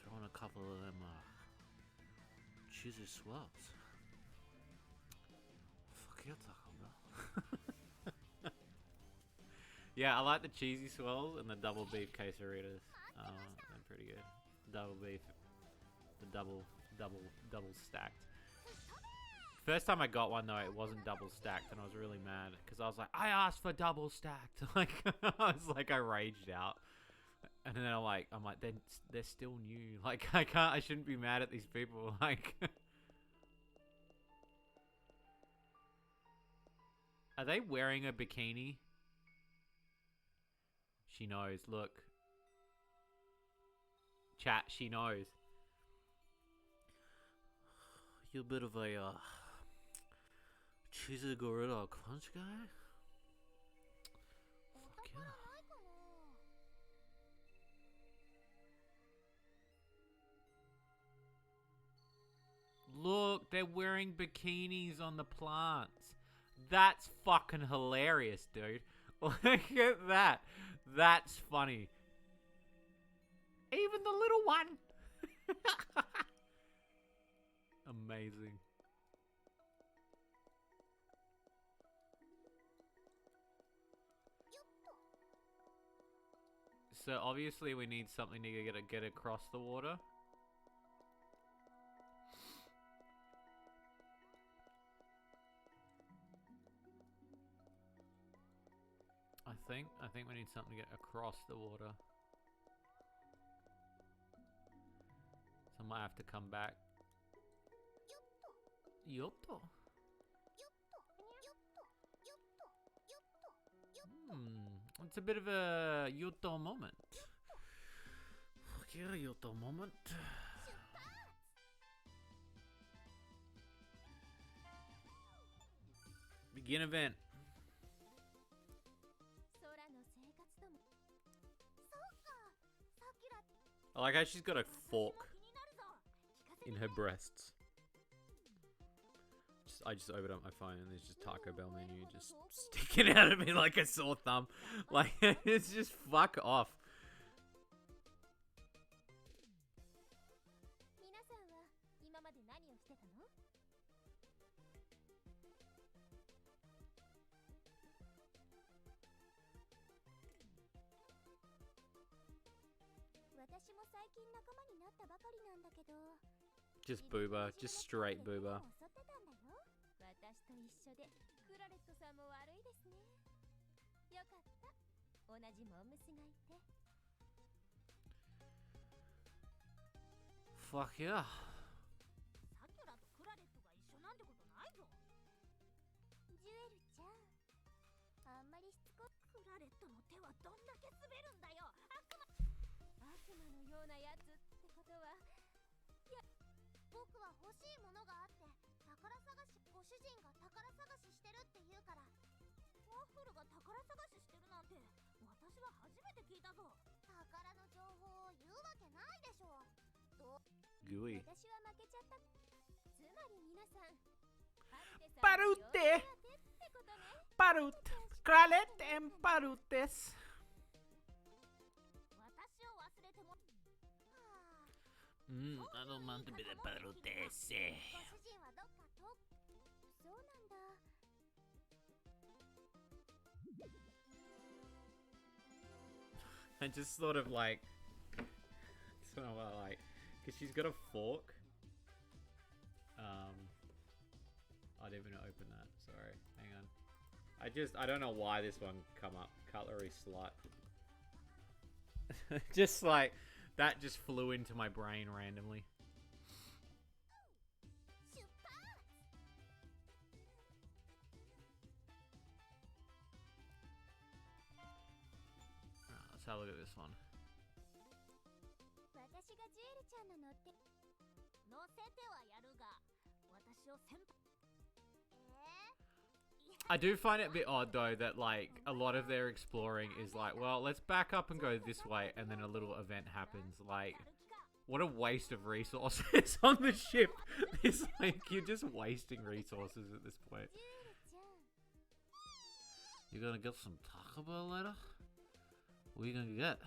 Throw in a couple of them cheesy swells. Fuck yeah, Taco Bell. Yeah, I like the cheesy swells and the double beef quesadillas. They're pretty good. Double beef, the double stacked. First time I got one though, it wasn't double stacked, and I was really mad because I was like, I asked for double stacked. Like I raged out, and then I'm like, they're still new. Like I shouldn't be mad at these people. Like, are they wearing a bikini? She knows. Look, chat. She knows. You're a bit of a cheesy gorilla crunch guy? Fuck yeah. Look, they're wearing bikinis on the plants. That's fucking hilarious, dude. Look at that. That's funny. Even the little one. Amazing. So obviously we need something to get across the water. I think we need something to get across the water. So I might have to come back. Yotto. It's a bit of a Yotto moment. Fuck yeah, Yotto moment. Begin event. I like how she's got a fork in her breasts. I just opened up my phone and there's just Taco Bell menu just sticking out of me like a sore thumb. Like, it's just fuck off. Just booba, just straight booba. Fuck yeah. 欲しいものがあって宝探し、ご主人が宝探ししてるって言うから。ワッフルが宝探ししてるなんて私は初めて聞いたぞ。宝の情報を言うわけないでしょ。Gooey. 私は負けちゃった。つまり皆さん、Parute! Parut! Kralet en parutes! 私を忘れても。I don't want to be the parutes. ご主人はどっかと。そうなんだ。I just sort of like, sort of like, because she's got a fork. I didn't even open that. Sorry, hang on. I don't know why this one come up. Cutlery slut. Just like that, just flew into my brain randomly. Let's have a look at this one. 私がジュエルちゃんの乗って乗せてはやるが、私を先輩。I do find it a bit odd though that like a lot of their exploring is like, well, let's back up and go this way, and then a little event happens. Like, what a waste of resources on the ship. It's like you're just wasting resources at this point. You're gonna get some Taco Bell later? What are you gonna get?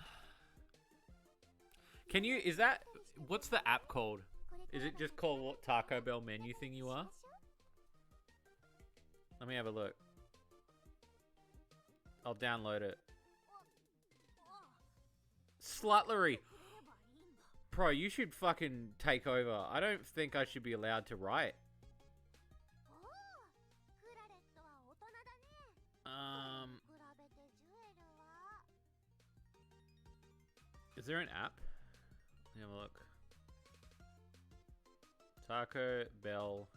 Can you, is that, what's the app called? Is it just called what Taco Bell menu thing you are? Let me have a look. I'll download it. Slutlery. Bro, you should fucking take over. I don't think I should be allowed to write. Is there an app? Let me have a look. Taco Bell.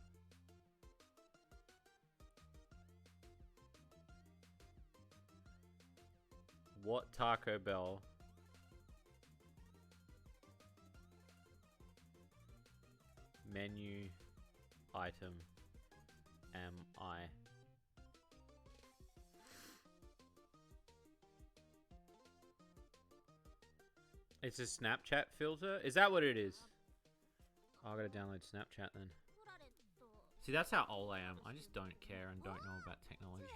What Taco Bell menu item am I? It's a Snapchat filter? Is that what it is? Oh, I gotta download Snapchat then. See, that's how old I am. I just don't care and don't know about technology.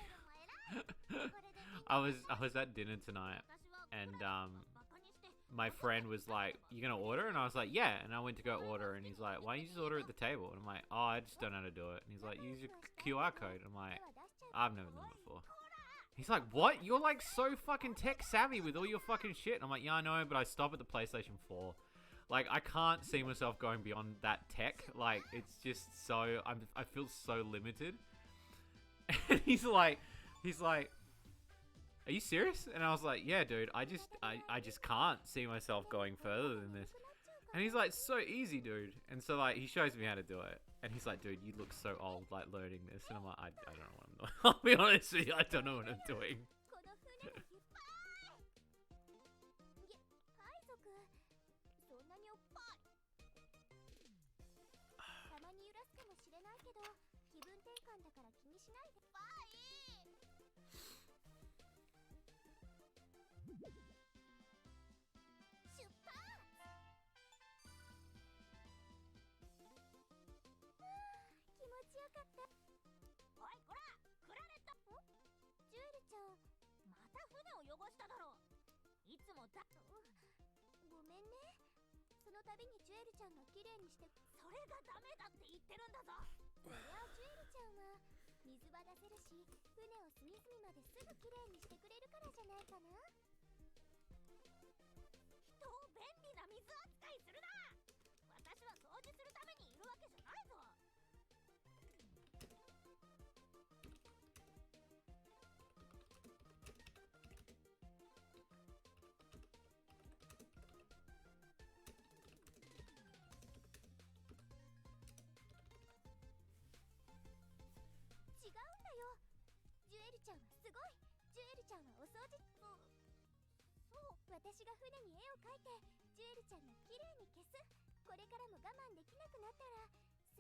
I was at dinner tonight, and my friend was like, "You gonna order?" And I was like, "Yeah." And I went to go order, and he's like, "Why don't you just order at the table?" And I'm like, "Oh, I just don't know how to do it." And he's like, "Use your QR code." I'm like, "I've never done it before." He's like, "What? You're like so fucking tech savvy with all your fucking shit." And I'm like, "Yeah, I know, but I stop at the PlayStation 4. Like, I can't see myself going beyond that tech. Like, it's just so, I feel so limited." And he's like, "Are you serious?" And I was like, "Yeah, dude, I just can't see myself going further than this." And he's like, "So easy, dude." And so like he shows me how to do it, and he's like, "Dude, you look so old like learning this." And I'm like, I don't know what I'm doing. I'll be honest with you, I don't know what I'm doing.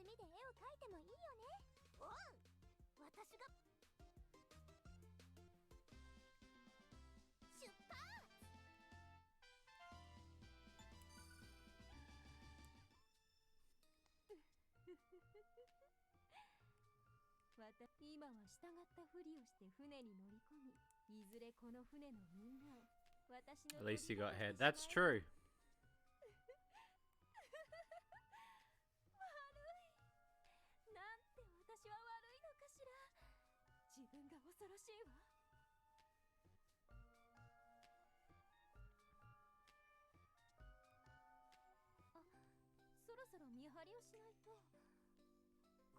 墨で絵を描いてもいいよね。おう、私が出発。今は従ったふりをして船に乗り込み、いずれこの船のみんなを私の At least you got head. That's true. 悪い。なんて私は悪いのかしら。自分が恐ろしいわ。あ、そろそろ見張りをしないと。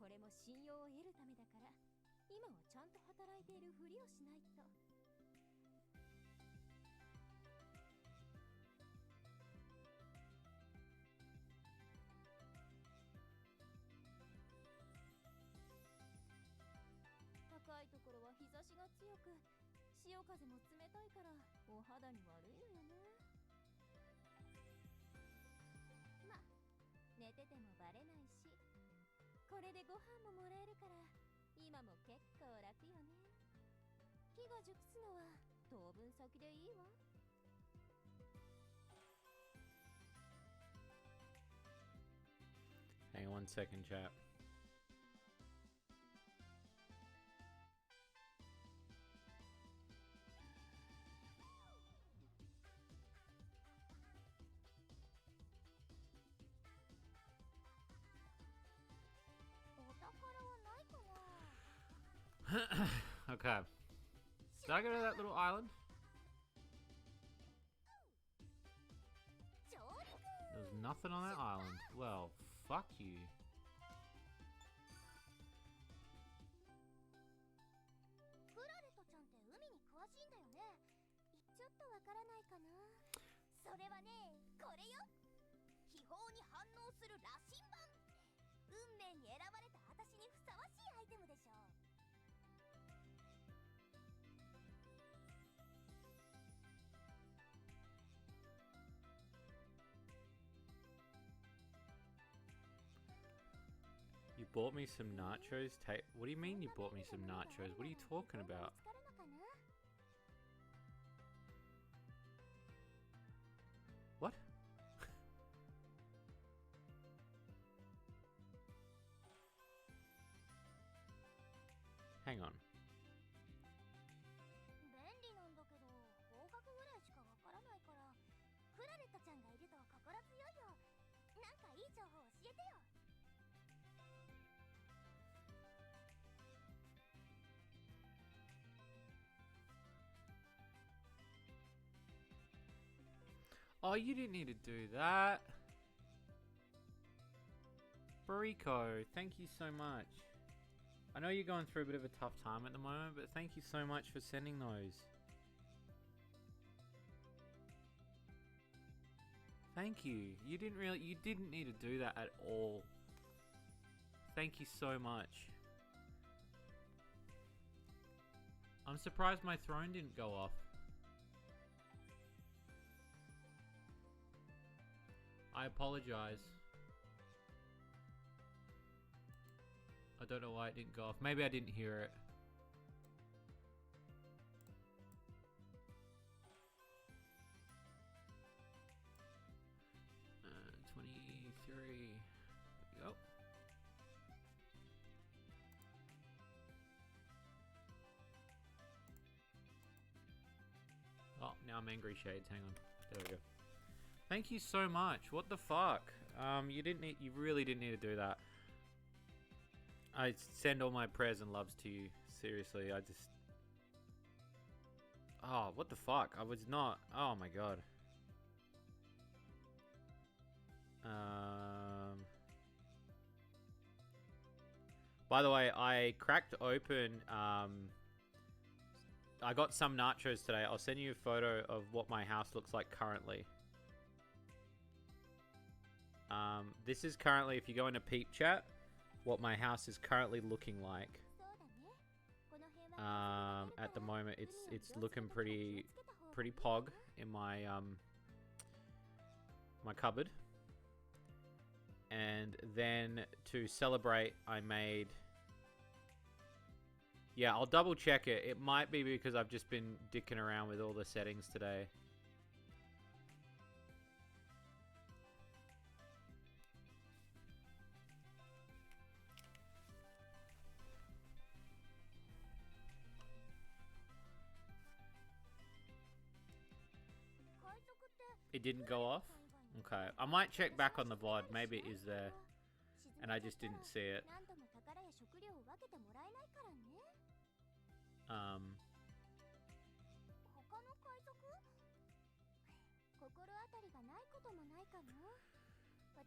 これも信用を得るためだから、今はちゃんと働いているふりをしないと。高いところは日差しが強く、潮風も冷たいからお肌に悪いのよね。ま、寝ててもバレないし、これでご飯ももらえるから今も結構楽よね。木が熟すのは当分先でいいわ。Hang on 1 second, chat. お宝はないかな。Okay. Did I go to that little island? 上陸。 There's nothing on that island. Well, fuck you. クラレットちゃんって海に詳しいんだよね。ちょっとわからないかな。それはね、これよ。秘宝に反応する羅針盤。運命に選ばれた私にふさわしいアイテムでしょう。You bought me some nachos? What do you mean you bought me some nachos? What are you talking about? What? Hang on. 便利なんだけど、方角ぐらいしかわからないから、クラレットちゃんがいると心強いよ。なんかいい情報教えてよ。Oh, you didn't need to do that. Bariko, thank you so much. I know you're going through a bit of a tough time at the moment, but thank you so much for sending those. Thank you. You didn't need to do that at all. Thank you so much. I'm surprised my throne didn't go off. I apologize. I don't know why it didn't go off. Maybe I didn't hear it. Uh, 23. There we go. Oh, now I'm angry shades. Hang on. There we go. Thank you so much. What the fuck? You really didn't need to do that. I send all my prayers and loves to you. Seriously, oh, what the fuck? I was not... Oh my god. By the way, I cracked open... I got some nachos today. I'll send you a photo of what my house looks like currently. This is currently, if you go into Peep Chat, what my house is currently looking like. At the moment, it's looking pretty pog in my my cupboard. And then to celebrate, I made... Yeah, I'll double check it. It might be because I've just been dicking around with all the settings today. It didn't go off? Okay. I might check back on the VOD. Maybe it is there. And I just didn't see it. Um...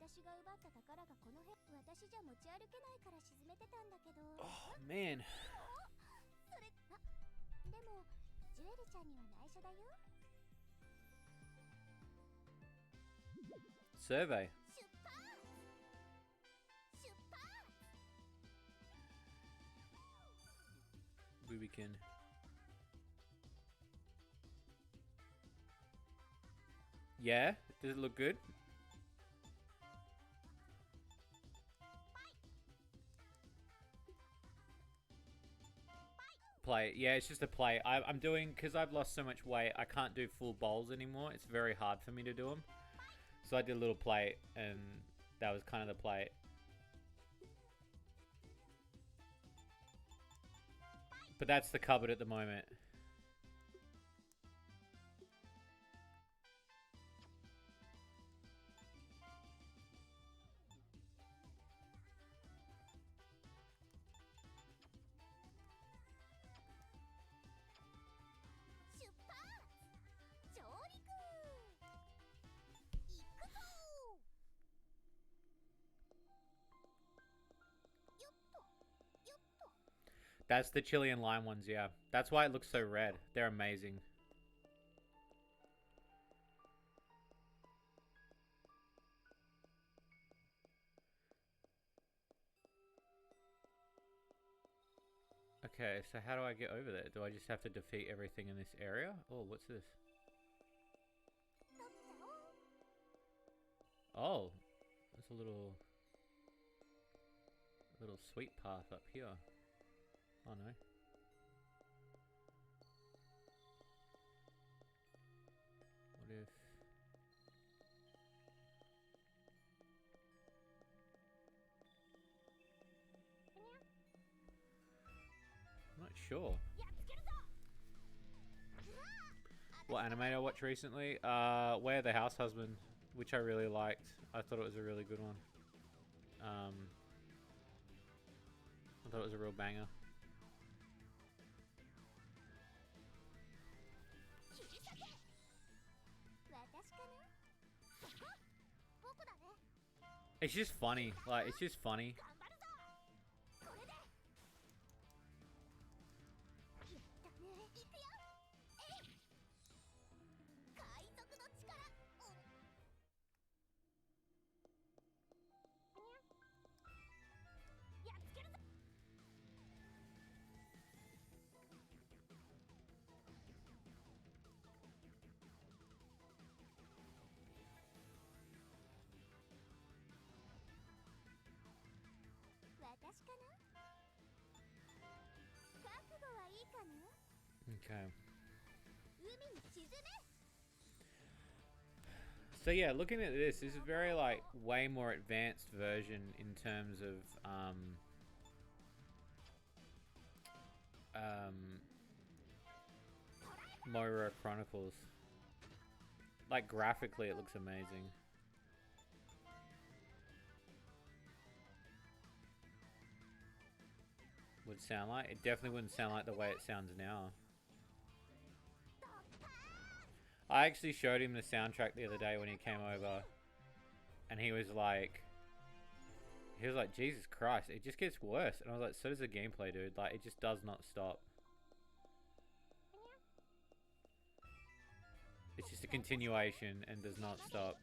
私が奪った宝がこの辺、私じゃ持ち歩けないから沈めてたんだけど。Oh, man. それ、でも、ジュエルちゃんには内緒だよ。Survey. 出発。出発。Boobikin. Yeah? Does it look good? Play. Yeah, it's just a play. I'm doing, because I've lost so much weight, I can't do full bowls anymore. It's very hard for me to do them. So I did a little plate, and that was kind of the plate. But that's the cupboard at the moment. That's the chili and lime ones, yeah. That's why it looks so red. They're amazing. Okay, so how do I get over there? Do I just have to defeat everything in this area? Oh, what's this? Oh, there's a little sweet path up here. Oh no. What if... I'm not sure. What anime I watched recently? Where the House Husband, which I really liked. I thought it was a really good one. I thought it was a real banger. It's just funny. Like, it's just funny. Okay. So yeah, looking at this is a very like way more advanced version in terms of Moira Chronicles. Like graphically it looks amazing. Would sound like? It definitely wouldn't sound like the way it sounds now. I actually showed him the soundtrack the other day when he came over, and he was like, Jesus Christ, it just gets worse. And I was like, so does the gameplay, dude. Like, it just does not stop. It's just a continuation and does not stop.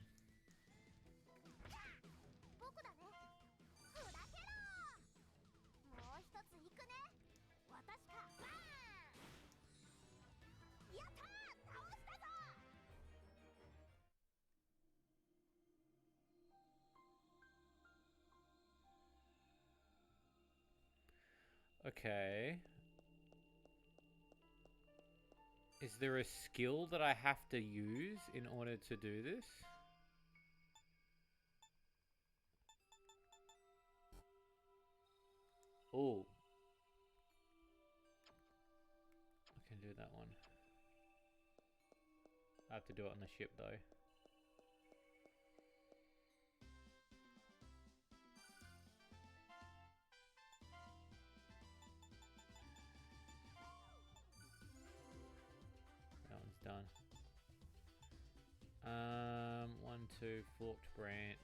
Okay. Is there a skill that I have to use in order to do this? Oh. I can do that one. I have to do it on the ship though. That one's done. 1, 2, forked branch.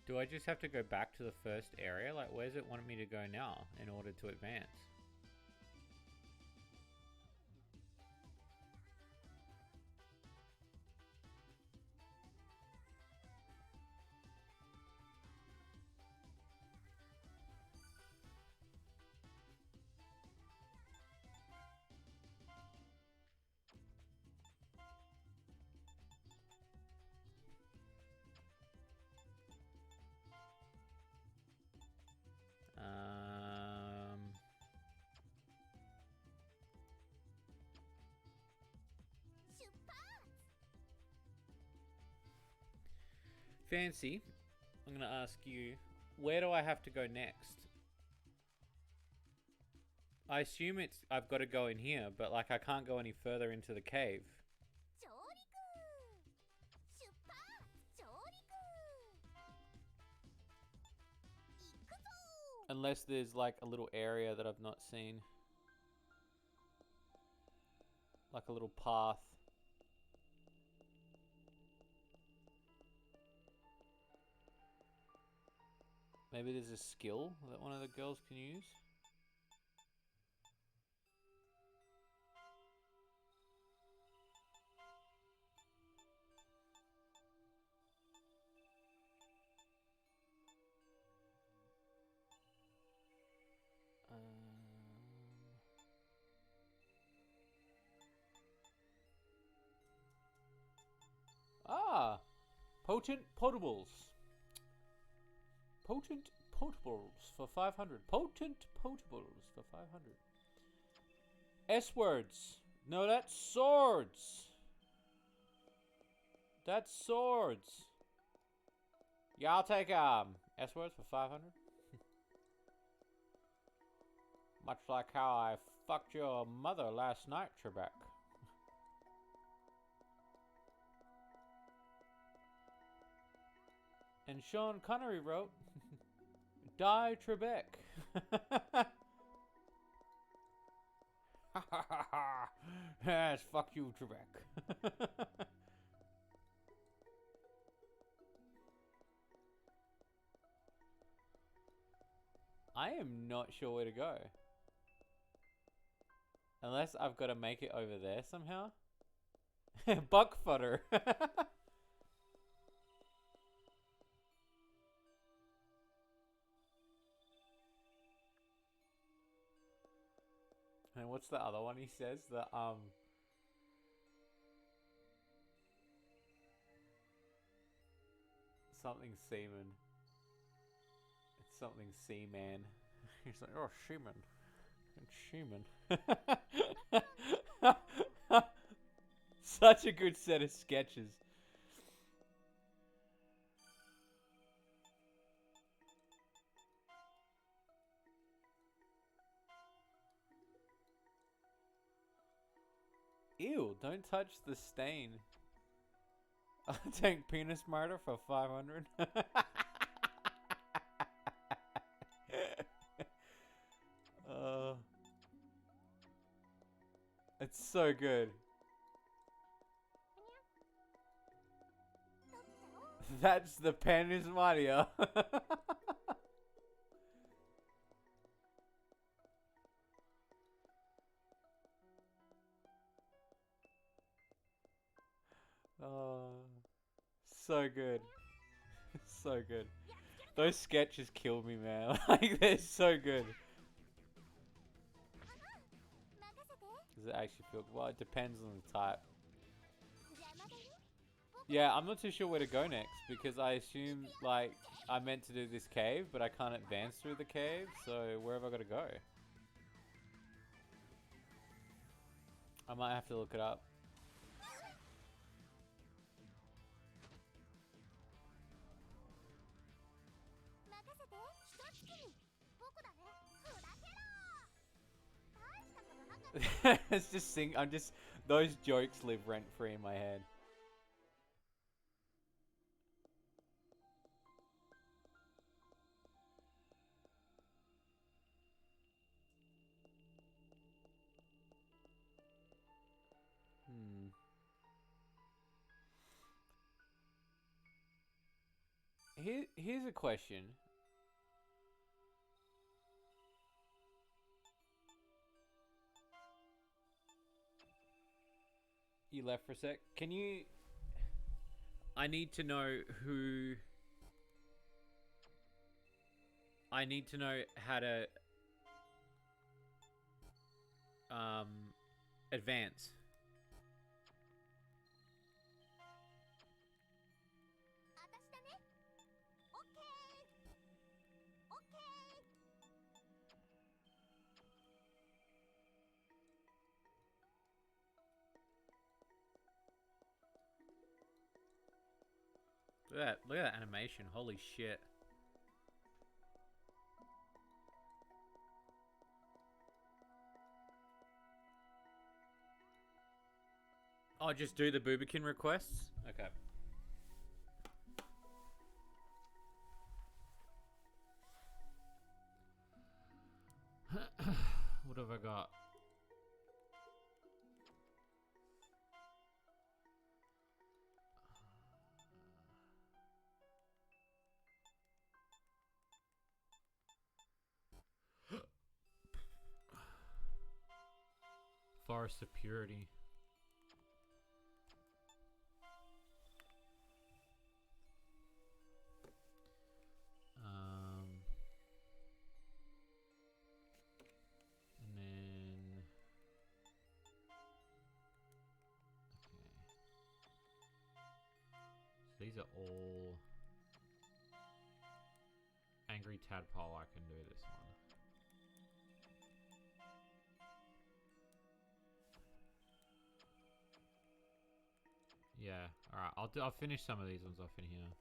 Do I just have to go back to the first area? Like, where's it want me to go now in order to advance? Fancy, I'm gonna ask you, where do I have to go next? I assume I've got to go in here, but like I can't go any further into the cave. Unless there's like a little area that I've not seen. Like a little path. Maybe there's a skill that one of the girls can use. Potent potables. Potent potables for 500. Potent potables for 500. S words. No, that's swords. That's swords. Yeah, I'll take S words for 500. Much like how I fucked your mother last night, Trebek. And Sean Connery wrote, Die Trebek. Yes, fuck you, Trebek. I am not sure where to go. Unless I've got to make it over there somehow. Buck fodder. And what's the other one he says? The something seaman. It's something seaman. He's like, oh, seaman. It's seaman. Such a good set of sketches. Ew, don't touch the stain. I'll take penis murder for 500. It's so good. That's the penis Mario. So good. So good. Those sketches kill me, man. Like, they're so good. Does it actually feel... Well, it depends on the type. Yeah, I'm not too sure where to go next, because I assume, like, I meant to do this cave, but I can't advance through the cave, so where have I got to go? I might have to look it up. It's just I'm just... Those jokes live rent-free in my head. Here's a question. You left for a sec. Can you... I need to know who... I need to know how to... advance. Look at that animation. Holy shit. Oh, just do the Boobikin requests? Okay. What have I got? Forest of Purity. And then... Okay. So these are all... Angry Tadpole, I can do this one. Yeah, alright, I'll finish some of these ones off in here.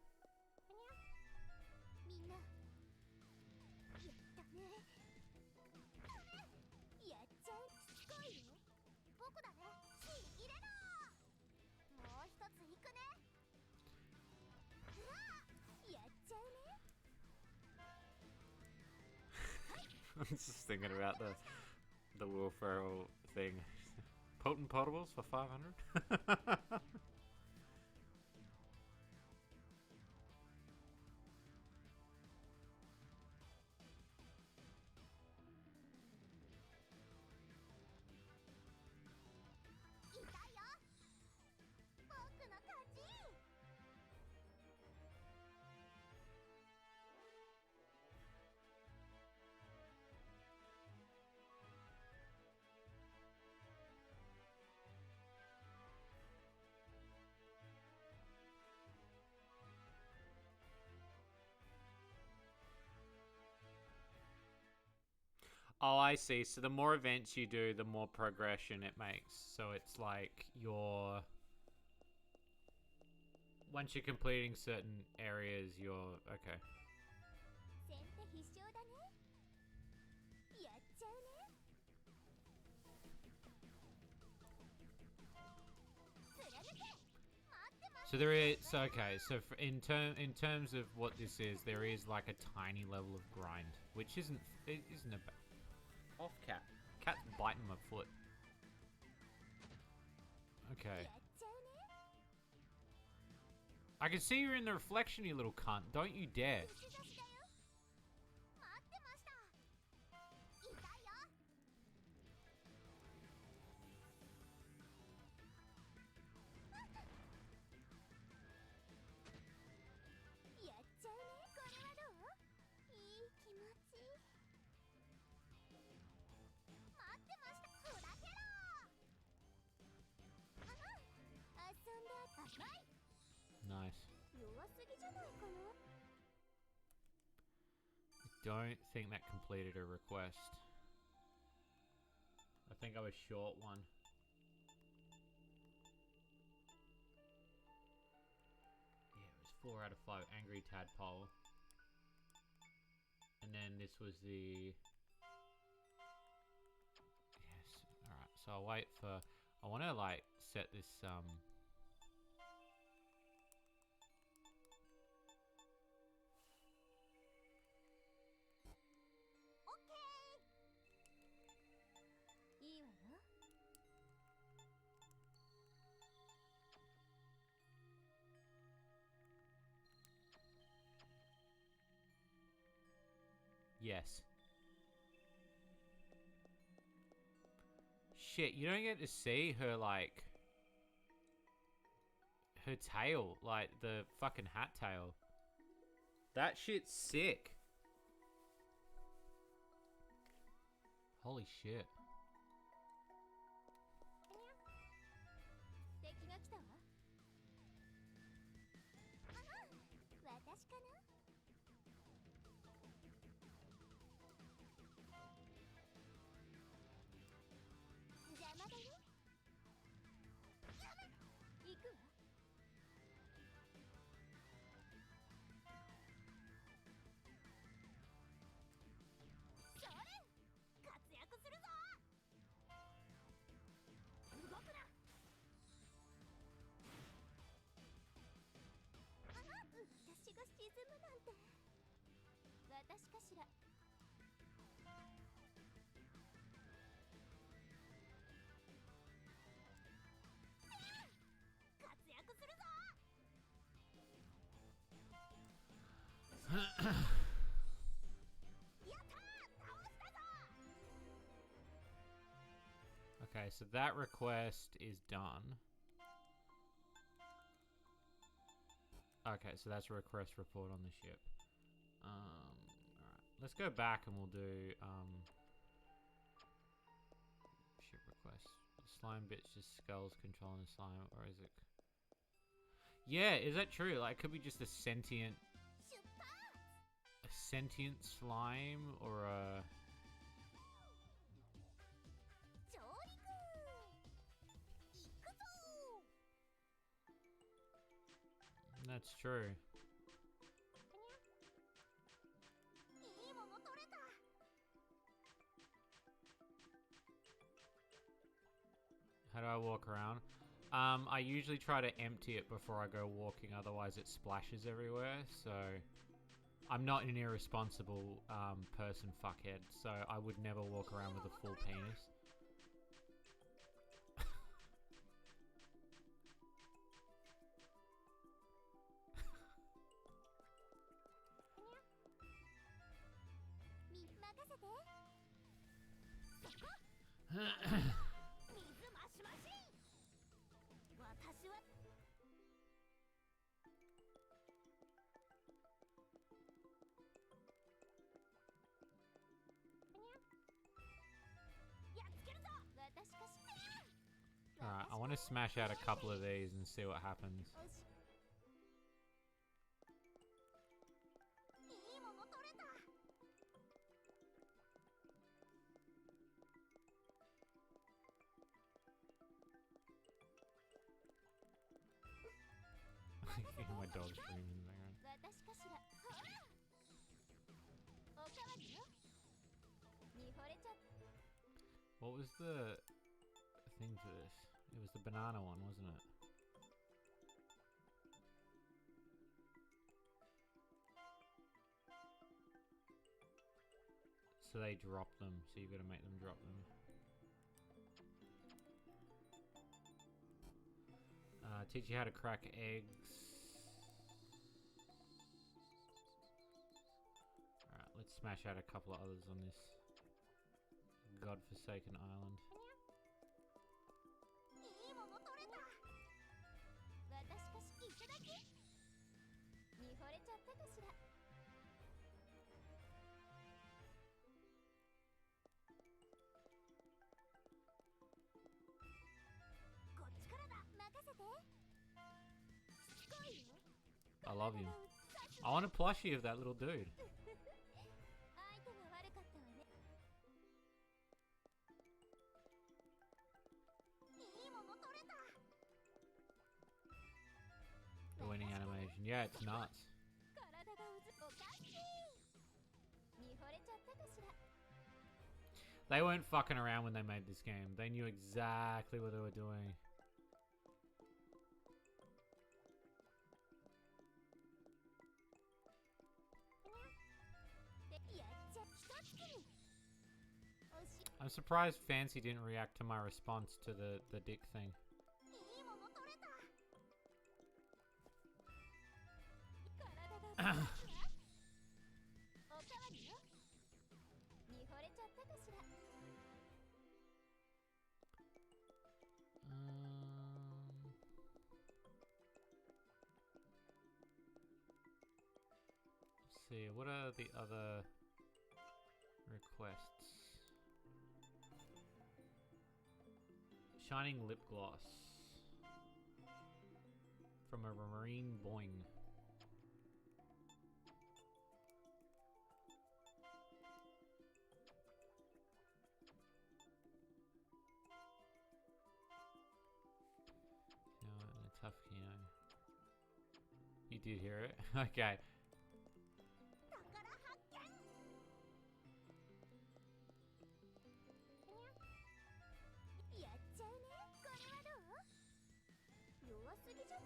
I'm just thinking about the Will Ferrell thing. Potent potables for 500? Oh, I see. So the more events you do, the more progression it makes. So it's like you're... Once you're completing certain areas, you're... Okay. So there is... So, okay. So for, in terms of what this is, there is like a tiny level of grind. Which isn't a... Off, cat. Cat's biting my foot. Okay. I can see you're in the reflection, you little cunt. Don't you dare. Don't think that completed a request. I think I was short one. Yeah, it was 4 out of 5. Angry Tadpole. And then this was the... Yes. Alright, so I'll wait for... I want to, like, set this, Yes. Shit, you don't get to see her, like... Her tail. Like, the fucking hat tail. That shit's sick. Holy shit. Okay, so that request is done. Okay, so that's a request report on the ship. Alright. Let's go back and we'll do, ship request. Slime bits just skulls controlling the slime, or is it... Yeah, is that true? Like, it could be just a sentient slime, or a... That's true. How do I walk around? I usually try to empty it before I go walking, otherwise it splashes everywhere, so... I'm not an irresponsible person, fuckhead, so I would never walk around with a full penis. Alright, I want to smash out a couple of these and see what happens. My dog's screaming in the background. What was the thing for this? It was the banana one, wasn't it? So they drop them, so you've got to make them drop them. Teach you how to crack eggs. Alright, let's smash out a couple of others on this godforsaken island. I love you. I want a plushie of that little dude. 相手が悪かったわね。いいもの取れた。 The winning animation. Yeah, it's nuts. 体がうずおかしい。見惚れちゃったかしら。 They weren't fucking around when they made this game. They knew exactly what they were doing. やっちゃ一つに。おし I'm surprised Fancy didn't react to my response to the dick thing. いいもの取れた。体がぶつかるわ。おかわりよ。見惚れちゃったかしら。 Let's see, what are the other requests? Shining lip gloss from a marine boing. Tough Kino. You did hear it? Okay. 宝発見。やっちゃうね。これはどう？弱すぎじゃん。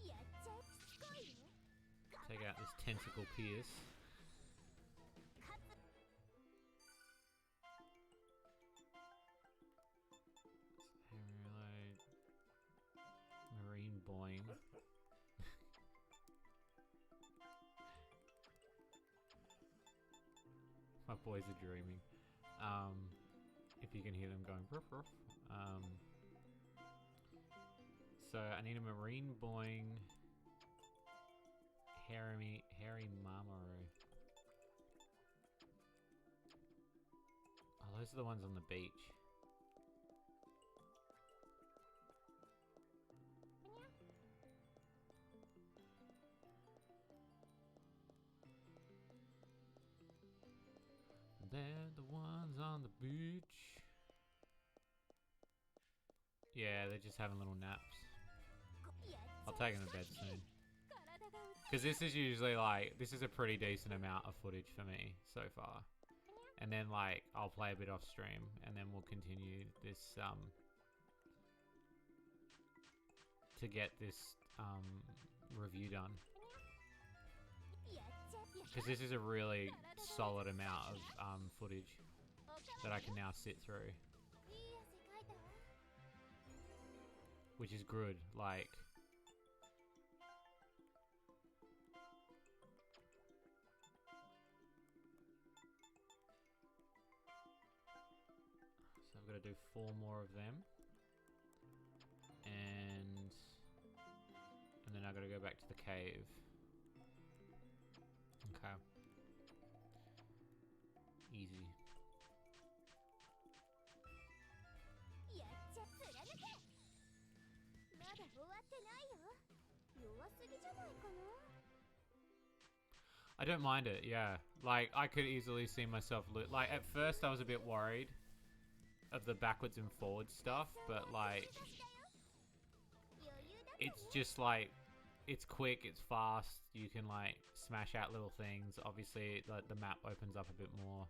やっちゃう。しつこいよ。 Take out this tentacle pierce. 勝つ。 Reload. Marine boing. My boys are dreaming. If you can hear them going ruff ruff. So I need a marine boing. Hairy Mamoru. Oh, those are the ones on the beach. They're the ones on the beach. Yeah, they're just having little naps. I'll take them to bed soon. Because this is usually like, this is a pretty decent amount of footage for me so far. And then like, I'll play a bit off stream and then we'll continue this, to get this, review done. Because this is a really solid amount of, footage that I can now sit through. Which is good, like... So I've got to do 4 more of them. And then I've got to go back to the cave. Okay. Easy. I don't mind it, yeah. Like, I could easily see myself like, at first I was a bit worried of the backwards and forwards stuff, but like, it's just like, it's quick, it's fast, you can like smash out little things. Obviously, the map opens up a bit more.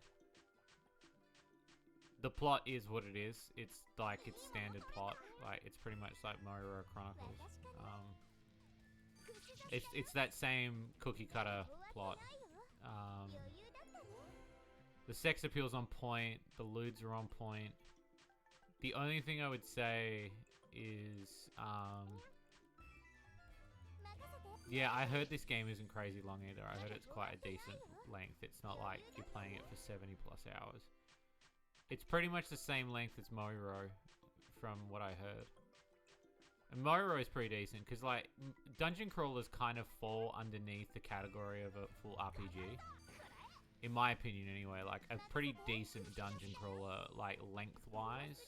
The plot is what it is. It's like, it's standard plot. Like, it's pretty much like Mario Chronicles. It's that same cookie cutter plot. The sex appeal's on point. The lewds are on point. The only thing I would say is, yeah, I heard this game isn't crazy long either. I heard it's quite a decent length. It's not like you're playing it for 70 plus hours. It's pretty much the same length as Moiro, from what I heard. And Moiro is pretty decent, because like, dungeon crawlers kind of fall underneath the category of a full RPG. In my opinion anyway, like a pretty decent dungeon crawler, like lengthwise,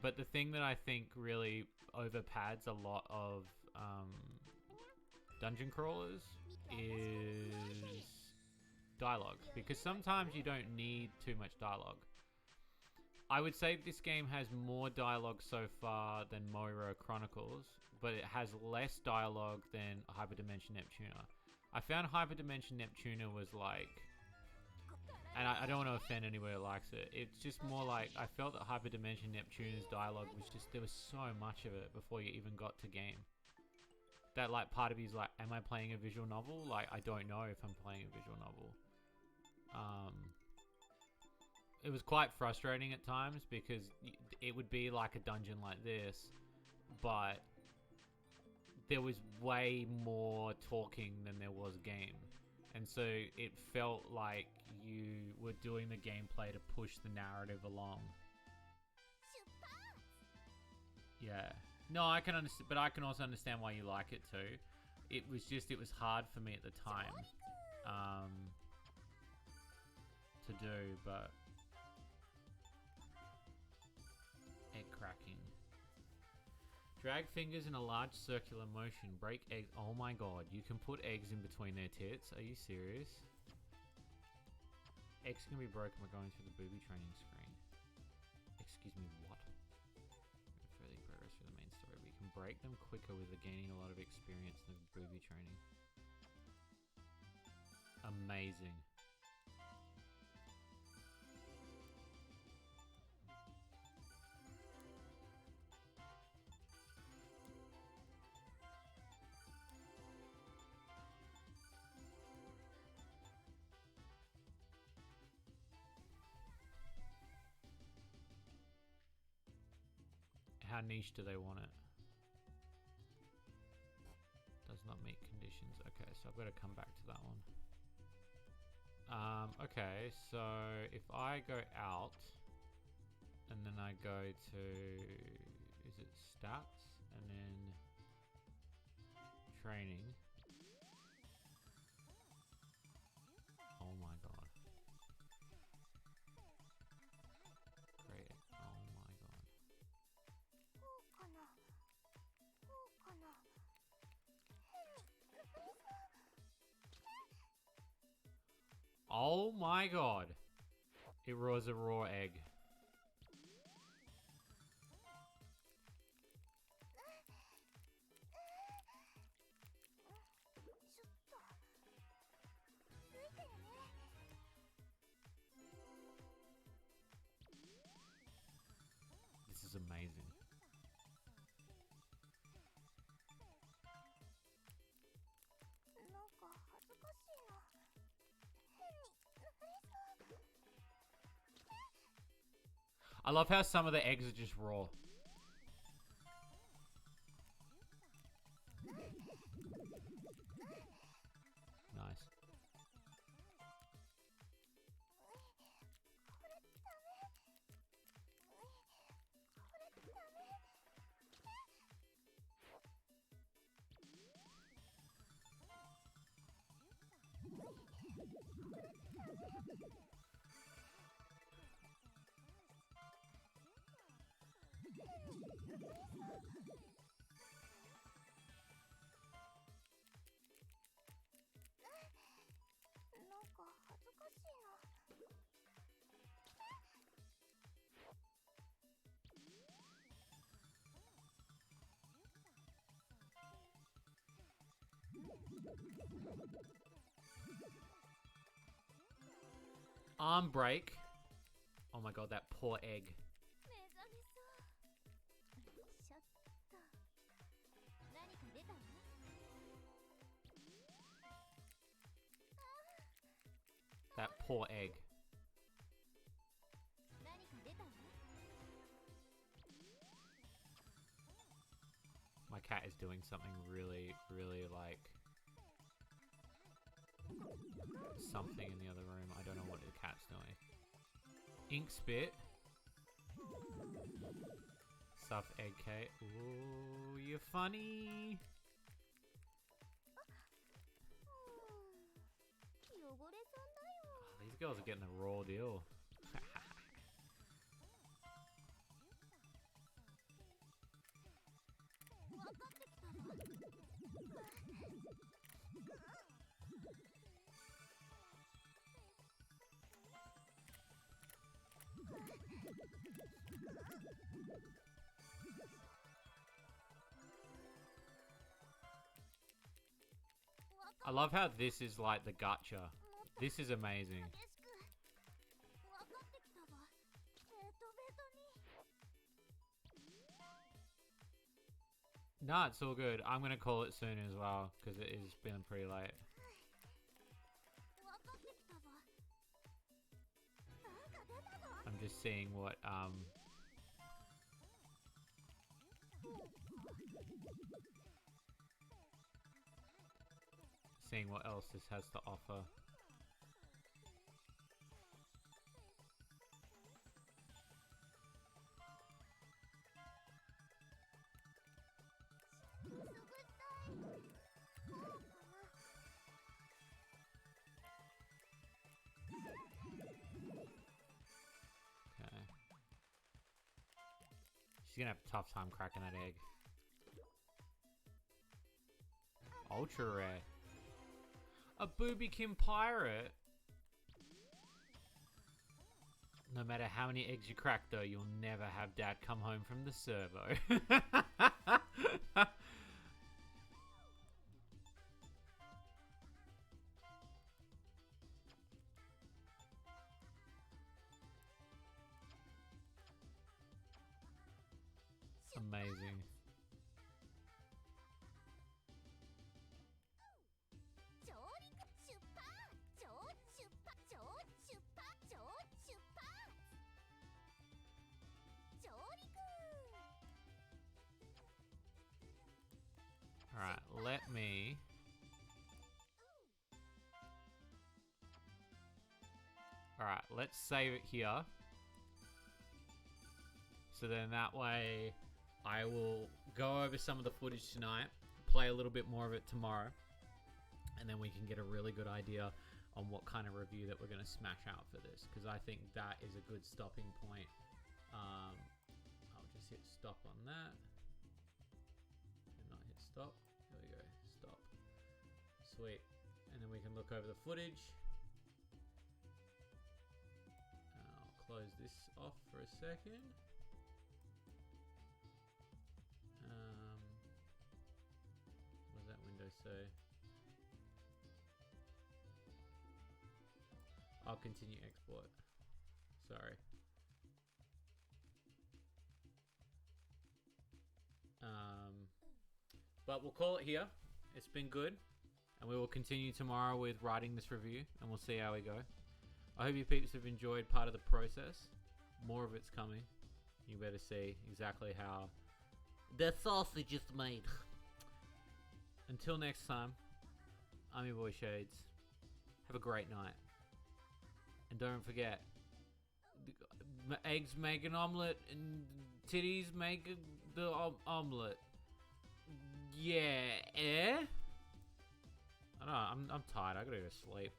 But the thing that I think really overpads a lot of dungeon crawlers is dialogue, because sometimes you don't need too much dialogue. I would say this game has more dialogue so far than Moiro Chronicles, but it has less dialogue than Hyperdimension Neptuna. I found Hyperdimension Neptuna was like, and I don't want to offend anyone who likes it, it's just more like, I felt that Hyperdimension Neptuna's dialogue was just, there was so much of it before you even got to game. That like part of you's like, am I playing a visual novel? Like, I don't know if I'm playing a visual novel. It was quite frustrating at times because it would be like a dungeon like this, but there was way more talking than there was game. And so it felt like you were doing the gameplay to push the narrative along. Yeah. No, I can understand, but I can also understand why you like it too. It was hard for me at the time to do, but egg cracking. Drag fingers in a large circular motion. Break eggs. Oh my god, you can put eggs in between their tits. Are you serious? Eggs can be broken by going through the booby training screen. Excuse me, what? Further progress through the main story. We can break them quicker with gaining a lot of experience in the booby training. Amazing. How niche do they want it? Does not meet conditions. Okay, so I've got to come back to that one. Okay, so if I go out and then I go to, is it stats and then training? Oh my god. Great. Oh my god. Oh my god. It was a raw egg. This is amazing. I love how some of the eggs are just raw. Nice. Arm break. Oh my god, that poor egg. That poor egg. My cat is doing something really, really like something in the other room. I don't know what the cat's doing. Ink spit. Stuff egg cake. Ooh, you're funny. Oh, these girls are getting the raw deal. I love how this is like the gotcha. This is amazing. Nah, it's all good. I'm gonna call it soon as well because it is feeling pretty late. I'm just seeing what seeing what else this has to offer. Okay. She's gonna have a tough time cracking that egg. Ultra rare. A Boobykin pirate? No matter how many eggs you crack though, you'll never have Dad come home from the servo. Amazing. Alright, let me... Alright, let's save it here. So then that way I will go over some of the footage tonight, play a little bit more of it tomorrow, and then we can get a really good idea on what kind of review that we're going to smash out for this, because I think that is a good stopping point. I'll just hit stop on that. And not hit stop. There we go. Stop. Sweet. And then we can look over the footage. I'll close this off for a second. What does that window say? I'll continue export. Sorry. But we'll call it here. It's been good. And we will continue tomorrow with writing this review. And we'll see how we go. I hope you peeps have enjoyed part of the process. More of it's coming. You better see exactly how the sausage is made. Until next time, I'm your boy Shades. Have a great night. And don't forget, eggs make an omelette and titties make the omelette. Yeah, eh? I don't know, I'm tired. I gotta go to sleep.